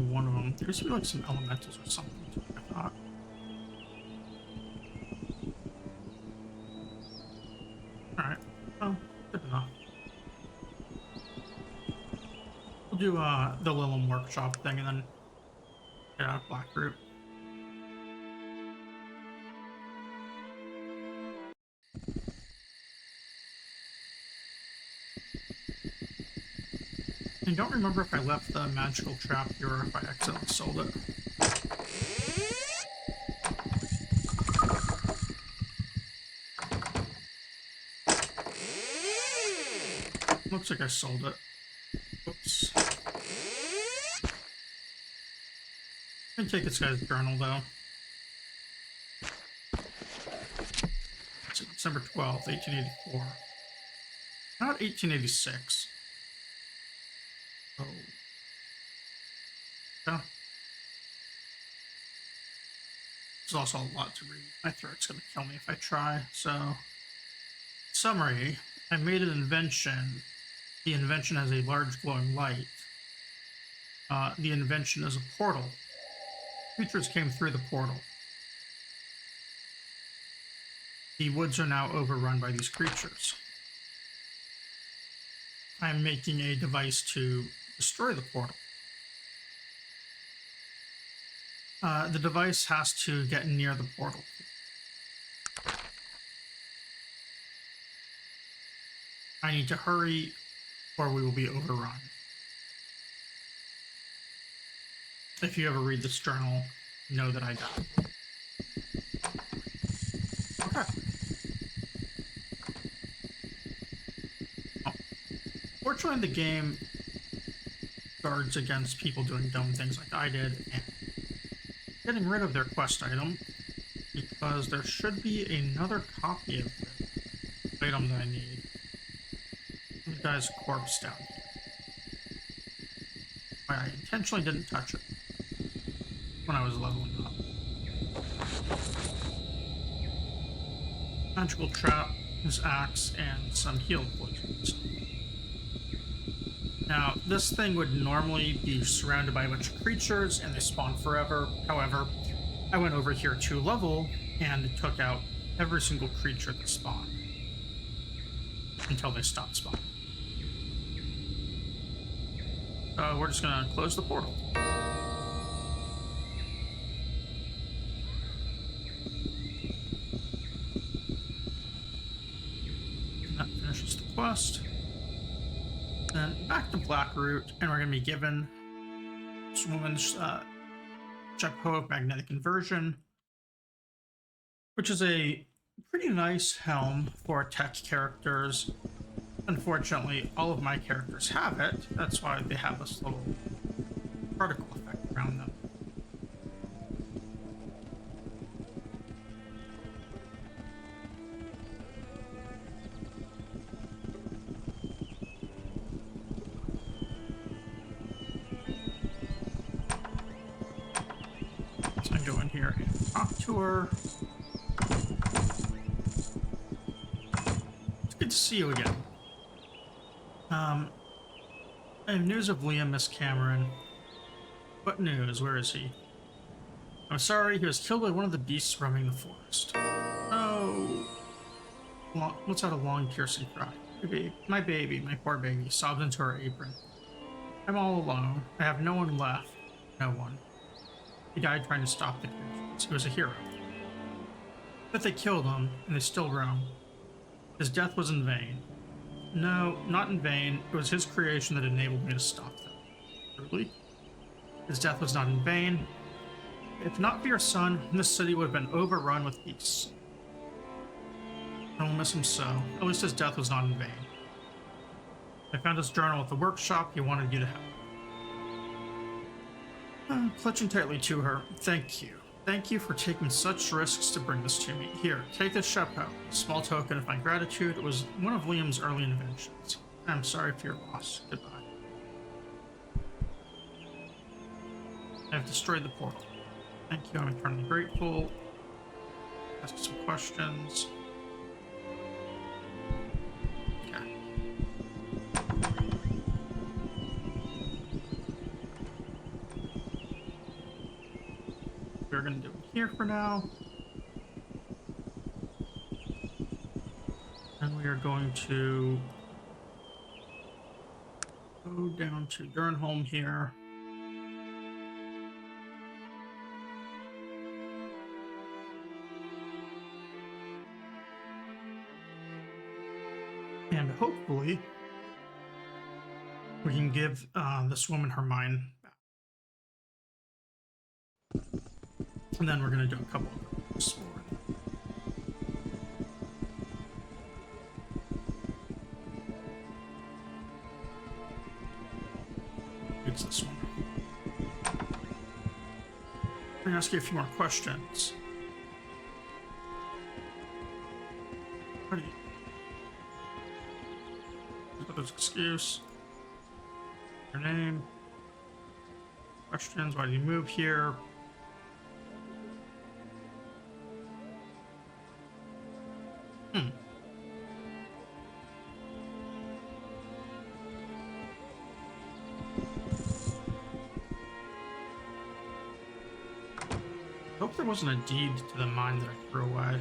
One of them. There used to be like some elementals or something, I thought. Alright. Oh, good enough. We'll do the Lilum workshop thing and then get out of Blackroot. I don't remember if I left the magical trap here or if I accidentally sold it. Looks like I sold it. Oops. I'm gonna take this guy's journal though. It's December 12th, 1884. Not 1886. Oh. Yeah. There's also a lot to read. My throat's gonna kill me if I try. So, summary. I made an invention. The invention has a large glowing light. The invention is a portal. Creatures came through the portal. The woods are now overrun by these creatures. I'm making a device to destroy the portal. The device has to get near the portal. I need to hurry or we will be overrun. If you ever read this journal, know that I died. Okay. Fortunately, the game guards against people doing dumb things like I did and getting rid of their quest item because there should be another copy of the item that I need. The guy's corpse down here. I intentionally didn't touch it when I was leveling up. Magical trap, his axe, and some heal potions. Now, this thing would normally be surrounded by a bunch of creatures and they spawn forever. However, I went over here to level and took out every single creature that spawned until they stopped spawning. We're just gonna close the portal. And that finishes the quest. Then back to Blackroot, and we're gonna be given this woman's Checkpoint magnetic inversion, which is a pretty nice helm for tech characters. Unfortunately, all of my characters have it. That's why they have this little particle effect around them. So I go in here and talk to her. It's good to see you again. I have news of Liam, Miss Cameron. What news? Where is he? I'm sorry, he was killed by one of the beasts roaming the forest. Oh. Let's out a long, piercing cry. My baby, my poor baby, sobbed into her apron. I'm all alone. I have no one left. No one. He died trying to stop the creatures. He was a hero. But they killed him, and they still roam. His death was in vain. No, not in vain. It was his creation that enabled me to stop them. Truly? His death was not in vain. If not for your son, this city would have been overrun with beasts. I will miss him so. At least his death was not in vain. I found his journal at the workshop. He wanted you to have. Clutching tightly to her. Thank you. Thank you for taking such risks to bring this to me. Here, take this chapeau. A small token of my gratitude. It was one of Liam's early inventions. I'm sorry for your loss. Goodbye. I have destroyed the portal. Thank you. I'm eternally grateful. Ask some questions. Okay. We're going to do it here for now. And we are going to go down to Durnholm here. And hopefully we can give this woman her mind back. And then we're going to do a couple of exploring. It's this one. I'm going to ask you a few more questions. What do you... excuse. Your name. Questions. Why did you move here? I hope there wasn't a deed to the mine that I threw away.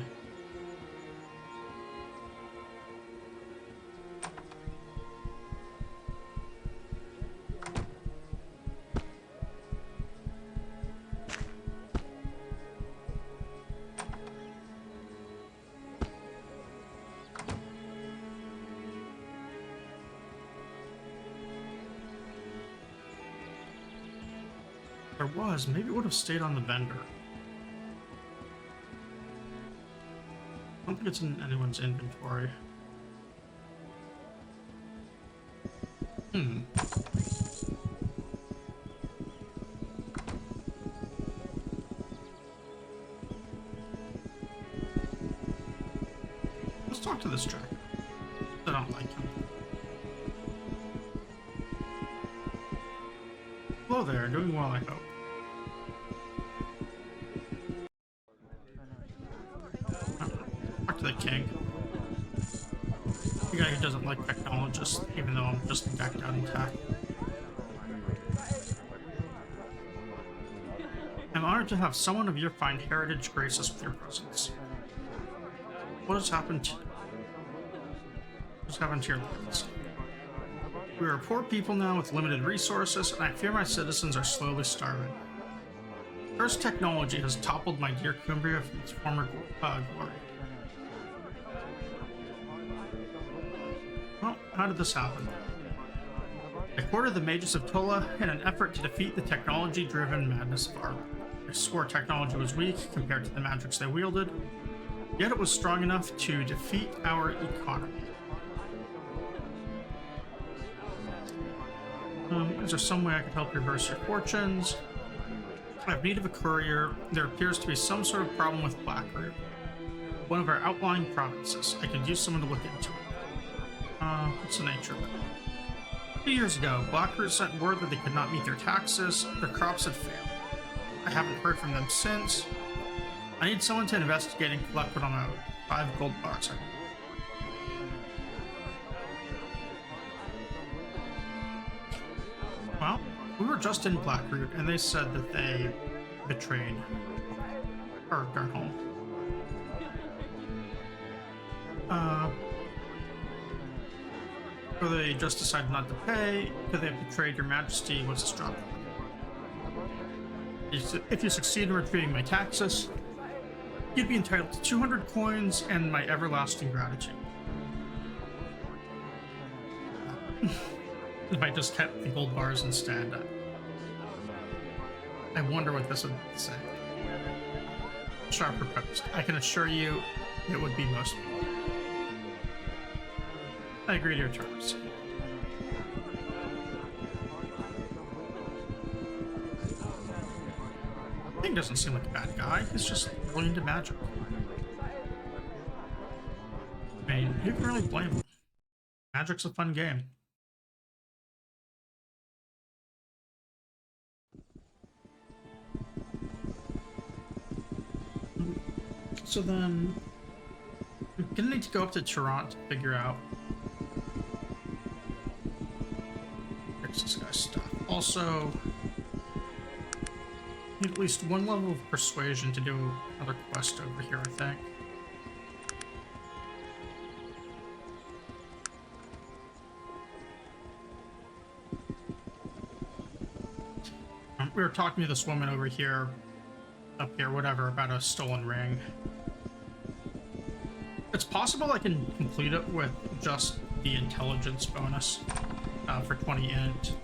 There was. Maybe it would have stayed on the vendor. I don't think it's in anyone's inventory. Let's talk to this tracker. I don't like him. Hello there, doing well, I hope. Talk to the king. The guy who doesn't like technologists, even though I'm just back down in tech. I'm honored to have someone of your fine heritage grace us with your presence. What has happened to your lands? We are poor people now with limited resources, and I fear my citizens are slowly starving. First technology has toppled my dear Cumbria from its former glory. Well, how did this happen? I courted the mages of Tola in an effort to defeat the technology-driven madness of Arlo. I swore technology was weak compared to the magics they wielded, yet it was strong enough to defeat our economy. Is there some way I could help reverse your fortunes? I have need of a courier. There appears to be some sort of problem with Blackroot, one of our outlying provinces. I could use someone to look into it. What's the nature of it? 2 years ago, Blackroot sent word that they could not meet their taxes. Their crops had failed. I haven't heard from them since. I need someone to investigate and collect what I'm owed. 5 gold bars. Well, we were just in Blackroot, and they said that they betrayed our home. Or they just decided not to pay. Could they have betrayed your majesty? What's the struggle? If you succeed in retrieving my taxes, you'd be entitled to 200 coins and my everlasting gratitude. If I just kept the gold bars instead. I wonder what this would say. Sharp proposed. I can assure you it would be most people. I agree to your terms. King doesn't seem like a bad guy. He's just really into magic. I mean, who can really blame him? Magic's a fun game. So then, we're gonna need to go up to Toronto to figure out this guy's stuff. Also, need at least one level of persuasion to do another quest over here, I think. We were talking to this woman over here, up here, whatever, about a stolen ring. It's possible I can complete it with just the intelligence bonus for 20 int.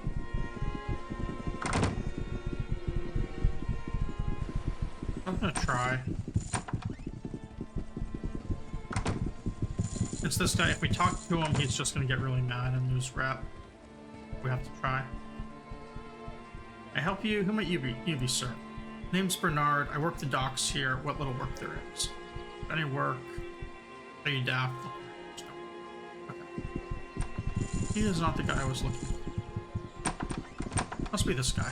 I'm gonna try. It's this guy. If we talk to him, he's just gonna get really mad and lose rep. We have to try. I help you. Who might you be, sir? Name's Bernard. I work the docks here. What little work there is. Any work? Are you daft? Okay. He is not the guy I was looking for. Must be this guy,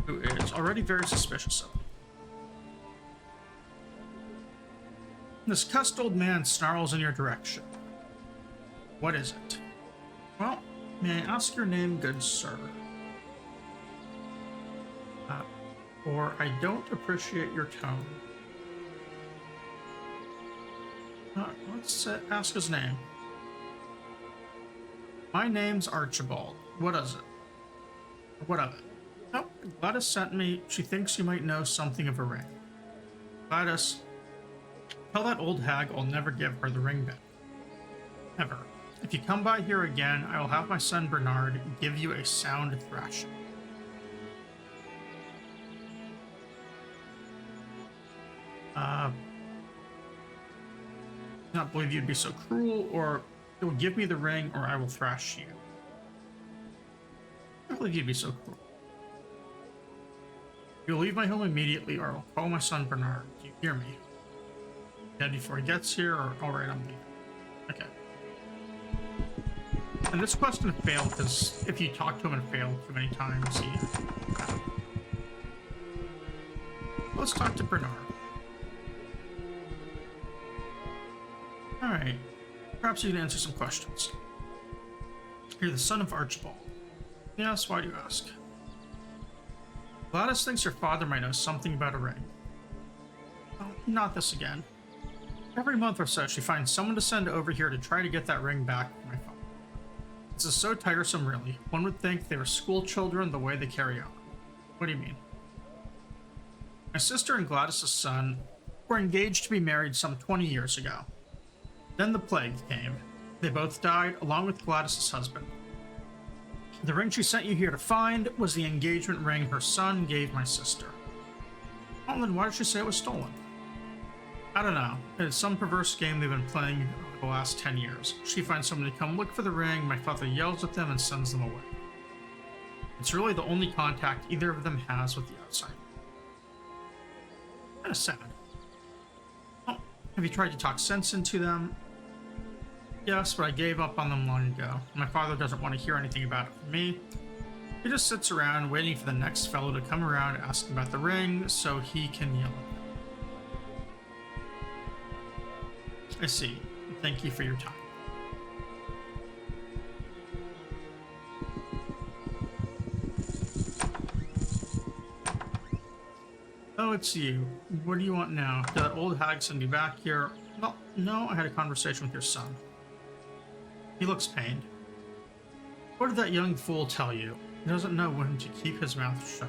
who is already very suspicious of me. This cussed old man snarls in your direction. What is it? Well, may I ask your name, good sir? Or I don't appreciate your tone. Let's ask his name. My name's Archibald. What is it? What of it? Oh, Gladys sent me. She thinks you might know something of a ring. Gladys, tell that old hag I'll never give her the ring back. Ever. If you come by here again, I will have my son Bernard give you a sound thrashing. I do not believe you'd be so cruel, or it will give me the ring, or I will thrash you. I believe you'd be so cruel. You'll leave my home immediately, or I'll call my son Bernard. Do you hear me? Dead before he gets here, or alright, I'm leaving. Okay. And this question failed because if you talk to him and fail too many times, he. Let's talk to Bernard. Alright. Perhaps you can answer some questions. You're the son of Archibald. Yes, why do you ask? Gladys thinks your father might know something about a ring. Oh, not this again. Every month or so, she finds someone to send over here to try to get that ring back from my father. It This is so tiresome, really. One would think they were school children the way they carry on. What do you mean? My sister and Gladys's son were engaged to be married some 20 years ago. Then the plague came. They both died, along with Gladys's husband. The ring she sent you here to find was the engagement ring her son gave my sister. Well, then why did she say it was stolen? I don't know. It's some perverse game they've been playing over the last 10 years. She finds someone to come look for the ring, my father yells at them and sends them away. It's really the only contact either of them has with the outside. Kinda sad. Oh, have you tried to talk sense into them? Yes, but I gave up on them long ago. My father doesn't want to hear anything about it from me. He just sits around waiting for the next fellow to come around asking about the ring so he can yell at them. I see. Thank you for your time. Oh, it's you. What do you want now? Did that old hag send you back here? Well, no, I had a conversation with your son. He looks pained. What did that young fool tell you? He doesn't know when to keep his mouth shut.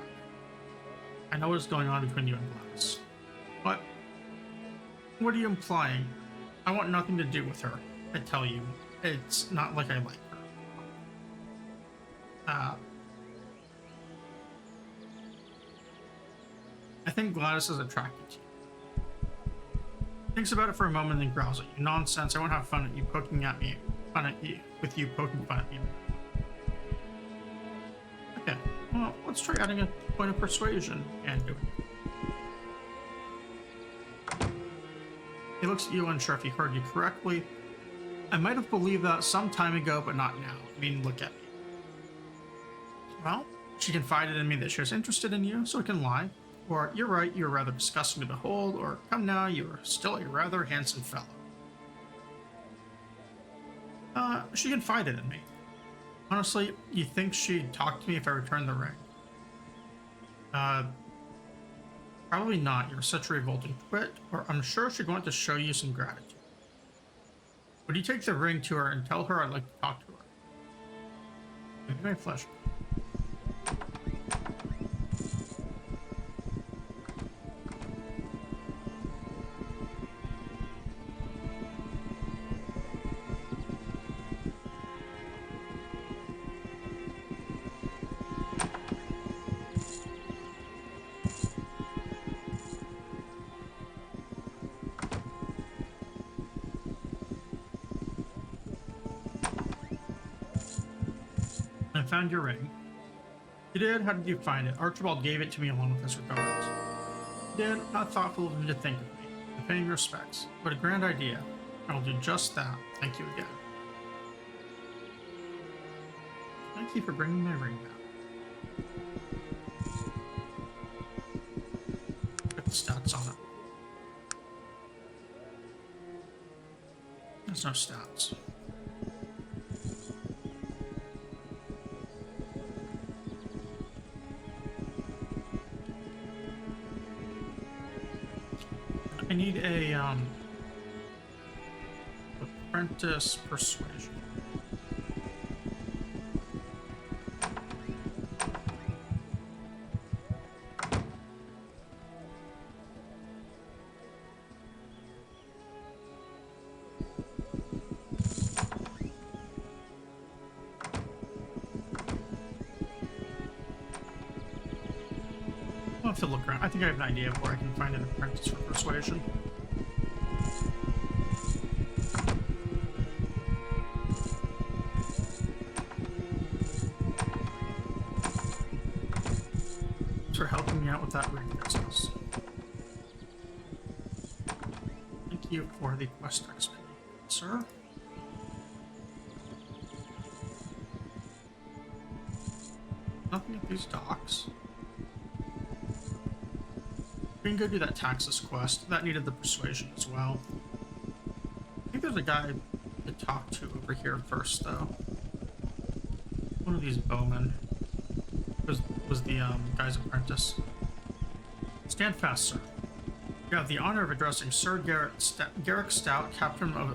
I know what's going on between you and Gladys. What? What are you implying? I want nothing to do with her. I tell you, it's not like I like her. I think Gladys is attracted to you. Thinks about it for a moment, then growls at you. Nonsense, I won't have fun at you poking at me. With you poking fun at me. Okay, well, let's try adding a point of persuasion and do it. He looks at you, unsure if he heard you correctly. I might have believed that some time ago, but not now. I mean, look at me. Well, she confided in me that she was interested in you, so I can lie. Or, you're right, you're rather disgusting to behold, or, come now, you are still a rather handsome fellow. She confided in me. Honestly, you think she'd talk to me if I returned the ring? Probably not. You're such a revolting twit, or I'm sure she'd want to show you some gratitude. Would you take the ring to her and tell her I'd like to talk to her? Maybe my flesh. I found your ring. You did? How did you find it? Archibald gave it to me along with his regards. You did? Not thoughtful of him to think of me. I'm paying respects. What a grand idea. I will do just that. Thank you again. Thank you for bringing my ring back. Put the stats on it. There's no stats. I need a apprentice persuasion. I'll have to look around. I think I have an idea of where I can find an apprentice for persuasion. For helping me out with that ring business. Thank you for the quest XP, sir. Nothing at these docks. We can go do that taxes quest. That needed the persuasion as well. I think there's a guy to talk to over here first, though. One of these bowmen. Was the guy's apprentice. Stand fast, sir. You have the honor of addressing Sir Garrick Stout, captain of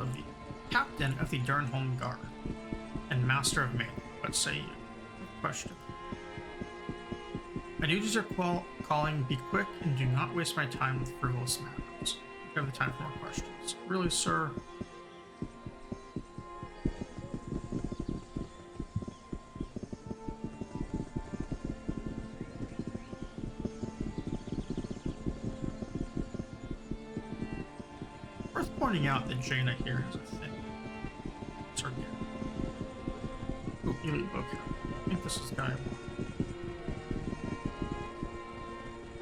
the Durnholm Guard. and master of melee. What say you? Question. My duties are calling, be quick, and do not waste my time with frivolous matters. If you have the time for more questions. Really, sir? Worth pointing out that Jaina here has a thing. It's her gift. Ooh, elite vocab. I think this is the guy I want.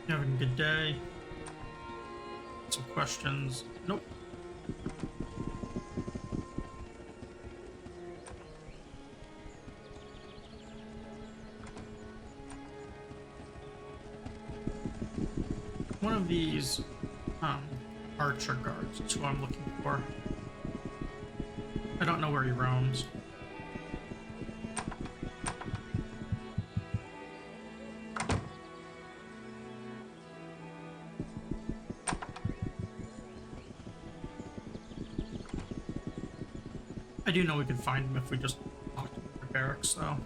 You having a good day? Some questions? Nope. One of these archer guards is who I'm looking for. I don't know where he roams. I do know we could find him if we just talk to the barracks, though.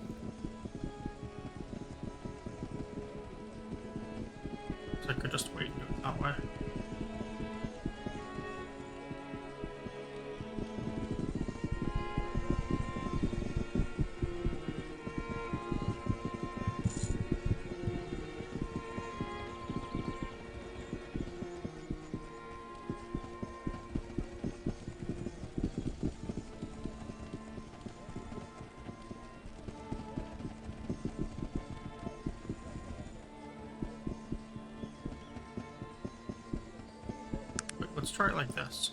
So I could just wait and do it that way. Let's try it like this.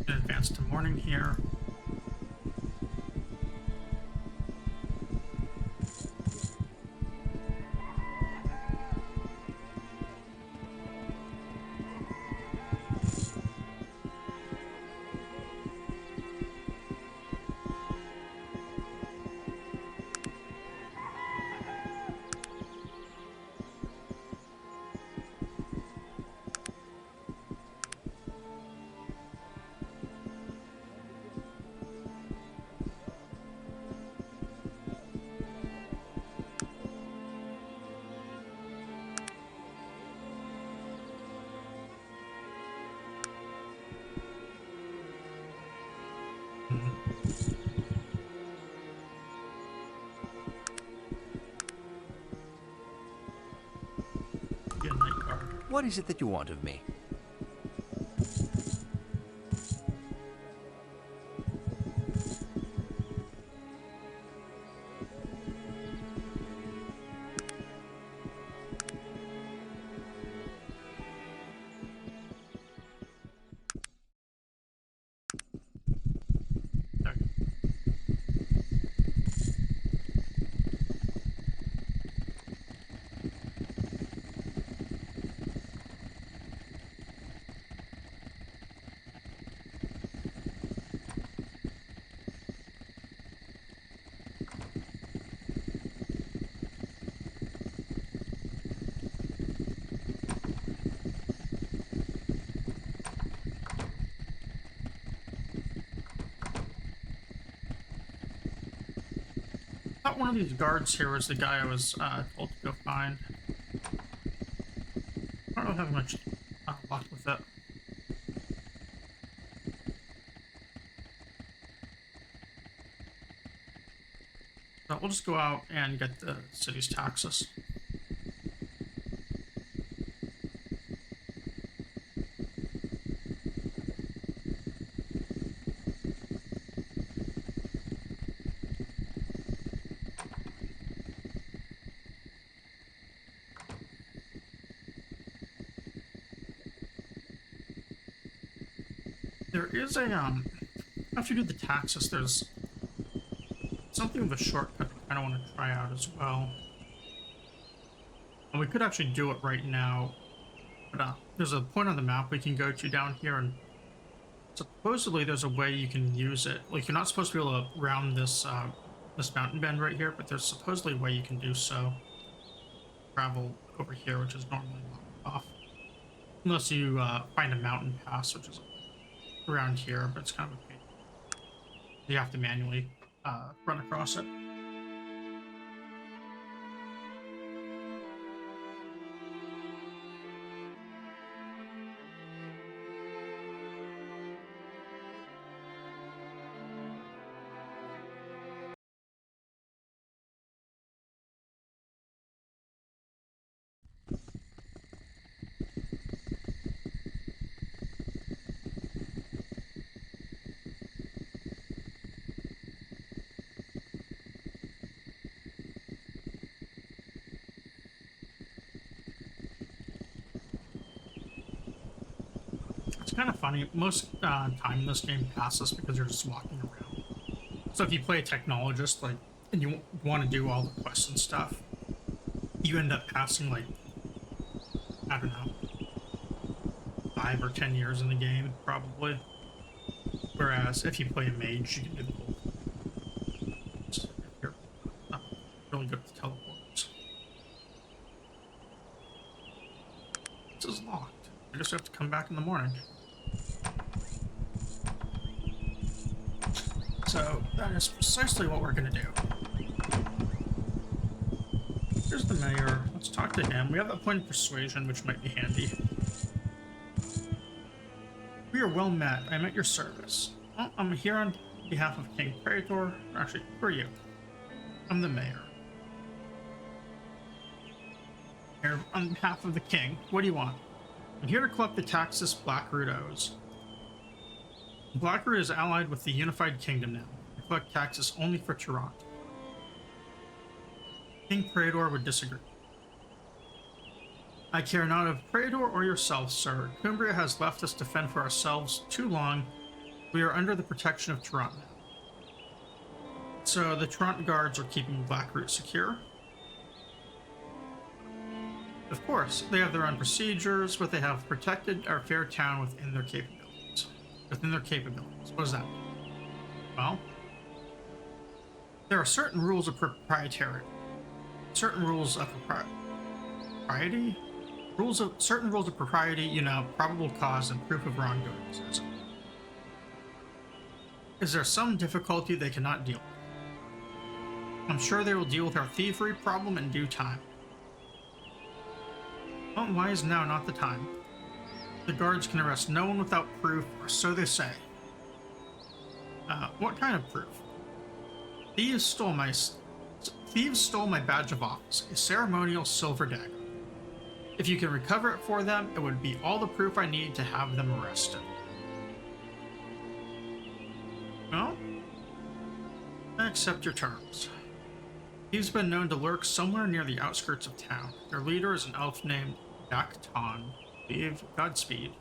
Advance to morning here. Be a night guard. What is it that you want of me? There you go. I thought one of these guards here was the guy I was told to go find. I don't really have much luck with it. So we'll just go out and get the city's taxes. There is a, after you do the taxes, there's something of a shortcut I kind of want to try out as well. And we could actually do it right now, but there's a point on the map we can go to down here, and supposedly there's a way you can use it. Like, you're not supposed to be able to round this, this mountain bend right here, but there's supposedly a way you can do so. Travel over here, which is normally locked off. Unless you find a mountain pass, which is around here, but it's kind of a pain. You have to manually run across it. It's kind of funny. Most time this game passes because you're just walking around. So if you play a technologist, like, and you want to do all the quests and stuff, you end up passing, like, I don't know, 5 or 10 years in the game, probably. Whereas if you play a mage, you can do the whole thing. If you're not really good with teleports. This is locked. I just have to come back in the morning. So that is precisely what we're gonna do. Here's the mayor. Let's talk to him. We have that point of persuasion, which might be handy. We are well met. I'm at your service. Well, I'm here on behalf of King Praetor. Actually, who are you? I'm the mayor. Here on behalf of the king. What do you want? I'm here to collect the taxes Blackroot owes. Blackroot is allied with the Unified Kingdom now. We collect taxes only for Toronto. King Praetor would disagree. I care not of Praetor or yourself, sir. Cumbria has left us to fend for ourselves too long. We are under the protection of Toronto now. So the Toronto guards are keeping Blackroot secure? Of course, they have their own procedures, but they have protected our fair town within their capabilities. What does that mean? Well, there are certain rules of proprietary. Certain rules of propriety? Certain rules of propriety, you know, probable cause and proof of wrongdoings. Is there some difficulty they cannot deal with? I'm sure they will deal with our thievery problem in due time. Well, why is now not the time? The guards can arrest no one without proof, or so they say. What kind of proof? Thieves stole my badge of office, a ceremonial silver dagger. If you can recover it for them, it would be all the proof I need to have them arrested. Well, I accept your terms. He's been known to lurk somewhere near the outskirts of town. Their leader is an elf named Dakton. Believe Godspeed.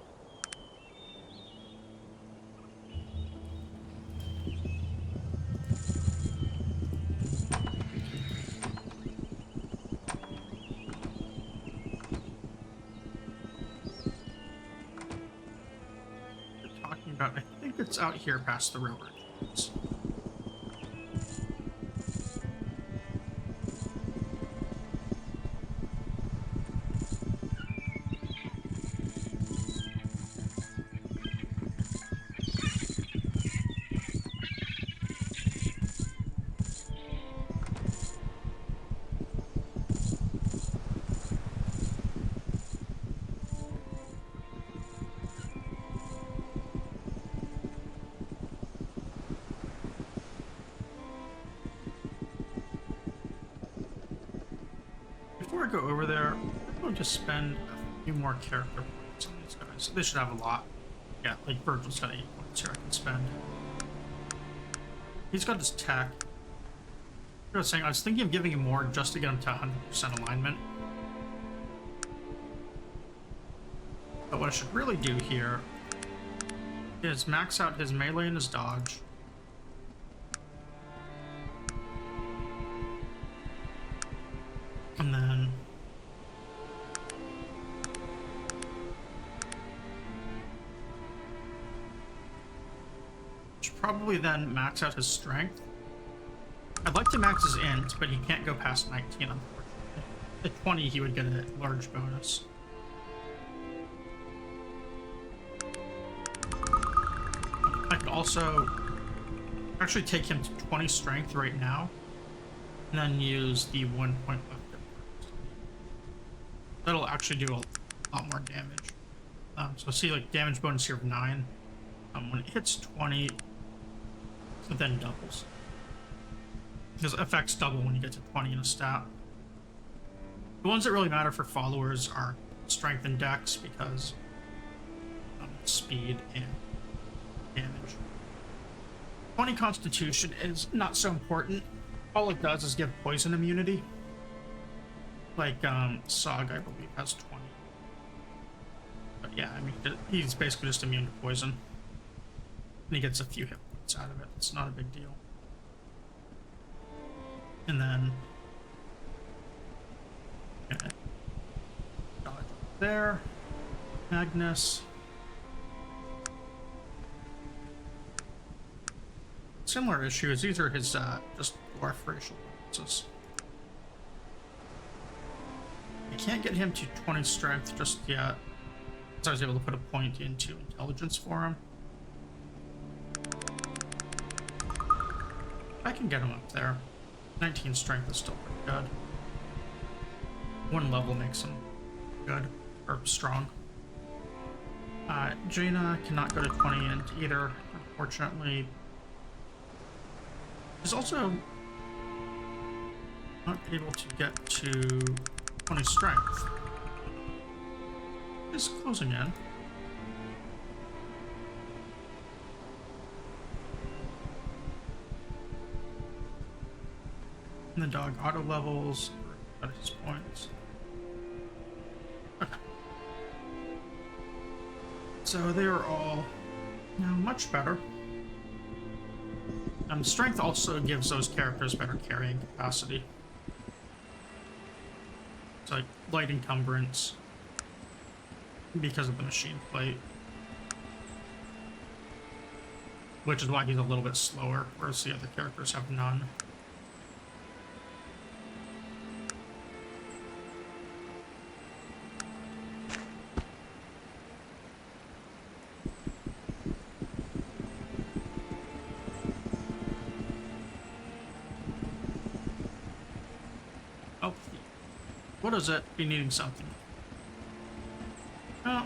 I think it's out here past the railroad. Before I go over there, I'm going to spend a few more character points on these guys. They should have a lot. Yeah, like Virgil's got 8 points here I can spend. He's got his tech. I was thinking of giving him more just to get him to 100% alignment. But what I should really do here is max out his melee and his dodge. And then should probably then max out his strength. I'd like to max his int, but he can't go past 19, unfortunately. At 20, he would get a large bonus. I could also actually take him to 20 strength right now, and then use the 1 point left. That'll actually do a lot more damage. So see, like, damage bonus here of 9. When it hits 20, it then doubles. Because effects double when you get to 20 in a stat. The ones that really matter for followers are strength and dex, because speed and damage. 20 constitution is not so important. All it does is give poison immunity. Like, Sog, I believe, has 20. But yeah, I mean, he's basically just immune to poison. And he gets a few hit points out of it. It's not a big deal. And then... okay. Dodge there. Magnus. Similar issue is these are his, just dwarf racial differences. I can't get him to 20 strength just yet, so I was able to put a point into intelligence for him. I can get him up there. 19 strength is still pretty good. 1 level makes him good, or strong. Jaina cannot go to 20 int either, unfortunately. He's also not able to get to 20 strength. He's closing in. And the dog auto levels at his points. Okay. So they are all now much better. Strength also gives those characters better carrying capacity. It's like light encumbrance because of the machine plate. Which is why he's a little bit slower, whereas the other characters have none. What is it? Be needing something. Well,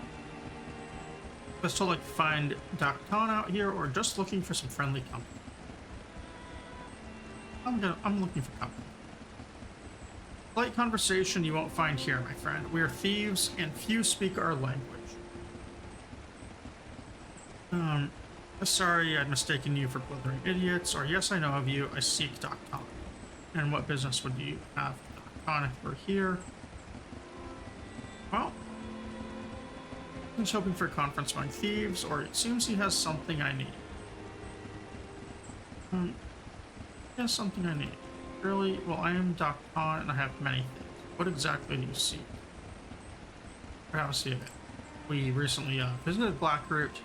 let's to like find Docton out here, or just looking for some friendly company. I'm looking for company. Light conversation you won't find here, my friend. We are thieves, and few speak our language. Sorry, I'd mistaken you for blithering idiots, or yes, I know of you. I seek Docton. And what business would you have Docton if we're here? Well, he's hoping for a conference among thieves, or it seems he has something I need. He has something I need. Really? Well, I am Docton, and I have many things. What exactly do you seek? Perhaps see of it. We recently visited Blackroot.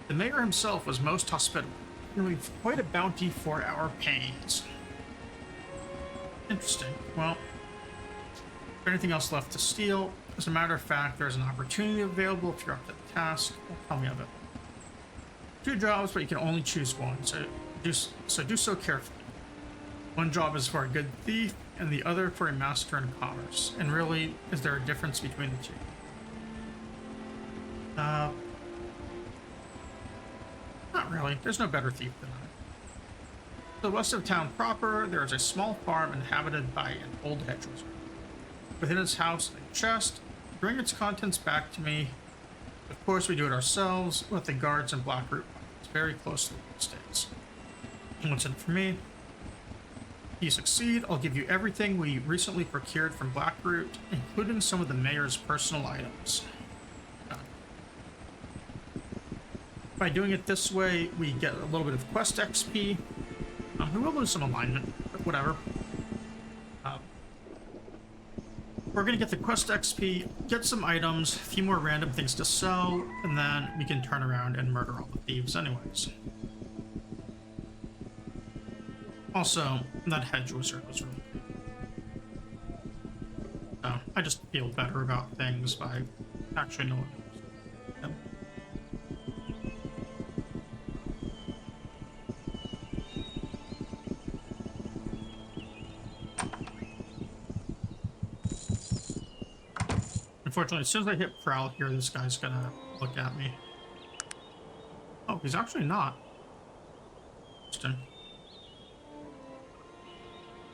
The mayor himself was most hospitable, and we've quite a bounty for our pains. Interesting. Well, is there anything else left to steal? As a matter of fact, there's an opportunity available if you're up to the task. Well, tell me of it. 2 jobs, but you can only choose one, so do so carefully. One job is for a good thief, and the other for a master in commerce. And really, is there a difference between the two? Not really. There's no better thief than I. To the west of town proper, there is a small farm inhabited by an old hedge wizard. Within its house, a chest. Bring its contents back to me. Of course, we do it ourselves with the guards and Blackroot. It's very close to the states. What's in it for me? If you succeed, I'll give you everything we recently procured from Blackroot, including some of the mayor's personal items. By doing it this way, we get a little bit of quest XP. We will lose some alignment, but whatever. We're going to get the quest XP, get some items, a few more random things to sell, and then we can turn around and murder all the thieves anyways. Also, that hedge wizard was really cool. So, I just feel better about things by actually knowing him. Unfortunately, as soon as I hit prowl here, this guy's gonna look at me. Oh, he's actually not. Interesting.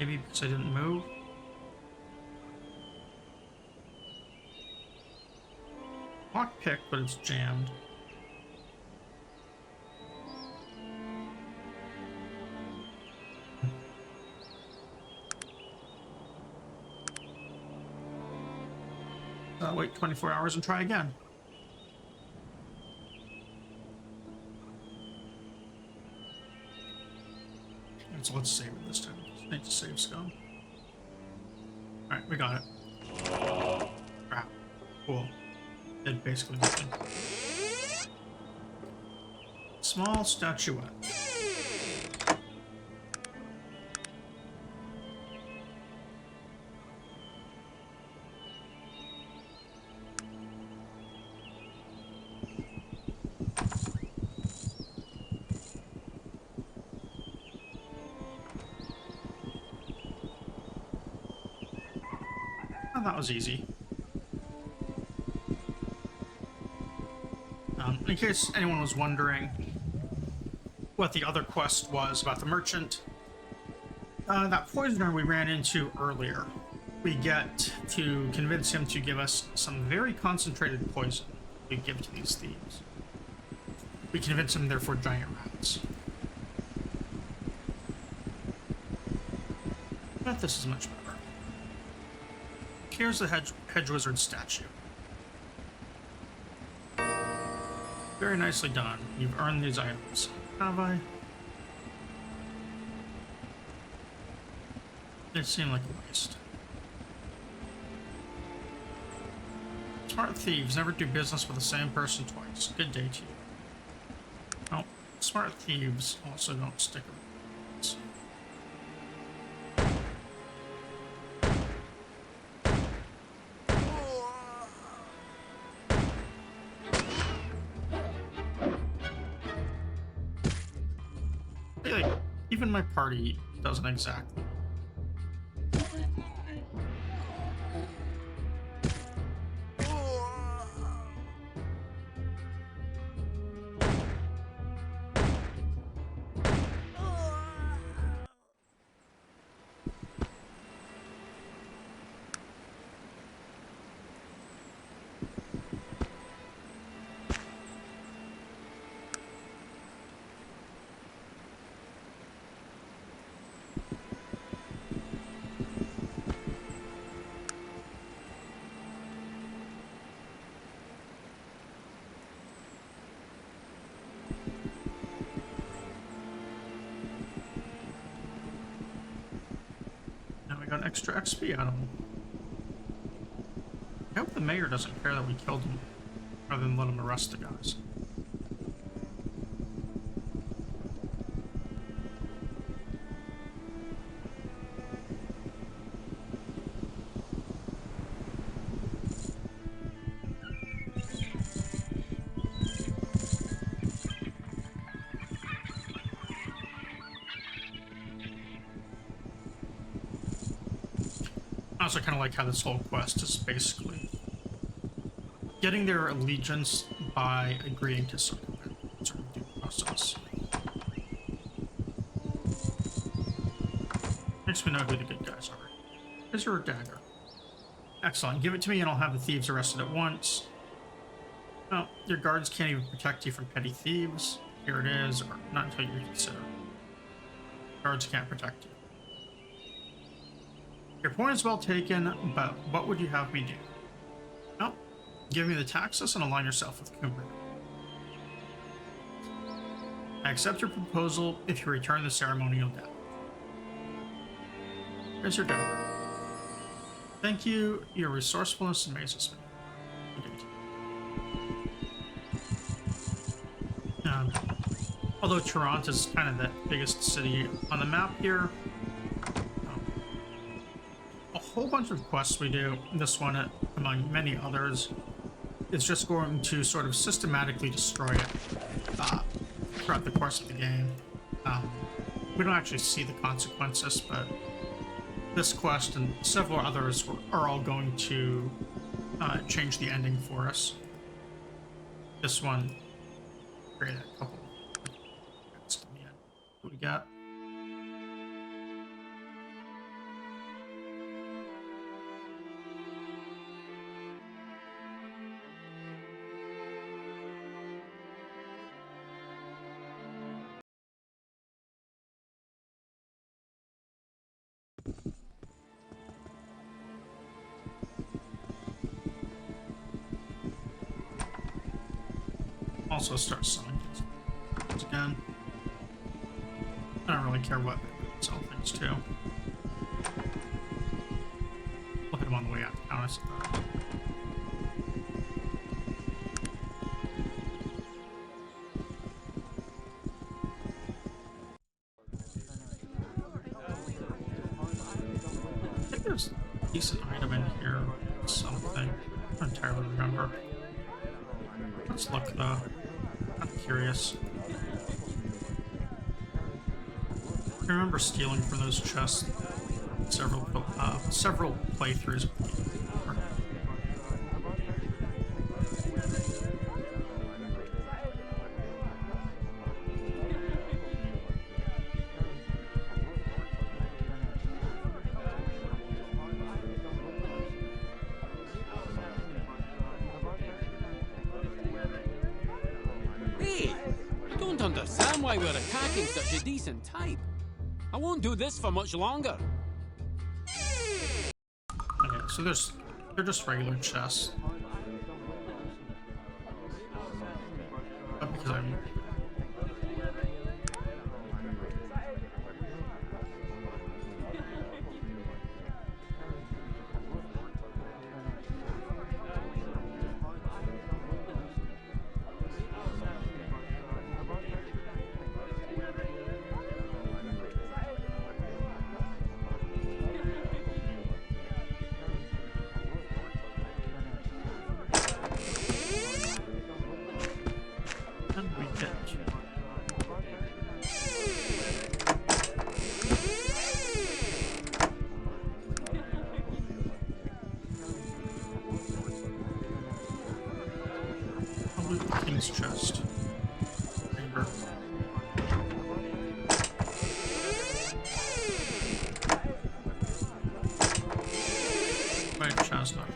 Maybe because I didn't move. Lock pick, but it's jammed. Wait 24 hours and try again. And so let's save it this time. Just need to save scum. Alright, we got it. Crap. Cool. Did basically nothing. Small statuette. Oh, that was easy. In case anyone was wondering what the other quest was about the merchant, that poisoner we ran into earlier, we get to convince him to give us some very concentrated poison we give to these thieves. We convince him they're for giant rats. But this is much better. Here's the hedge wizard statue. Very nicely done. You've earned these items. Have I? They seem like a waste. Smart thieves never do business with the same person twice. Good day to you. Oh, smart thieves also don't stick around. Even my party doesn't exactly. Got extra XP out of him. I hope the mayor doesn't care that we killed him, rather than let him arrest the guys. I also kind of like how this whole quest is basically getting their allegiance by agreeing to circumvent sort of due process. Makes me know who the good guys are. Here's your dagger. Excellent. Give it to me and I'll have the thieves arrested at once. Well, your guards can't even protect you from petty thieves. Here it is, or not until you reconsider. Guards can't protect you. Your point is well taken, but what would you have me do? Well, give me the taxes and align yourself with Cumber. I accept your proposal if you return the ceremonial debt. Here's your dagger. Thank you. Your resourcefulness amazes me. Indeed. Although Toronto is kind of the biggest city on the map here, a whole bunch of quests we do, this one among many others, is just going to sort of systematically destroy it throughout the course of the game. We don't actually see the consequences, but this quest and several others are all going to changed the ending for us. This one created a couple. What we got? Also start selling things again. I don't really care what they sell things to. Look at them on the way out of town, I suppose. I think there's a decent item in here. Something. I don't entirely remember. Let's look though. I'm curious. I remember stealing from those chests several playthroughs. Hey, I don't understand why we're attacking such a decent type. I won't do this for much longer. Okay, so they're just regular chests. But because I'm King's chest. Chamber. Right, chestnut.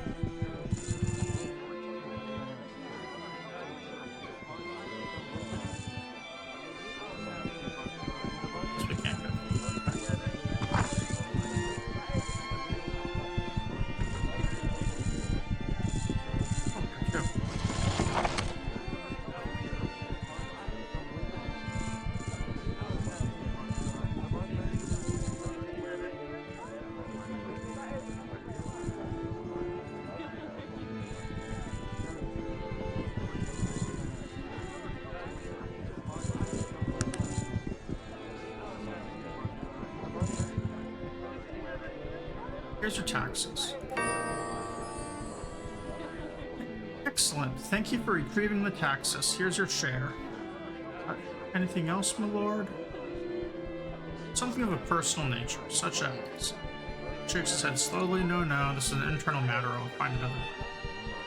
Guess we can't go. Oh, there we go. Here's your taxes. Excellent. Thank you for retrieving the taxes. Here's your share. Anything else, my lord? Something of a personal nature, such as... Shakes his head slowly. No, this is an internal matter. I'll find another.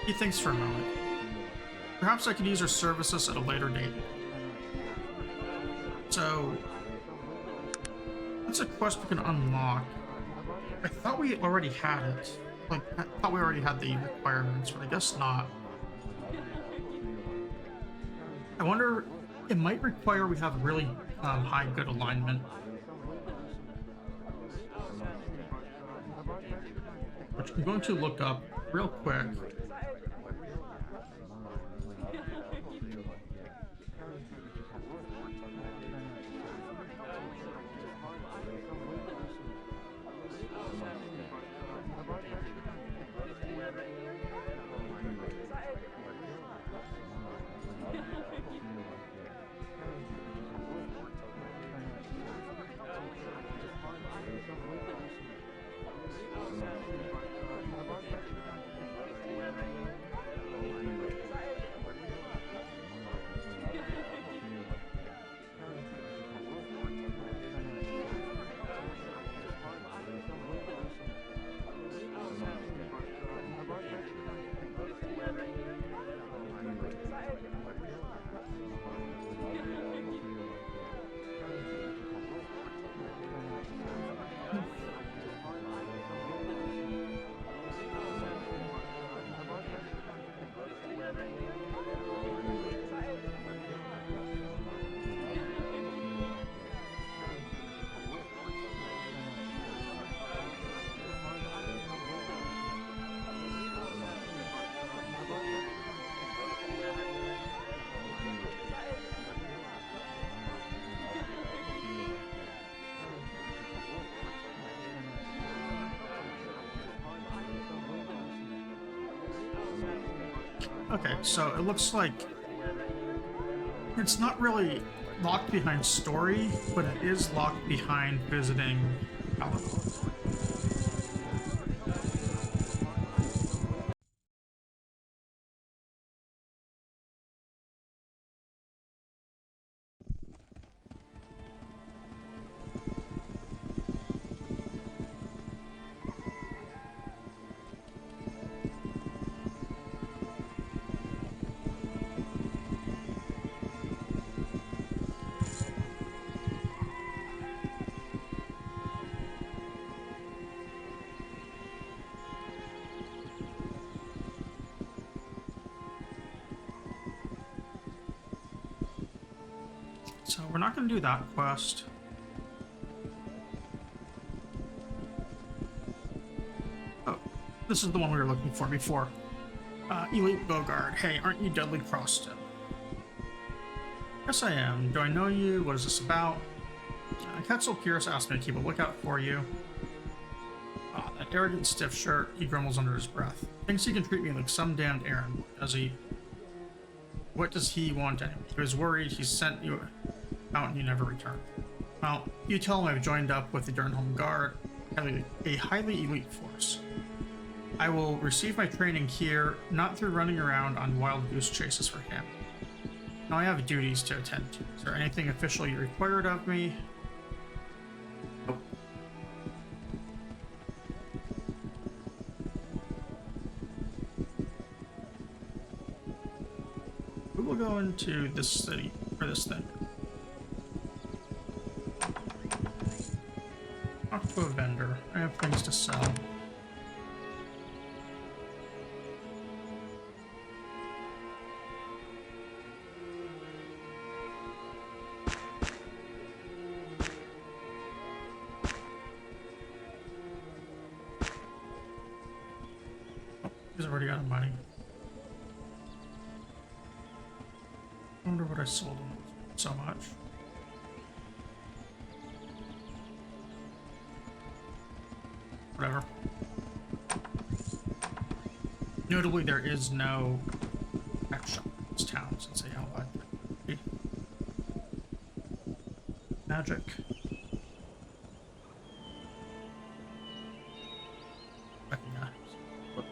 He thinks for a moment. Perhaps I could use your services at a later date. So... That's a quest we can unlock. I thought we already had it. Like, I thought we already had the requirements, but I guess not. I wonder, it might require we have really high good alignment. Which I'm going to look up real quick. Okay, so it looks like it's not really locked behind story, but it is locked behind visiting Paladin. So we're not going to do that quest. Oh, this is the one we were looking for before. Elite Bogard. Hey, aren't you Dudley Croston? Yes, I am. Do I know you? What is this about? Quetzal Pierce asked me to keep a lookout for you. That arrogant stiff shirt, he grumbles under his breath. Thinks he can treat me like some damned errand. Does he? What does he want anyway? He was worried he sent you out and you never returned. Well, you tell him I've joined up with the Durnholm Guard, a highly elite force. I will receive my training here, not through running around on wild goose chases for him. Now I have duties to attend to. Is there anything official you required of me? Nope. We will go into this city, or this thing. Talk to a vendor. I have things to sell. He's already got money. I wonder what I sold him so much. Whatever. Notably, there is no pet shop in this town since they outlawed it. Magic. Recognize. Look.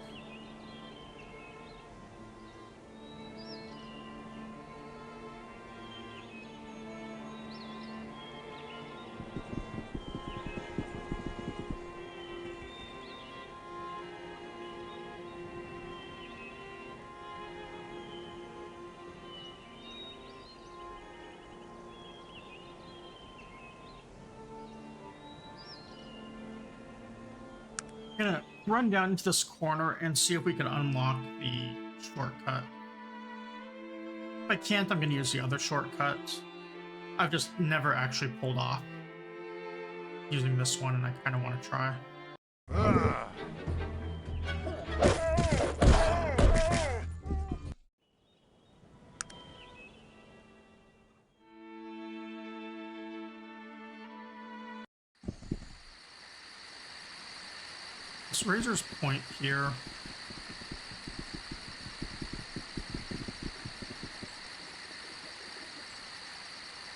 I'm gonna run down into this corner and see if we can unlock the shortcut. If I can't, I'm gonna use the other shortcut. I've just never actually pulled off using this one, and I kind of want to try. This Razor's Point here.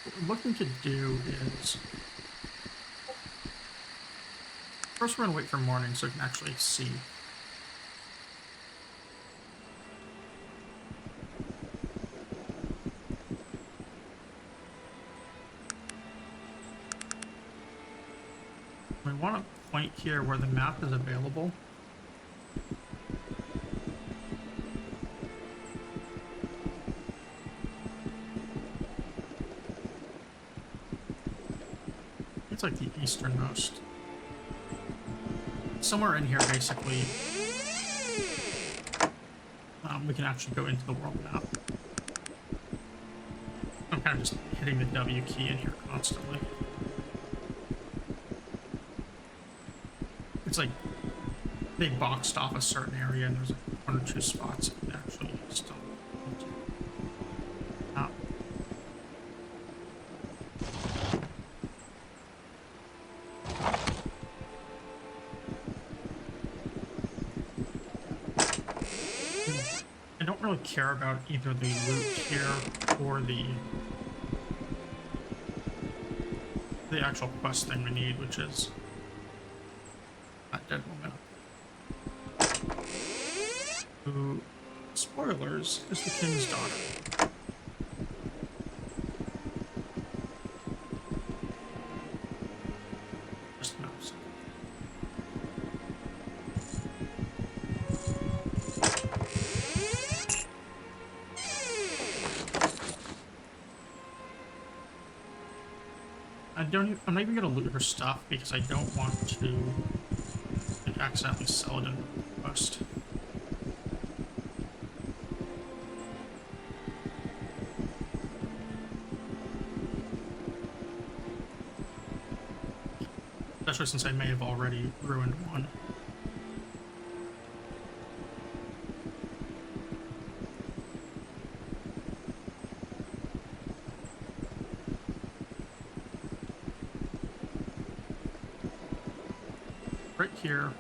What we're looking to do is... First we're going to wait for morning so we can actually see. We want a point here where the map is available. It's like the easternmost. Somewhere in here, basically, we can actually go into the world map. I'm kind of just hitting the W key in here constantly. It's like they boxed off a certain area, and there's like one or two spots that you can actually still go into. really care about either the loot here or the actual quest thing we need, which is that dead woman. Who, spoilers, is the king's daughter. Just mouse. I'm not even gonna loot her stuff because I don't want to like, accidentally sell it in the quest. Especially since I may have already ruined one. Right here.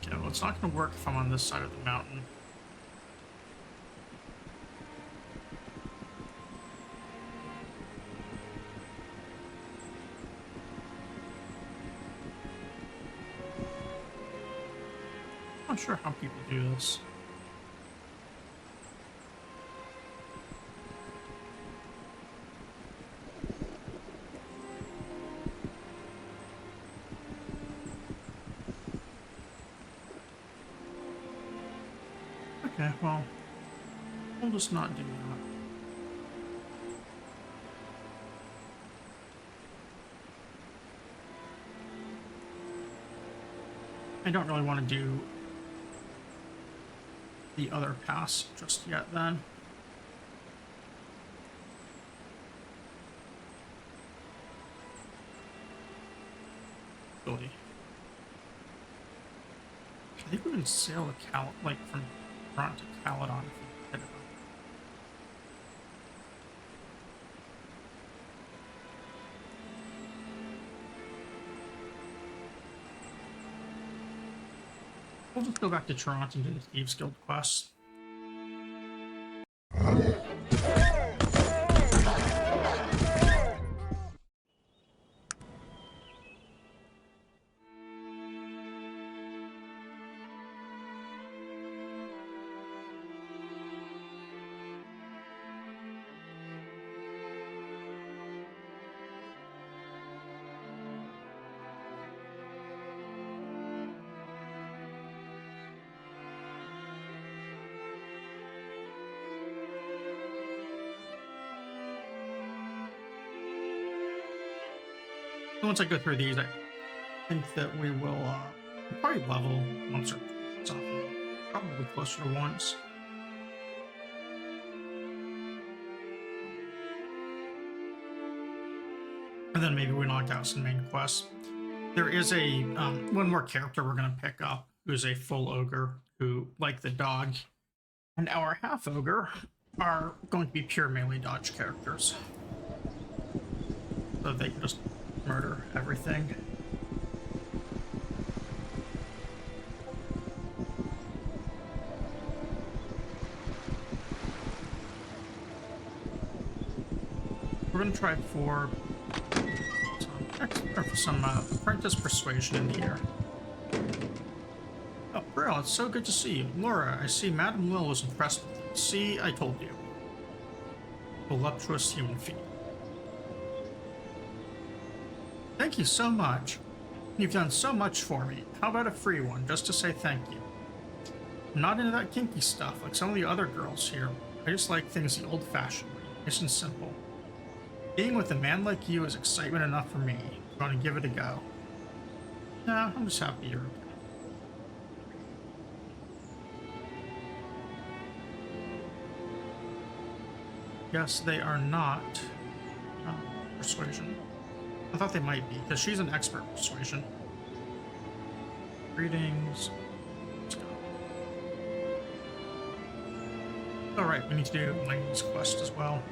Okay, well, it's not going to work if I'm on this side of the mountain. I'm not sure how people do this. Okay, well, we'll just not do that. I don't really want to do the other pass just yet then. Really. I think we can sail a like from Toronto to Caledon if we hit it up. We'll just go back to Toronto and do the Thieves Guild quest. Once I go through these, I think that we will probably level once or twice off, probably closer to once. And then maybe we knock out some main quests. There is a one more character we're going to pick up who's a full ogre who, like the dog and our half ogre, are going to be pure melee dodge characters. So they can just murder everything. We're gonna try for some apprentice persuasion in the air. Oh, Brill, it's so good to see you. Laura, I see Madame Lil was impressed with you. See, I told you. Voluptuous human feet. Thank you so much. You've done so much for me. How about a free one, just to say thank you? I'm not into that kinky stuff like some of the other girls here. I just like things the old-fashioned way, nice and simple. Being with a man like you is excitement enough for me. I'm gonna give it a go. Nah, I'm just happy you're okay. Yes, they are not persuasion. I thought they might be, because she's an expert in persuasion. Greetings. Let's go. Alright, we need to do Lane's quest as well.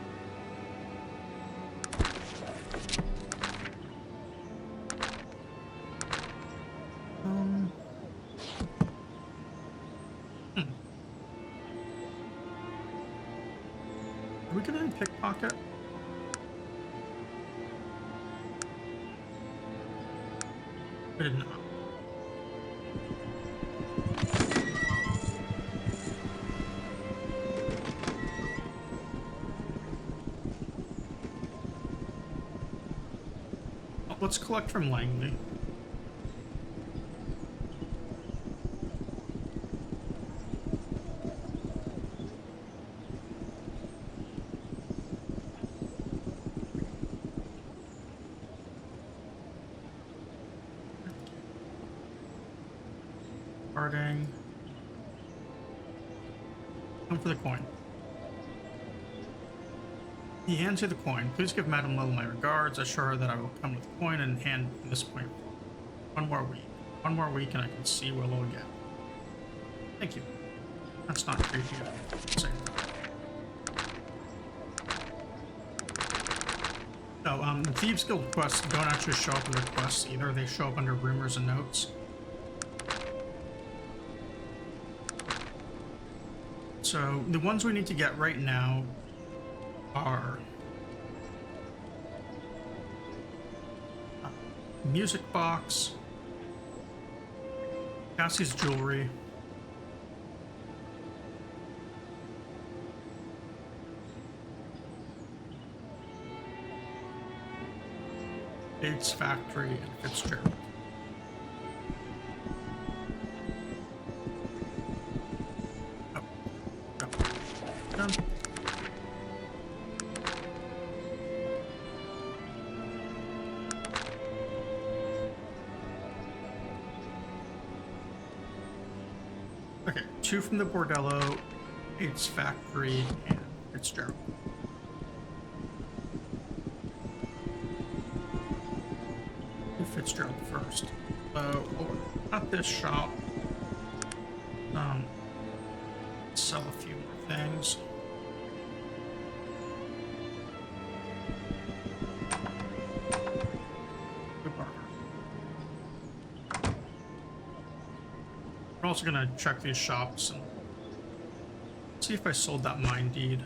Are we gonna pickpocket? We did not. Oh, let's collect from Langley. Parting. Come for the coin. He hands you the coin. Please give Madame Little my regards. Assure her that I will come with the coin and hand this coin. One more week. One more week and I can see Willow again. Thank you. That's not creepy at all. Say that. So, the Thieves Guild quests don't actually show up in their quests either. They show up under rumors and notes. So, the ones we need to get right now are music box, Cassie's jewelry, Bates Factory, and Fitzgerald. Okay, 2 from the Bordello, Bates Factory, and Fitzgerald. Do Fitzgerald first. So, at this shop, sell a few more things. We're also gonna check these shops and see if I sold that mine deed.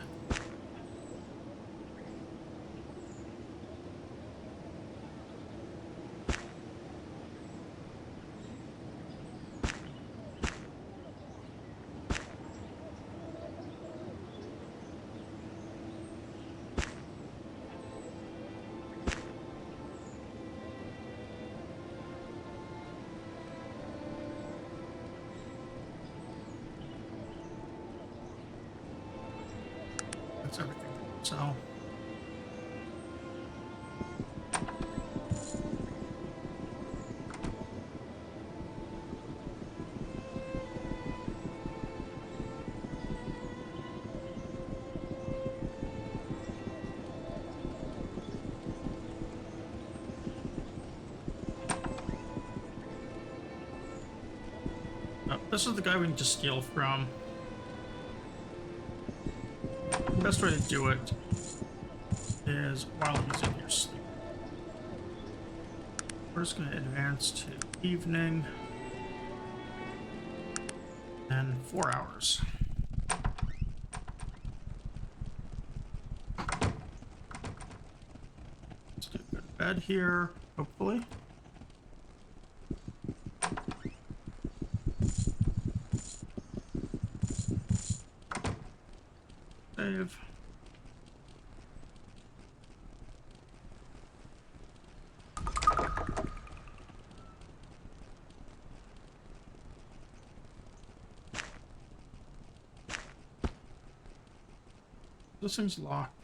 That's everything. So this is the guy we need to steal from. The best way to do it is while he's in your sleep. We're just going to advance to evening and 4 hours. Let's do a good bed here, hopefully. Save. This thing's locked.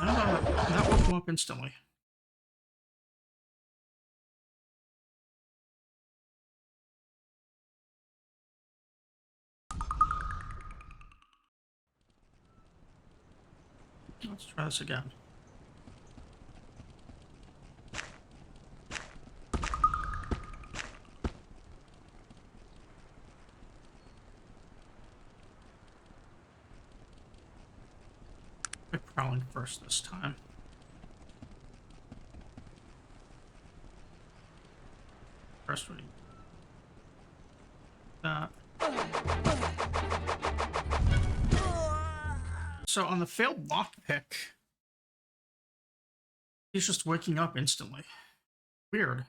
That woke him up instantly. Let's try this again. Try prowling first this time. First we that. So on the failed lockpick, he's just waking up instantly. Weird.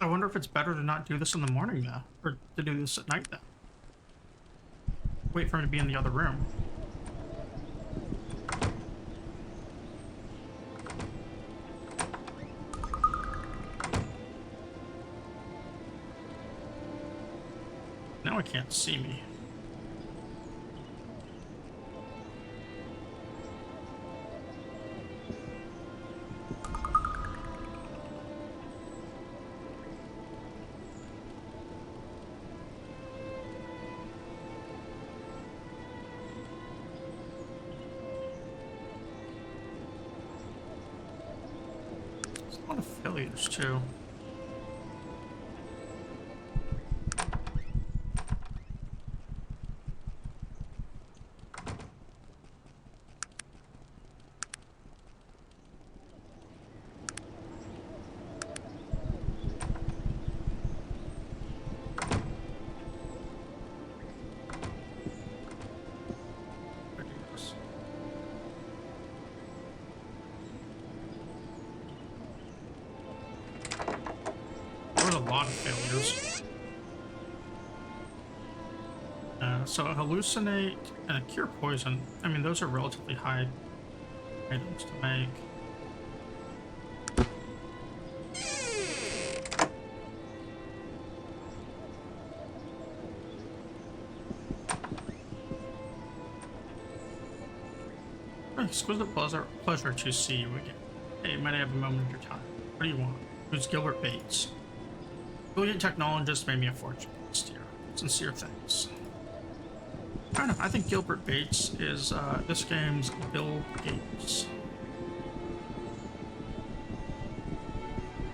I wonder if it's better to not do this in the morning now, or to do this at night then. Wait for him to be in the other room. Now he can't see me. There's a lot of failures too. Ridiculous. There's a lot of failures. So a hallucinate and a cure poison. I mean, those are relatively high items to make. Exquisite pleasure to see you again. Hey, might I have a moment of your time? What do you want? Who's Gilbert Bates? Brilliant technologist made me a fortune. Sincere thanks. I don't know. I think Gilbert Bates is this game's Bill Gates.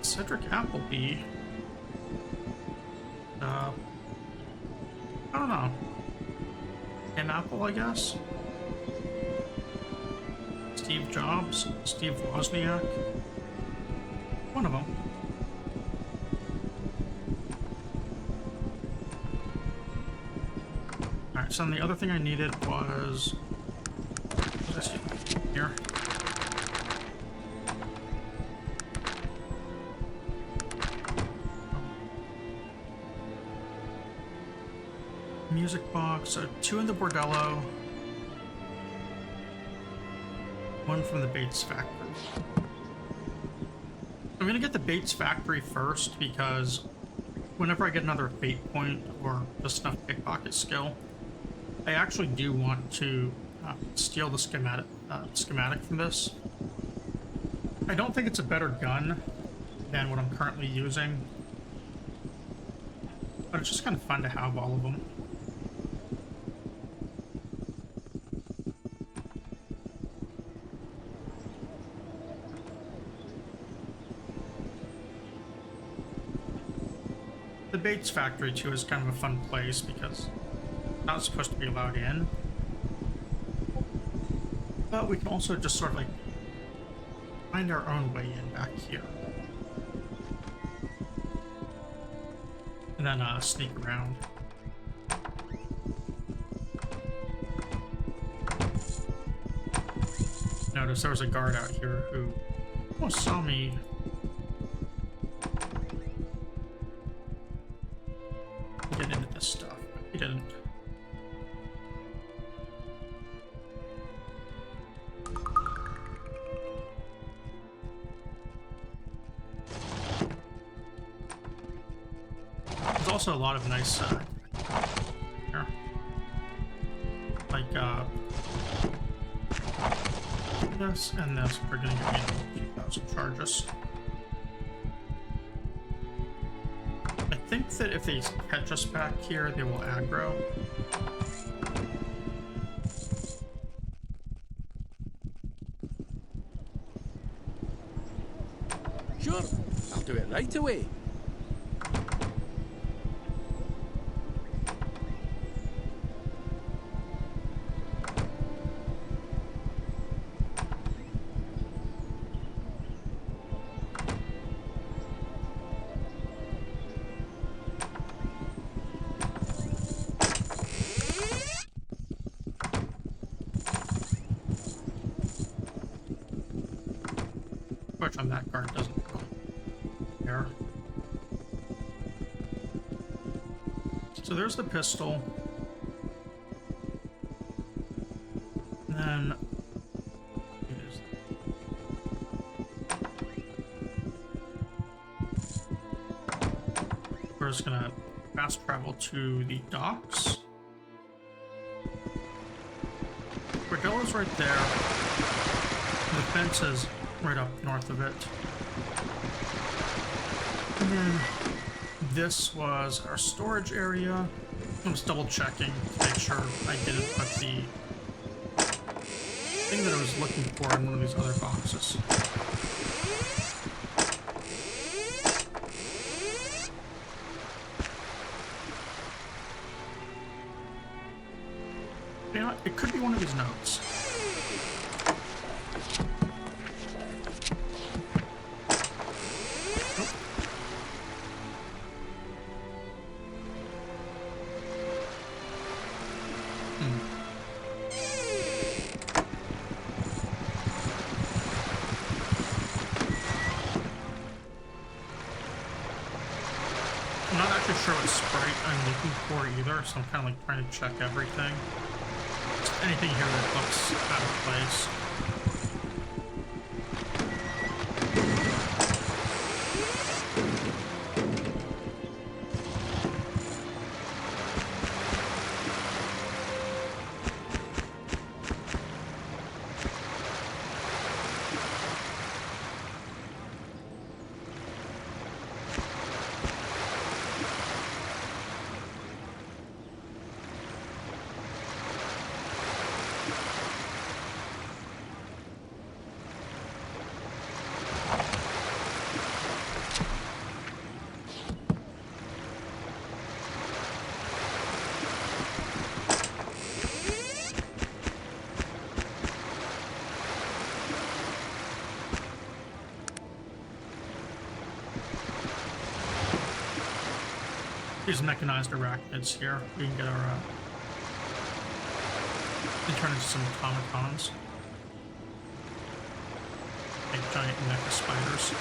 Cedric Appleby. I don't know. An Apple, I guess. Steve Jobs, Steve Wozniak. One of them. Alright, so then the other thing I needed was... Let's see, here. Music box, so 2 in the bordello. 1 from the Bates factory. I'm gonna get the Bates factory first because whenever I get another fate point or just enough pickpocket skill, I actually do want to steal the schematic from this. I don't think it's a better gun than what I'm currently using, but it's just kind of fun to have all of them. The Bates factory too is kind of a fun place because it's not supposed to be allowed in. But we can also just sort of like find our own way in back here. And then sneak around. Notice there was a guard out here who almost saw me. Get into this stuff, but he didn't. There's also a lot of nice here. Like this and this, we're gonna get me 2,000 charges. I think that if they catch us back here, they will aggro. Sure, I'll do it right away. Which on that card doesn't go there. So there's the pistol. And then we're just gonna fast travel to the docks. Bordella's right there. The fence is right up north of it. And then this was our storage area. I'm just double checking to make sure I didn't put the thing that I was looking for in one of these other boxes. You know what? It could be one of these notes. I'm not actually sure what sprite I'm looking for either, so I'm kind of like trying to check everything. Just anything here that looks out of place. These mechanized arachnids here. We can get our they turn into some automatons. Big giant mecha spiders.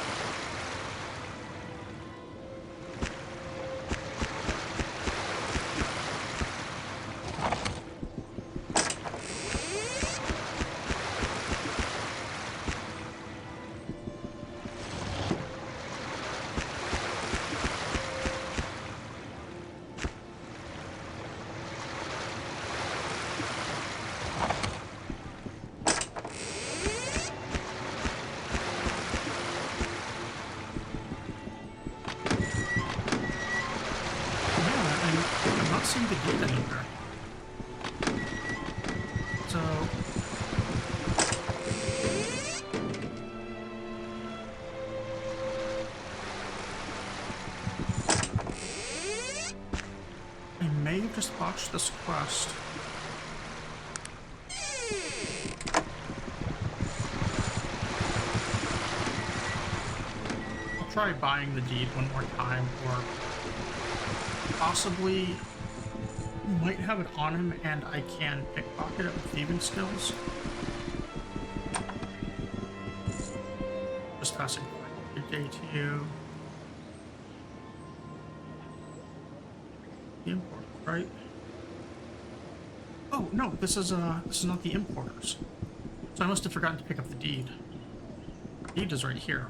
The gate anywhere. So I may have just botched this quest. I'll try buying the deed one more time, or possibly might have it on him and I can pickpocket it with thieving skills. Just passing by. Good day to you. The importer, right? Oh no, this is not the importers. So I must have forgotten to pick up the deed. The deed is right here.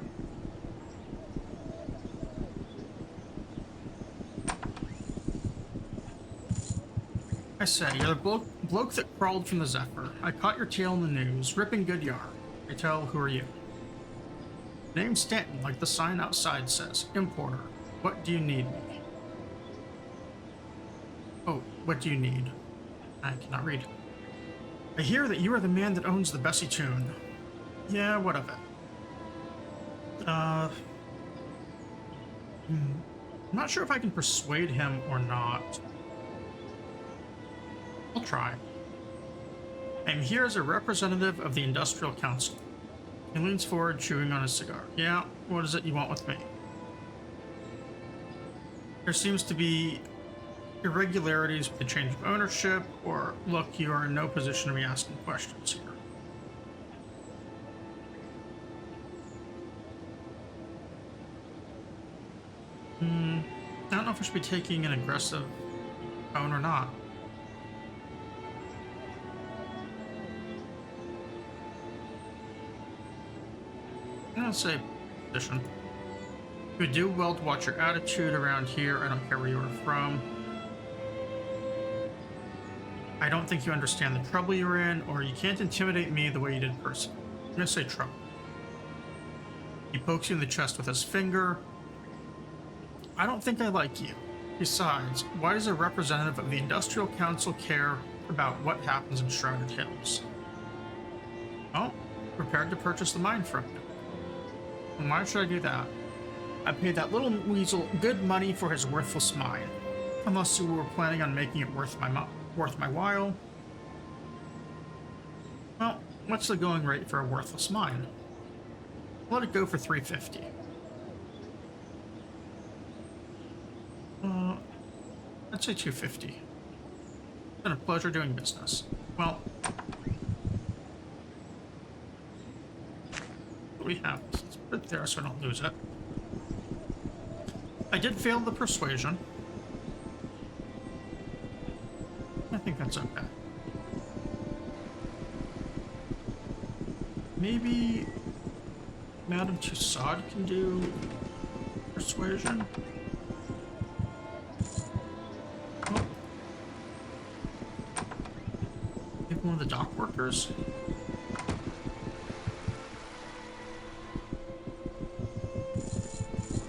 I say, you're the bloke that crawled from the Zephyr. I caught your tail in the news, ripping good yarn. I tell, who are you? Name Stanton, like the sign outside says. Importer. What do you need me? Oh, what do you need? I cannot read. I hear that you are the man that owns the Bessie tune. Yeah, what of it? I'm not sure if I can persuade him or not. I'll try. I'm here as a representative of the Industrial Council. He leans forward, chewing on his cigar. Yeah, what is it you want with me? There seems to be irregularities with the change of ownership, or look, you are in no position to be asking questions here. I don't know if I should be taking an aggressive tone or not. I'm gonna say position. You would do well to watch your attitude around here. I don't care where you are from. I don't think you understand the trouble you're in, or you can't intimidate me the way you did personally. I'm gonna say trouble. He pokes you in the chest with his finger. I don't think I like you. Besides, why does a representative of the Industrial Council care about what happens in Shrouded Hills? Oh, prepared to purchase the mine from you. And why should I do that? I paid that little weasel good money for his worthless mine. Unless you were planning on making it worth my while. Well, what's the going rate for a worthless mine? Let it go for $350. I'd say $250. It's been a pleasure doing business. Well, what do we have? Let's put it there so I don't lose it. I did fail the persuasion. I think that's okay. Maybe Madame Tussaud can do persuasion. Oh. Maybe one of the dock workers.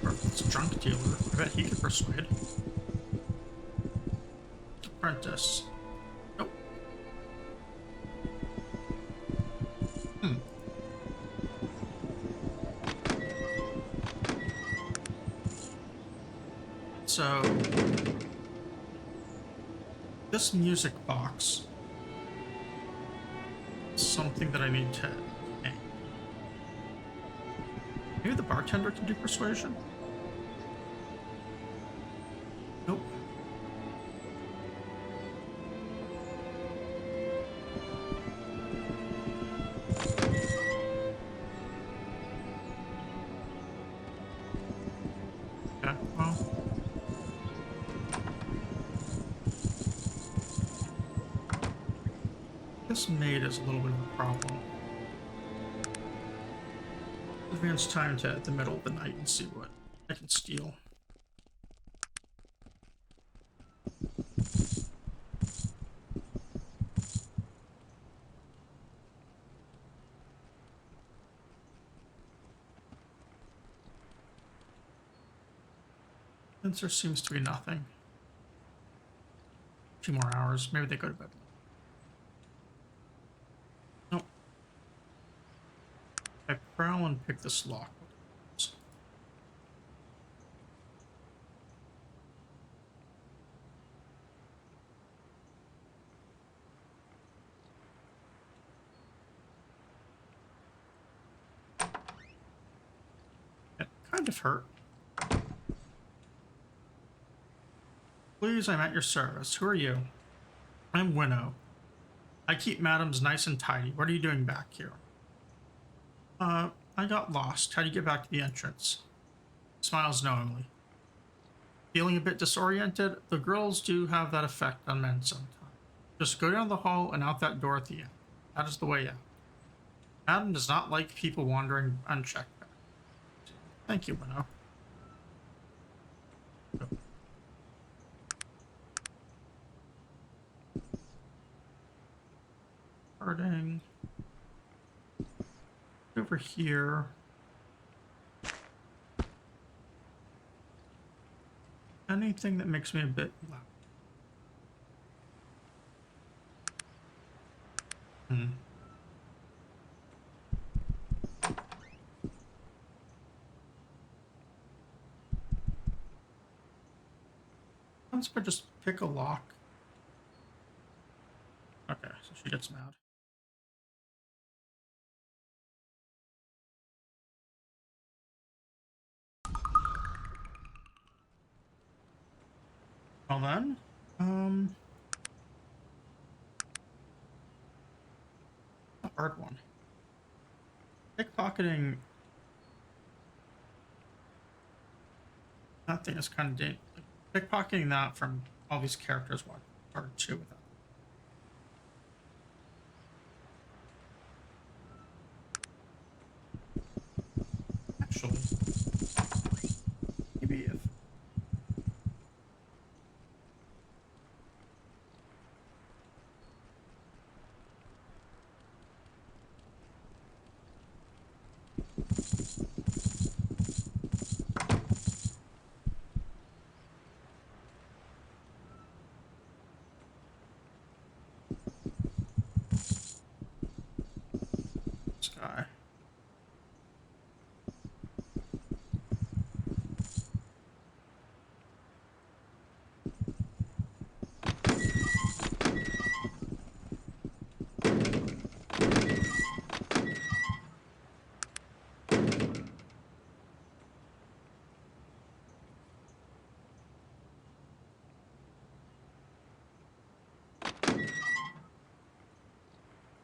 Or if it's a drunk dealer, I bet he could persuade. Apprentice. Nope. So this music box is something that I need to hang. Maybe the bartender can do persuasion? Nope. Okay, well. This maid is a little bit of a problem. Advance time to the middle of the night and see what I can steal. Since there seems to be nothing. A few more hours. Maybe they go to bed. Nope. I prowl and pick this lock. Kind of hurt. Please, I'm at your service. Who are you? I'm Winnow. I keep madams nice and tidy. What are you doing back here? I got lost. How do you get back to the entrance? Smiles knowingly. Feeling a bit disoriented? The girls do have that effect on men sometimes. Just go down the hall and out that door at the end. That is the way out. Madam does not like people wandering unchecked back. Thank you, Winnow. Starting over here. Anything that makes me a bit loud. Once I just pick a lock. Okay, so she gets mad. Well then, a hard one. Pickpocketing. That thing is kind of dangerous. Pickpocketing that from all these characters, what hard too with that. Actually, maybe if this guy.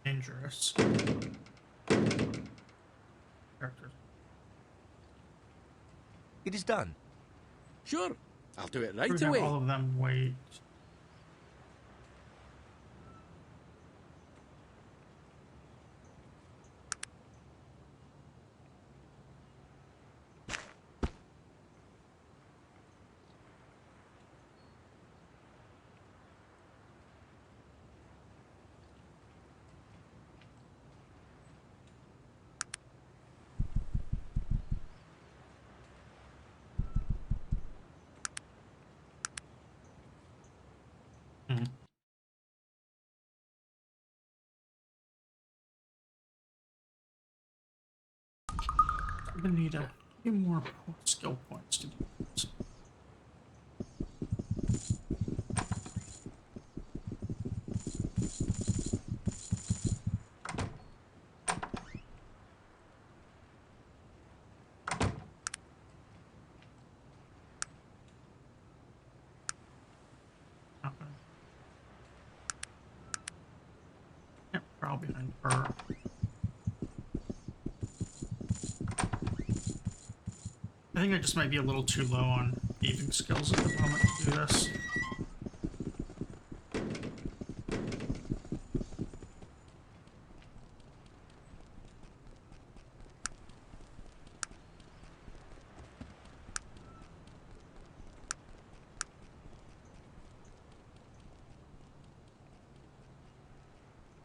Dangerous. Characters. It is done. Sure, I'll do it right We're gonna away. have all of them wait. I'm gonna need a few more skill points to do this. Okay. Yep, probably behind her. I think I just might be a little too low on thieving skills at the moment to do this.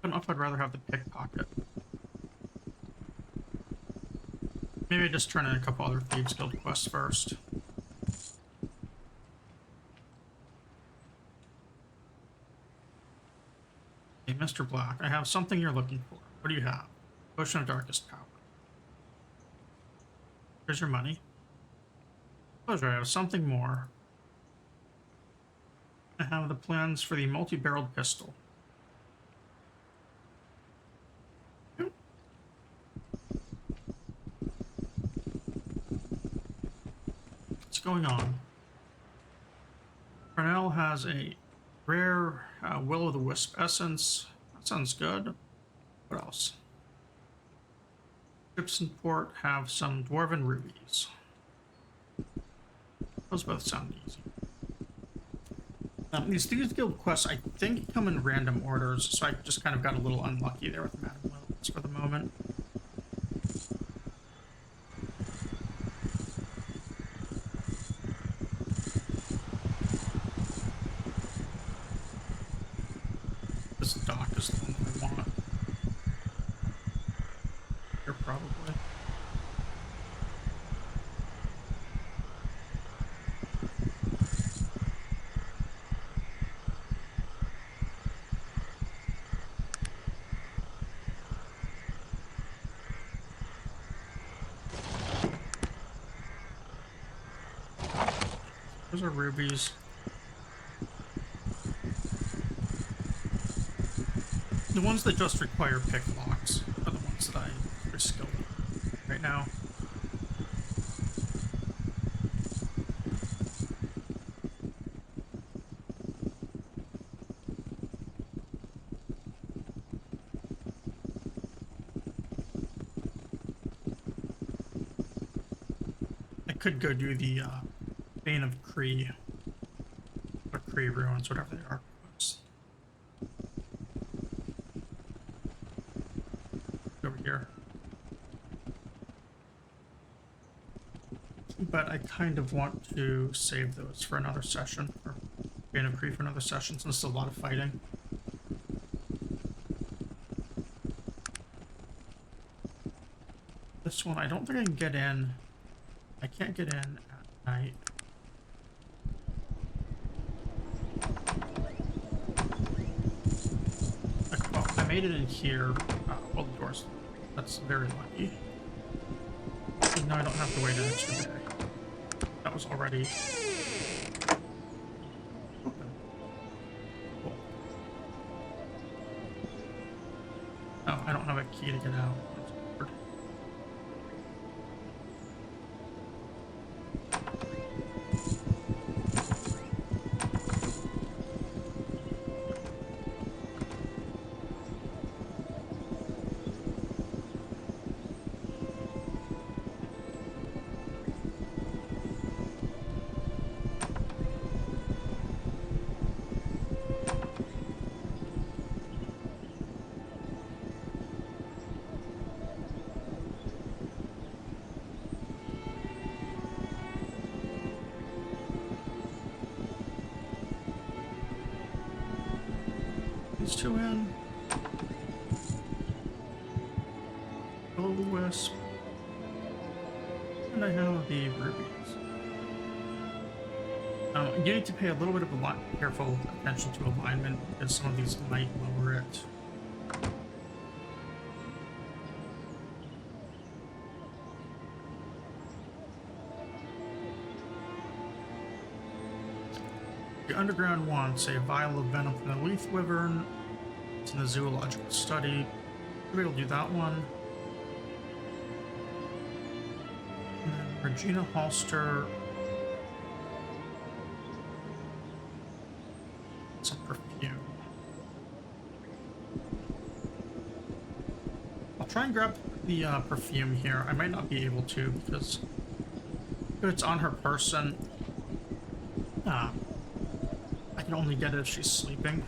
I don't know if I'd rather have the pickpocket. Maybe I just turn in a couple other Thieves Guild quests first. Hey, Mr. Black, I have something you're looking for. What do you have? Potion of Darkest Power. Here's your money. Pleasure, I have something more. I have the plans for the multi-barreled pistol. going on? Cornell has a rare will-o'-the-wisp essence. That sounds good. What else? Port have some dwarven rubies. Those both sound easy. These Thieves Guild quests, I think, come in random orders, so I just kind of got a little unlucky there with Madam Willis for the moment. This dock is the one that I want. Here, probably. Those are rubies. The ones that just require pick locks are the ones that I'm skilled in right now. I could go do the Bane of Kree, or Kree Ruins, whatever they are. Over here. But I kind of want to save those for another session, or Bane of Kree for another session, since there's a lot of fighting. This one, I don't think I can get in. I can't get in at night. Well, I made it in here. Well, the doors. That's very lucky. And now I don't have to wait an extra day. That was already open. Cool. Oh, I don't have a key to get out. That's weird. These two in. Will-o'-the-wisp. And I have the rubies. You need to pay a little bit of careful attention to alignment, because some of these might lower it. The underground wants a vial of venom from the leaf wyvern. It's in the zoological study. Maybe we'll do that one. And then Regina Halster. Some perfume. I'll try and grab the perfume here. I might not be able to because if it's on her person, I can only get it if she's sleeping.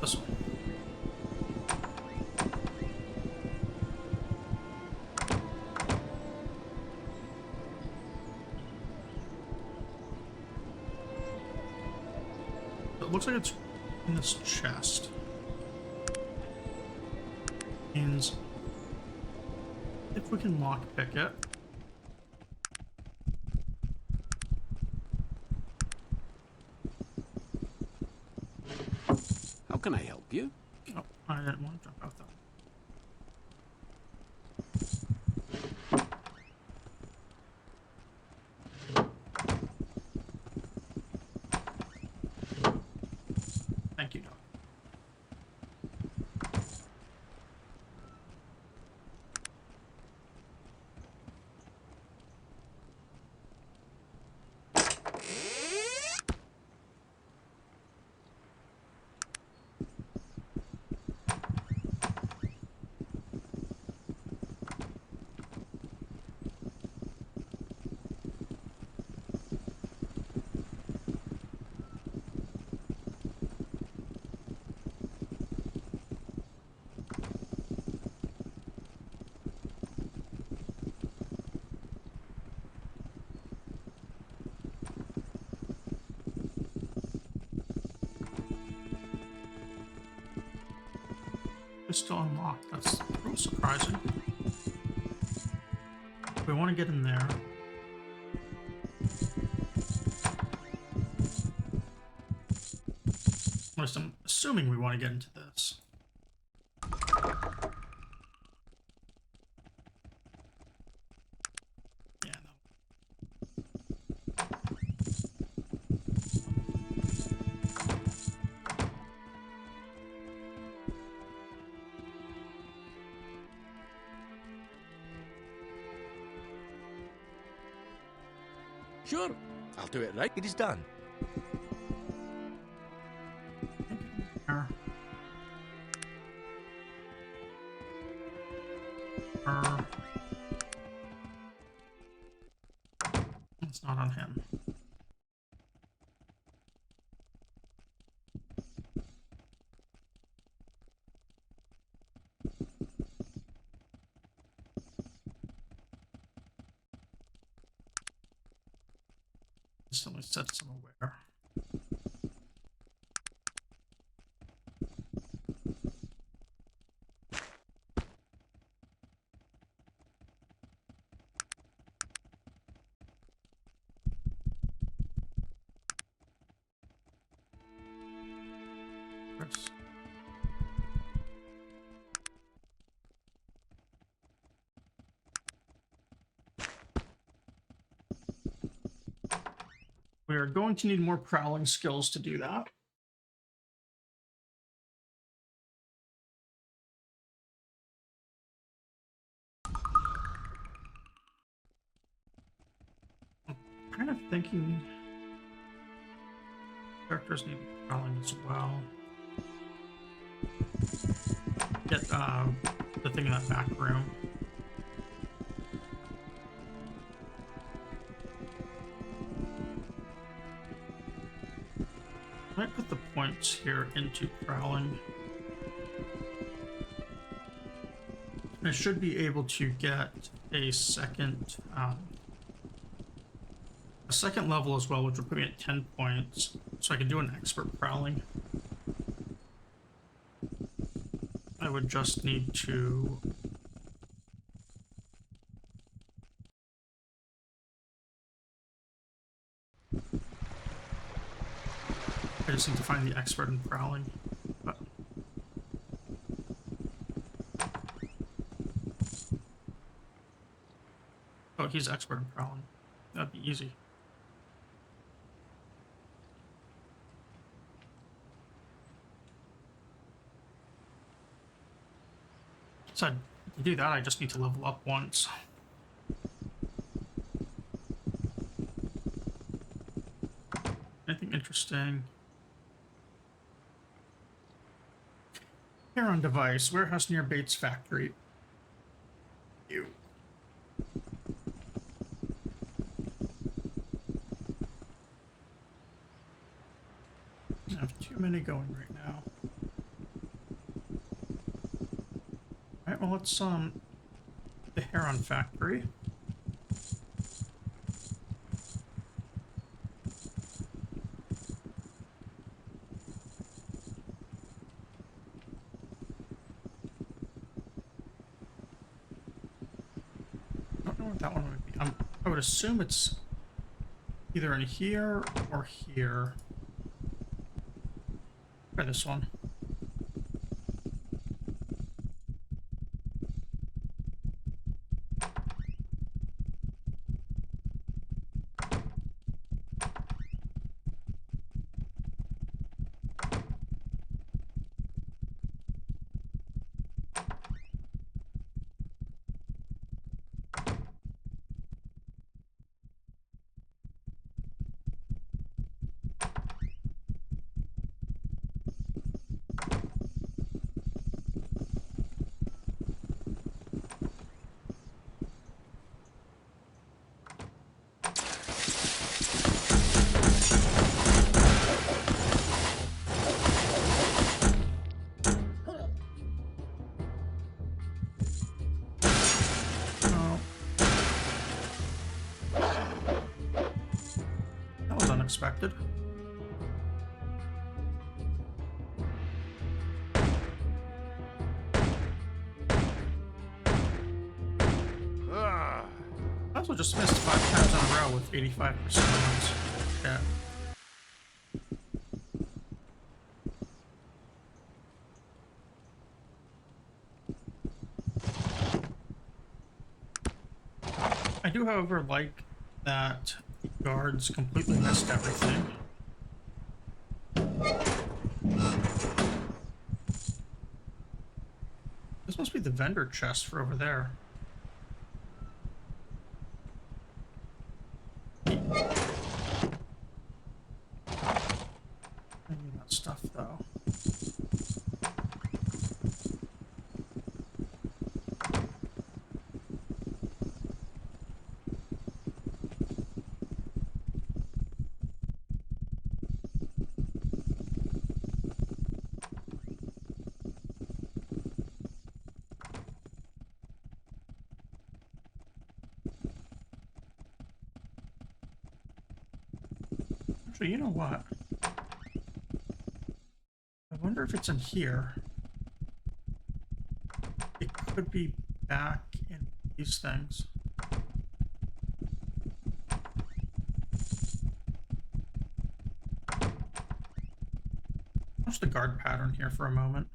This one. It looks like it's in this chest. Means if we can lockpick it. How can I help you? Oh, I didn't want to jump out that. is still unlocked. That's a little surprising. We want to get in there. At least I'm assuming we want to get into this. Yeah, no. Sure, I'll do it right. It is done. There. It's not on him. Instantly sets him aware. Chris. We are going to need more prowling skills to do that. I'm kind of thinking characters need prowling as well. Get the thing in that back room. I might put the points here into prowling. I should be able to get a second level as well, which would put me at 10 points, so I can do an expert prowling. I would just need to find the expert in prowling. But oh, he's expert in prowling. That'd be easy. So to do that, I just need to level up once. Anything interesting? Here on device, warehouse near Bates factory. Ew. I have too many going right now. Alright, well let's the Heron factory. I don't know what that one would be. I would assume it's either in here or here. Try this one. Unexpected. 85%. Yeah. I do, however, like that the guards completely missed everything. This must be the vendor chest for over there. Maybe that stuff, though. Actually, you know what? I wonder if it's in here. It could be back in these things. Watch the guard pattern here for a moment.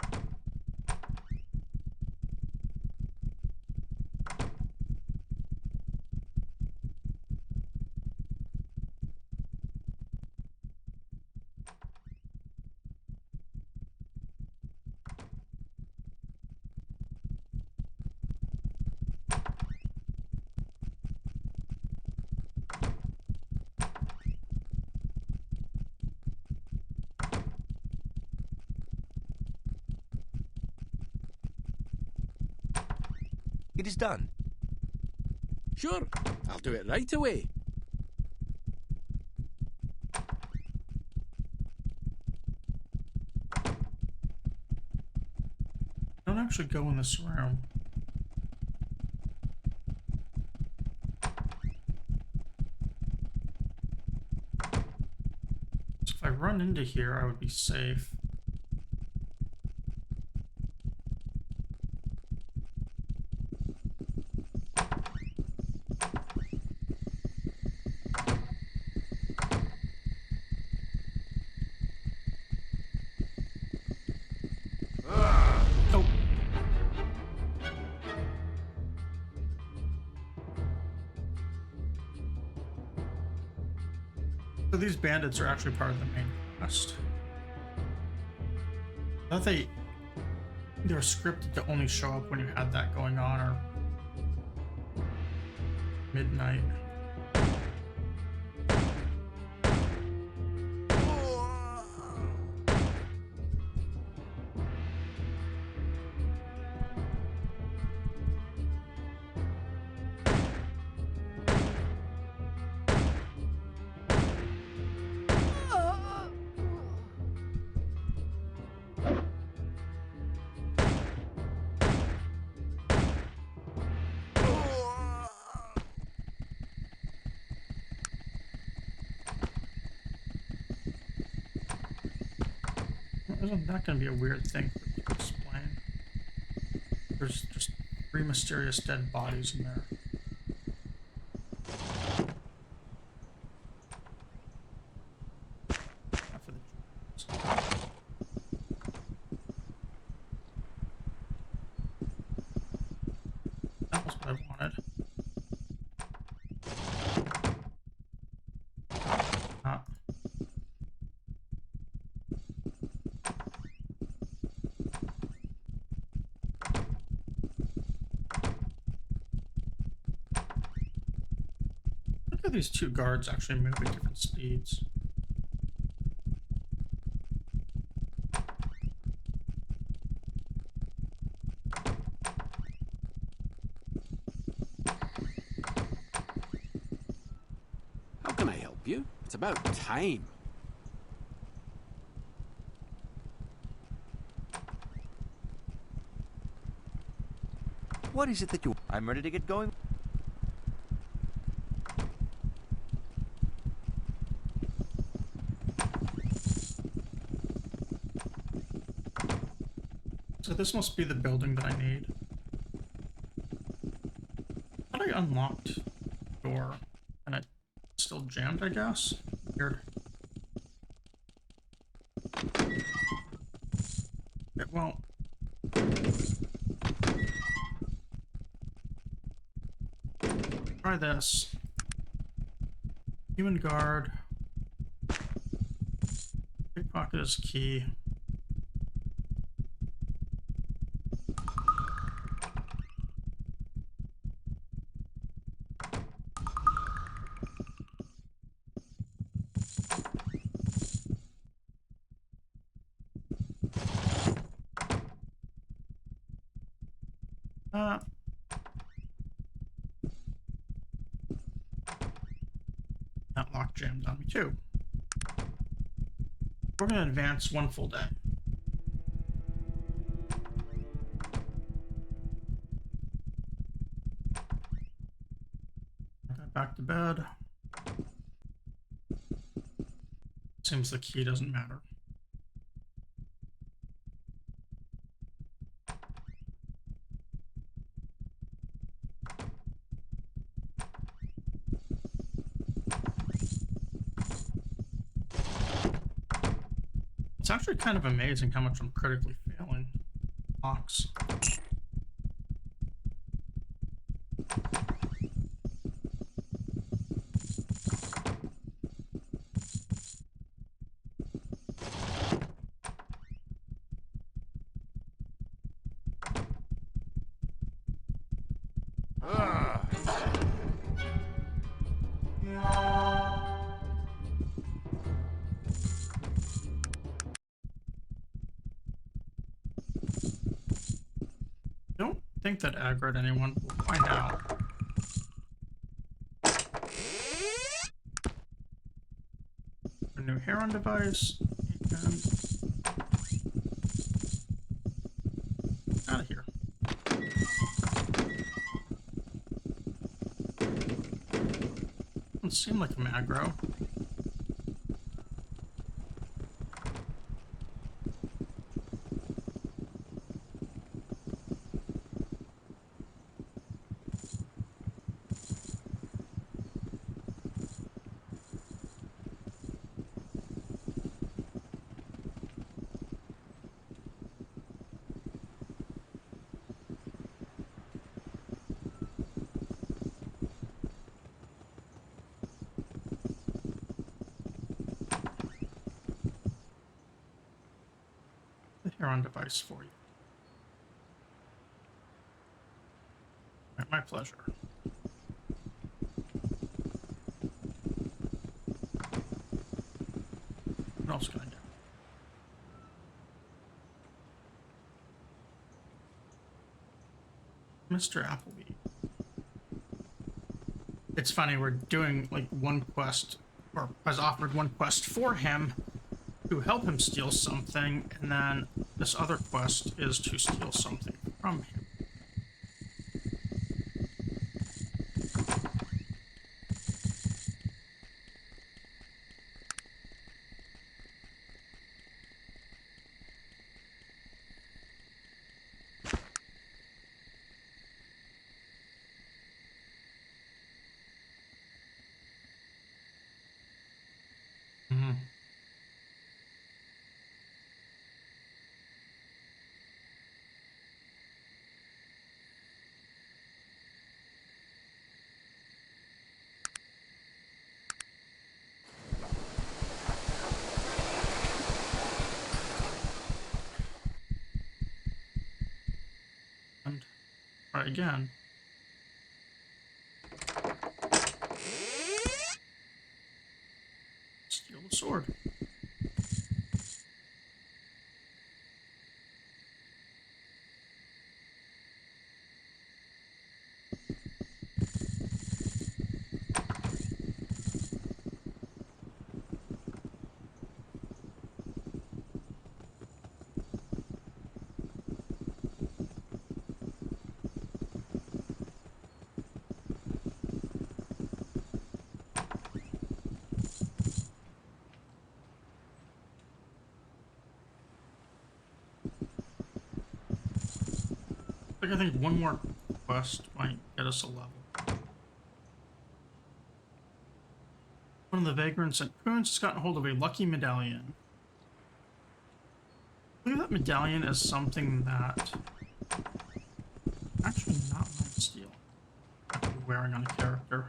It is done. Sure, I'll do it right away. Don't actually go in this room. So if I run into here, I would be safe. Oh. So these bandits are actually part of the main quest. I thought they were scripted to only show up when you had that going on, or midnight. Isn't that going to be a weird thing to explain? There's just 3 mysterious dead bodies in there. Not for the jewels. That was what I wanted. Ah. Look at these 2 guards actually move at different speeds. How can I help you? It's about time. What is it that you... I'm ready to get going. So this must be the building that I need. I thought I unlocked the door, and it still jammed, I guess. Weird. It won't. Try this. Human guard. Pickpocket is key. That lock jammed on me too. We're gonna advance one full day. Got back to bed. Seems the key doesn't matter. It's actually kind of amazing how much I'm critically failing locks. Don't think that aggroed anyone. We'll find out. A new Heron device. And out of here. Doesn't seem like I'm aggro. The Heron device for you. At my pleasure. What else can I do? Mr. Appleby. It's funny, we're doing like one quest, or I was offered one quest for him to help him steal something, and then this other quest is to steal something from him. And try again. Steal the sword. I think one more quest might get us a level. One of One of the vagrants at Poons has gotten hold of a lucky medallion. I believe that medallion is something that actually not my steel. I could be wearing on a character.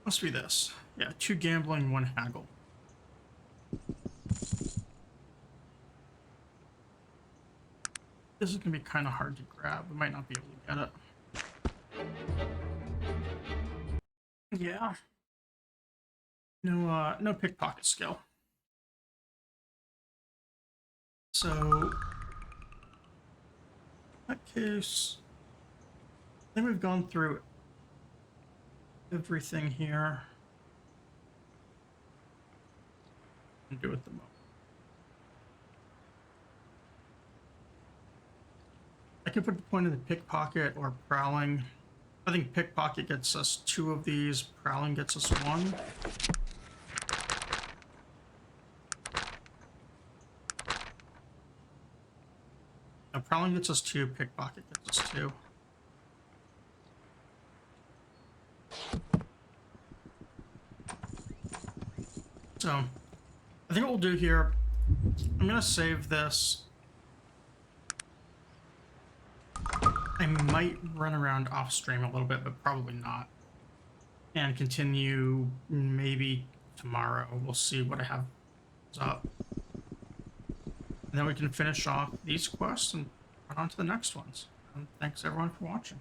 Must be this. Yeah, 2 gambling, 1 haggle. This is gonna be kind of hard to grab. We might not be able to get it. Yeah. No pickpocket skill. So, in that case, I think we've gone through everything here. And do at the moment. I could put the point in the pickpocket or prowling. I think pickpocket gets us 2 of these, prowling gets us 1. No, prowling gets us 2, pickpocket gets us 2. So, I think what we'll do here, I'm gonna save this. I might run around off stream a little bit, but probably not. And continue maybe tomorrow. We'll see what I have up. And then we can finish off these quests and run on to the next ones. And thanks everyone for watching.